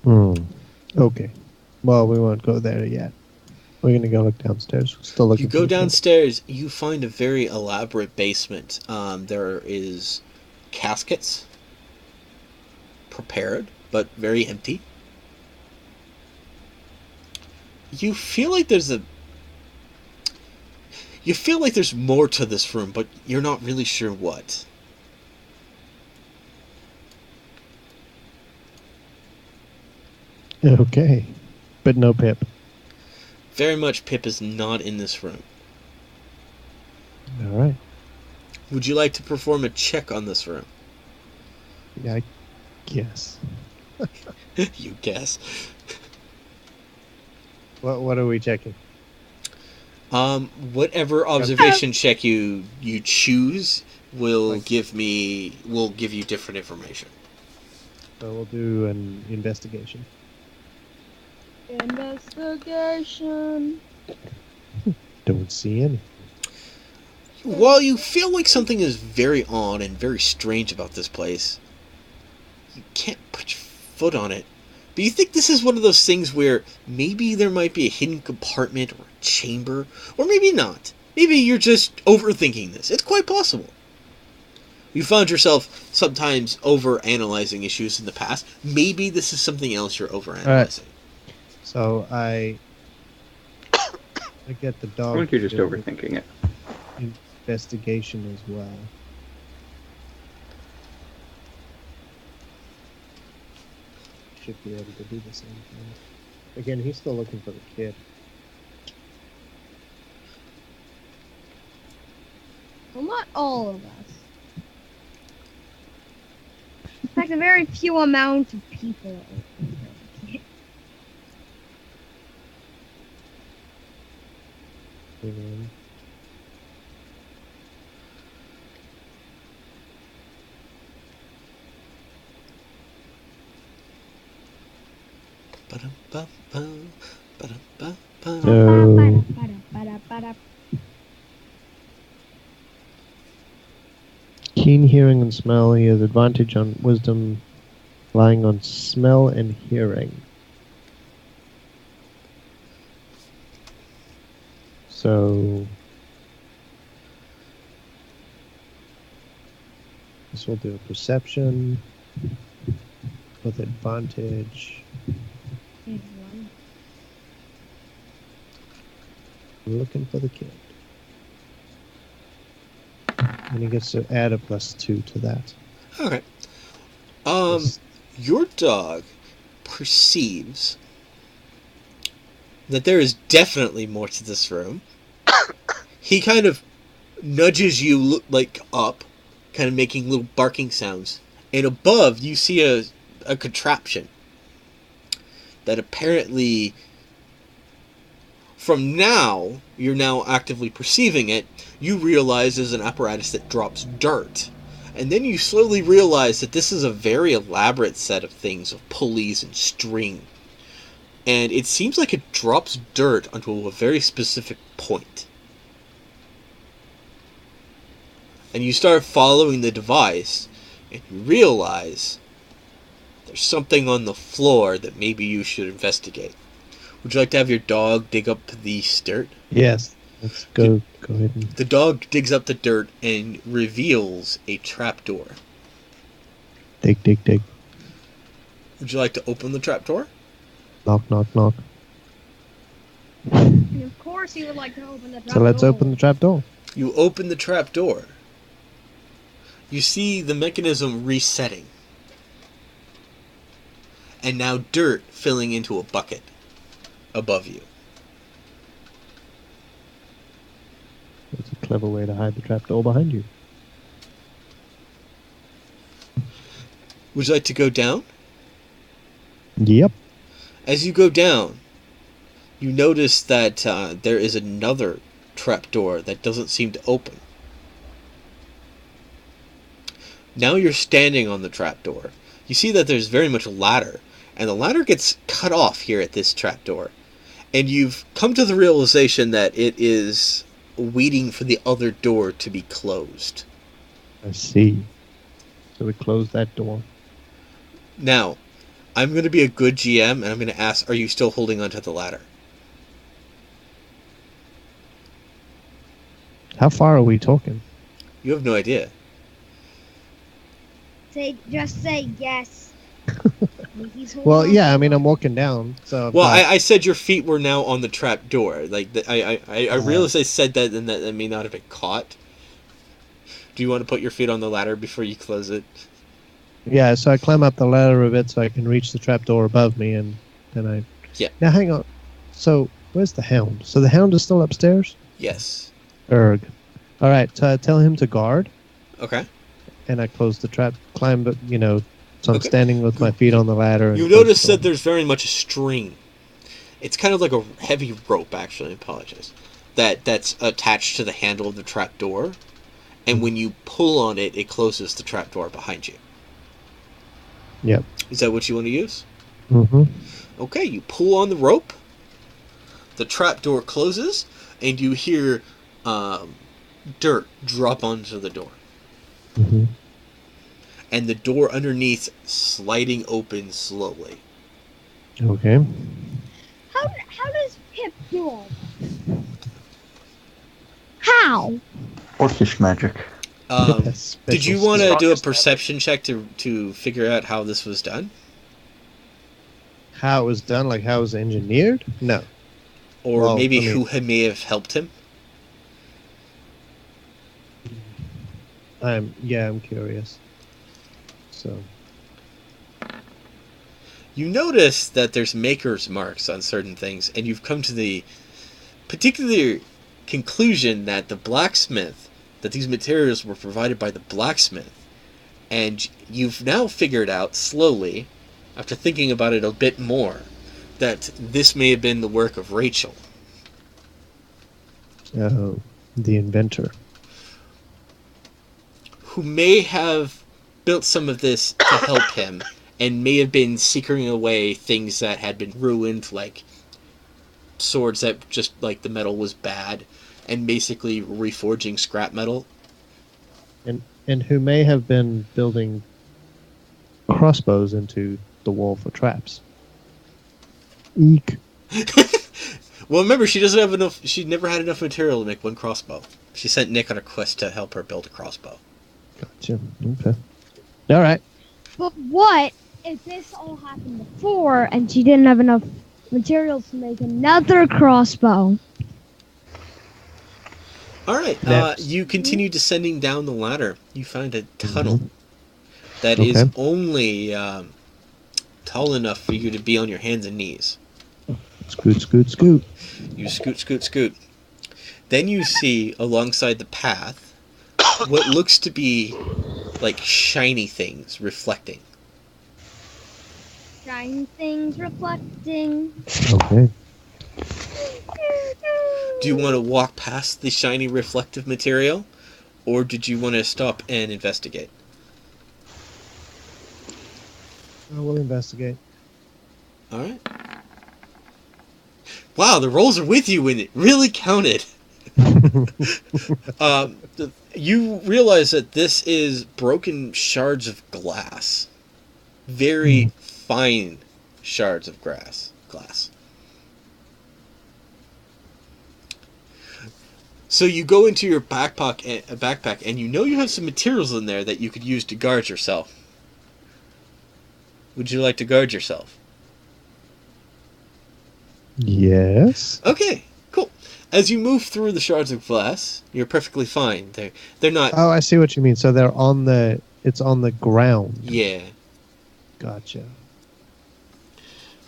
Okay. Well, we won't go there yet. We're going to go look downstairs. We're still looking You for go the kid. downstairs, you find a very elaborate basement. There is caskets prepared, but very empty. You feel like there's more to this room, but you're not really sure what. Okay. But no Pip. Very much Pip is not in this room. All right. Would you like to perform a check on this room? Yeah, I guess. You guess. What are we checking? Whatever observation check you choose will give you different information. So we'll do an investigation. Investigation. Don't see any. While you feel like something is very odd and very strange about this place, you can't put your foot on it. But you think this is one of those things where maybe there might be a hidden compartment or a chamber, or maybe not. Maybe you're just overthinking this. It's quite possible. You found yourself sometimes over-analyzing issues in the past. Maybe this is something else you're over-analyzing. So I get the dog. I think you're just to do overthinking it. investigation as well. Should be able to do the same thing. Again, he's still looking for the kid. Well, not all of us. In fact, a very few amount of people. Mhm. Ba-dum-bum-bum, ba-dum-bum-bum. No. Keen hearing and smell. He has advantage on wisdom, relying on smell and hearing. So this will do a perception with advantage. Looking for the kid. And he gets to add a +2 to that. Okay. Your dog perceives that there is definitely more to this room. He kind of nudges you up, kind of making little barking sounds. And above, you see a contraption that apparently, from now, you're now actively perceiving it, you realize is an apparatus that drops dirt. And then you slowly realize that this is a very elaborate set of things, of pulleys and string. And it seems like it drops dirt onto a very specific point. And you start following the device, and you realize there's something on the floor that maybe you should investigate. Would you like to have your dog dig up the dirt? Yes. Let's go ahead and... The dog digs up the dirt and reveals a trapdoor. Dig, dig, dig. Would you like to open the trapdoor? Knock, knock, knock. And of course he would like to open the trap So let's door. open the trap door. You open the trapdoor. You see the mechanism resetting. And now dirt filling into a bucket above you. It's a clever way to hide the trap door behind you. Would you like to go down? Yep. As you go down, you notice that there is another trapdoor that doesn't seem to open. Now you're standing on the trapdoor. You see that there's very much a ladder, and the ladder gets cut off here at this trapdoor. And you've come to the realization that it is waiting for the other door to be closed. I see. So we close that door. Now, I'm going to be a good GM, and I'm going to ask, are you still holding onto the ladder? How far are we talking? You have no idea. Just say yes. He's holding Well, on yeah, to I mean, it. I'm walking down, so... Well, I said your feet were now on the trap door. I realize I said that, and that may not have been caught. Do you want to put your feet on the ladder before you close it? Yeah, so I climb up the ladder a bit so I can reach the trap door above me, and then I... Yeah. Now, hang on. So, where's the hound? So the hound is still upstairs? Yes. Erg. Alright, so I tell him to guard, Okay. and I close the trap, climb, but, so I'm Okay. standing with my feet on the ladder. and You close notice the door. that there's very much a string. It's kind of like a heavy rope, actually, I apologize. That's attached to the handle of the trap door. And when you pull on it, it closes the trap door behind you. Yep. Is that what you want to use? Mm-hmm. Okay, you pull on the rope. The trap door closes, and you hear dirt drop onto the door. Mm-hmm. And the door underneath sliding open slowly. Okay. How does Pip do all that? How? Orcish magic. Yes, Did you special want to skill. do a perception check to figure out how this was done? How it was done, like how it was engineered? No. Or Well, maybe I mean- who may have helped him? I'm curious. So, You notice that there's maker's marks on certain things, and you've come to the particular conclusion that these materials were provided by the blacksmith. And you've now figured out slowly, after thinking about it a bit more, that this may have been the work of Rachel. the inventor. Who may have built some of this to help him, and may have been secreting away things that had been ruined, like swords that just, like, the metal was bad, and basically reforging scrap metal. and who may have been building crossbows into the wall for traps. Eek. Well, remember, she doesn't have enough. She never had enough material to make one crossbow. She sent Nick on a quest to help her build a crossbow. Gotcha. Okay. All right. But what if this all happened before and she didn't have enough materials to make another crossbow? All right. Next. You continue descending down the ladder. You find a tunnel that Okay. is only tall enough for you to be on your hands and knees. Scoot, scoot, scoot. You scoot, scoot, scoot. Then you see alongside the path what looks to be like shiny things reflecting. Shiny things reflecting. Okay. Do you want to walk past the shiny reflective material, or did you want to stop and investigate? We'll investigate. All right. Wow, the rolls are with you, and it really counted. You realize that this is broken shards of glass. Very fine shards of glass. So you go into your backpack, and you know you have some materials in there that you could use to guard yourself. Would you like to guard yourself? Yes. Okay, cool. As you move through the shards of glass, you're perfectly fine. They're not. Oh, I see what you mean. So they're on the. It's on the ground. Yeah. Gotcha.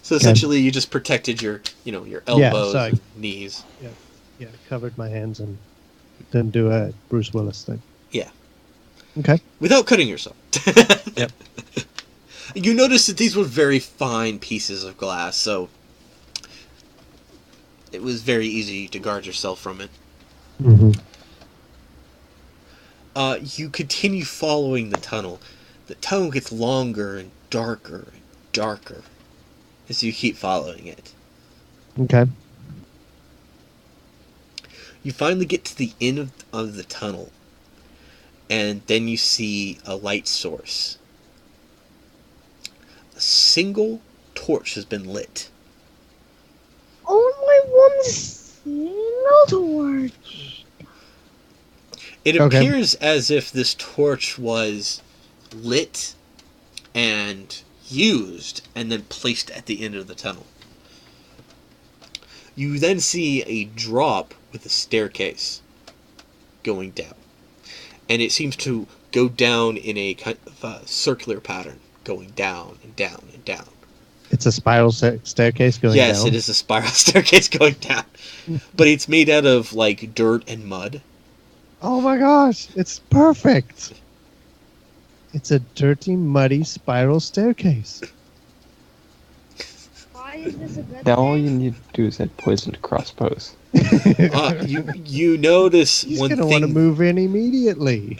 So essentially, you just protected your elbows, so I- and knees. Yeah, covered my hands and didn't do a Bruce Willis thing. Yeah. Okay. Without cutting yourself. Yep. You notice that these were very fine pieces of glass, so it was very easy to guard yourself from it. Mm-hmm. You continue following the tunnel. The tunnel gets longer and darker as you keep following it. Okay. You finally get to the end of the tunnel, and then you see a light source. A single torch has been lit. Only one single torch. It Okay. appears as if this torch was lit and used and then placed at the end of the tunnel. You then see a drop with a staircase going down. And it seems to go down in a kind of circular pattern, going down and down and down. It's a spiral staircase going Yes, down. it is a spiral staircase going down. But it's made out of, like, dirt and mud. Oh my gosh, it's perfect. It's a dirty, muddy spiral staircase. Why is this a good Now all thing? you need to do is add poisoned crossbows. You notice He's one gonna thing. want to move in immediately.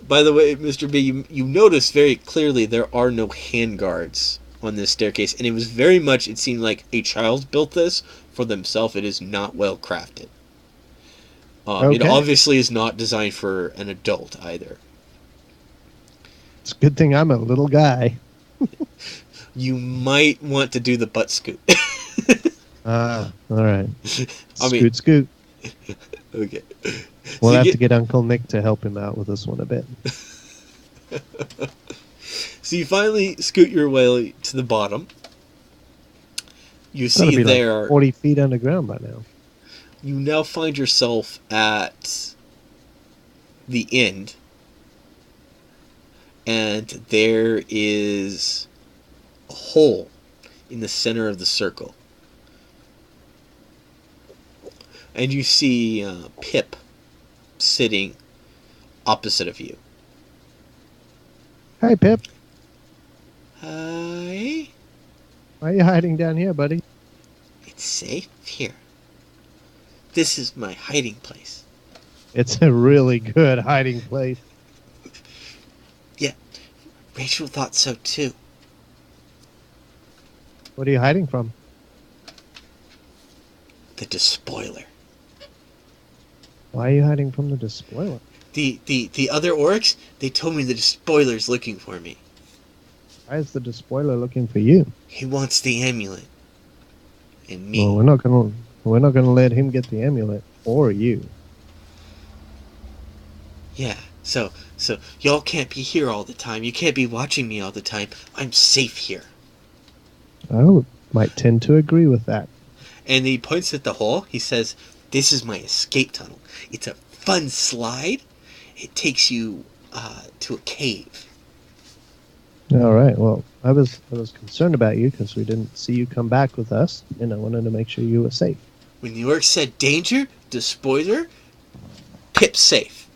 By the way, Mr. B, you notice very clearly there are no handguards on this staircase, and it seemed like a child built this for themselves. It is not well crafted. It Okay. obviously is not designed for an adult either. It's a good thing I'm a little guy. You might want to do the butt scoot. All right. I mean- Scoot. Okay. We'll So have you to get Uncle Nick to help him out with this one a bit. So you finally scoot your way to the bottom. You It's gotta see be there. like 40 feet underground by now. You now find yourself at the end, and there is a hole in the center of the circle. And you see Pip sitting opposite of you. Hey, Pip. Hi. Why are you hiding down here, buddy? It's safe here. This is my hiding place. It's a really good hiding place. Rachel thought so too. What are you hiding from? The despoiler. Why are you hiding from the despoiler? The other orcs, they told me the despoiler's looking for me. Why is the despoiler looking for you? He wants the amulet. And me. Well, we're not gonna let him get the amulet or you. Yeah, so y'all can't be here all the time. You can't be watching me all the time. I'm safe here. Might tend to agree with that. And he points at the hole. He says, "This is my escape tunnel. It's a fun slide. It takes you to a cave." All right. Well, I was concerned about you because we didn't see you come back with us, and I wanted to make sure you were safe. When the orc said danger, despoiler, Pip's safe.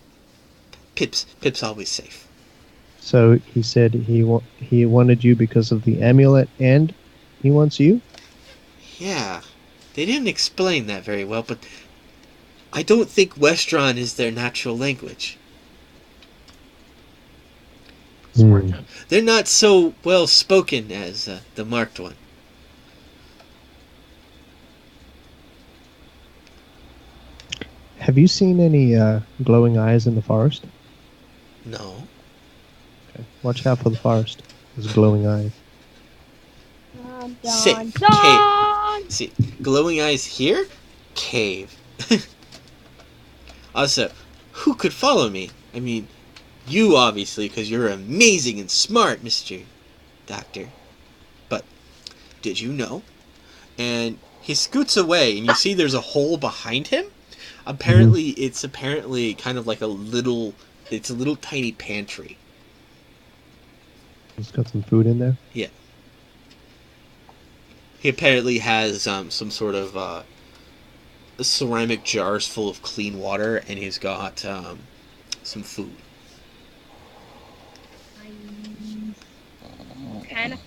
Pip's always safe. So he said he wanted you because of the amulet, and he wants you. Yeah, they didn't explain that very well, but I don't think Westron is their natural language. Hmm. They're not so well spoken as the marked one. Have you seen any glowing eyes in the forest? No. Okay. Watch out for the forest. There's glowing eyes. Dun, Safe. dun, Cave. dun. See, glowing eyes here? Cave. Also, who could follow me? I mean, you obviously, because you're amazing and smart, Mr. Doctor. But, did you know? And he scoots away, and you see there's a hole behind him. Apparently, it's kind of like it's a little tiny pantry. It's got some food in there. Yeah. He apparently has some sort of ceramic jars full of clean water, and he's got some food. What kind of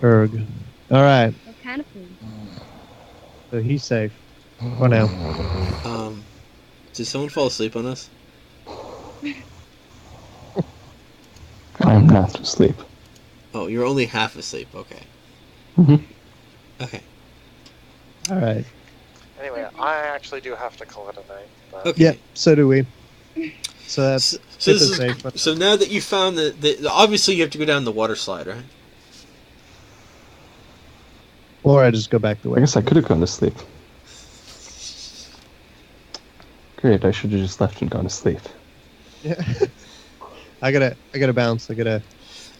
Erg. All right. food? So he's safe for now. Did someone fall asleep on us? I'm not asleep. Oh, you're only half asleep. Okay. Mhm. Okay. All right. Anyway, I actually do have to call it a night. But Okay. Yep. So do we. So that's So Pip this is is, safe. so now that you found the obviously you have to go down the water slide, right? Or I just go back the I way. guess I could have gone to sleep. Great, I should have just left and gone to sleep. Yeah. I gotta bounce. I gotta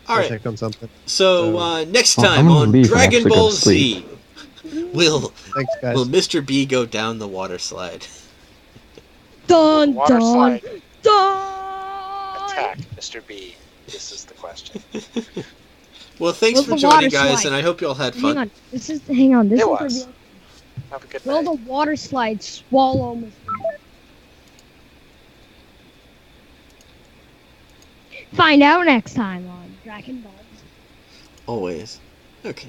All right. check on something. So next Well, I'm time gonna on leave and Dragon actually go Ball to Z, will Thanks, guys. Mr. B go down the water slide? Dun water dun slide dun. attack, Mr. B. This is the question. Well, thanks Will for the joining, water guys, slide- and I hope you all had fun. Hang on. Hang on. This It is was. the real. Have a good Will night. the water slide swallow Mr. Find out next time on Dragon Ball. Always. Okay.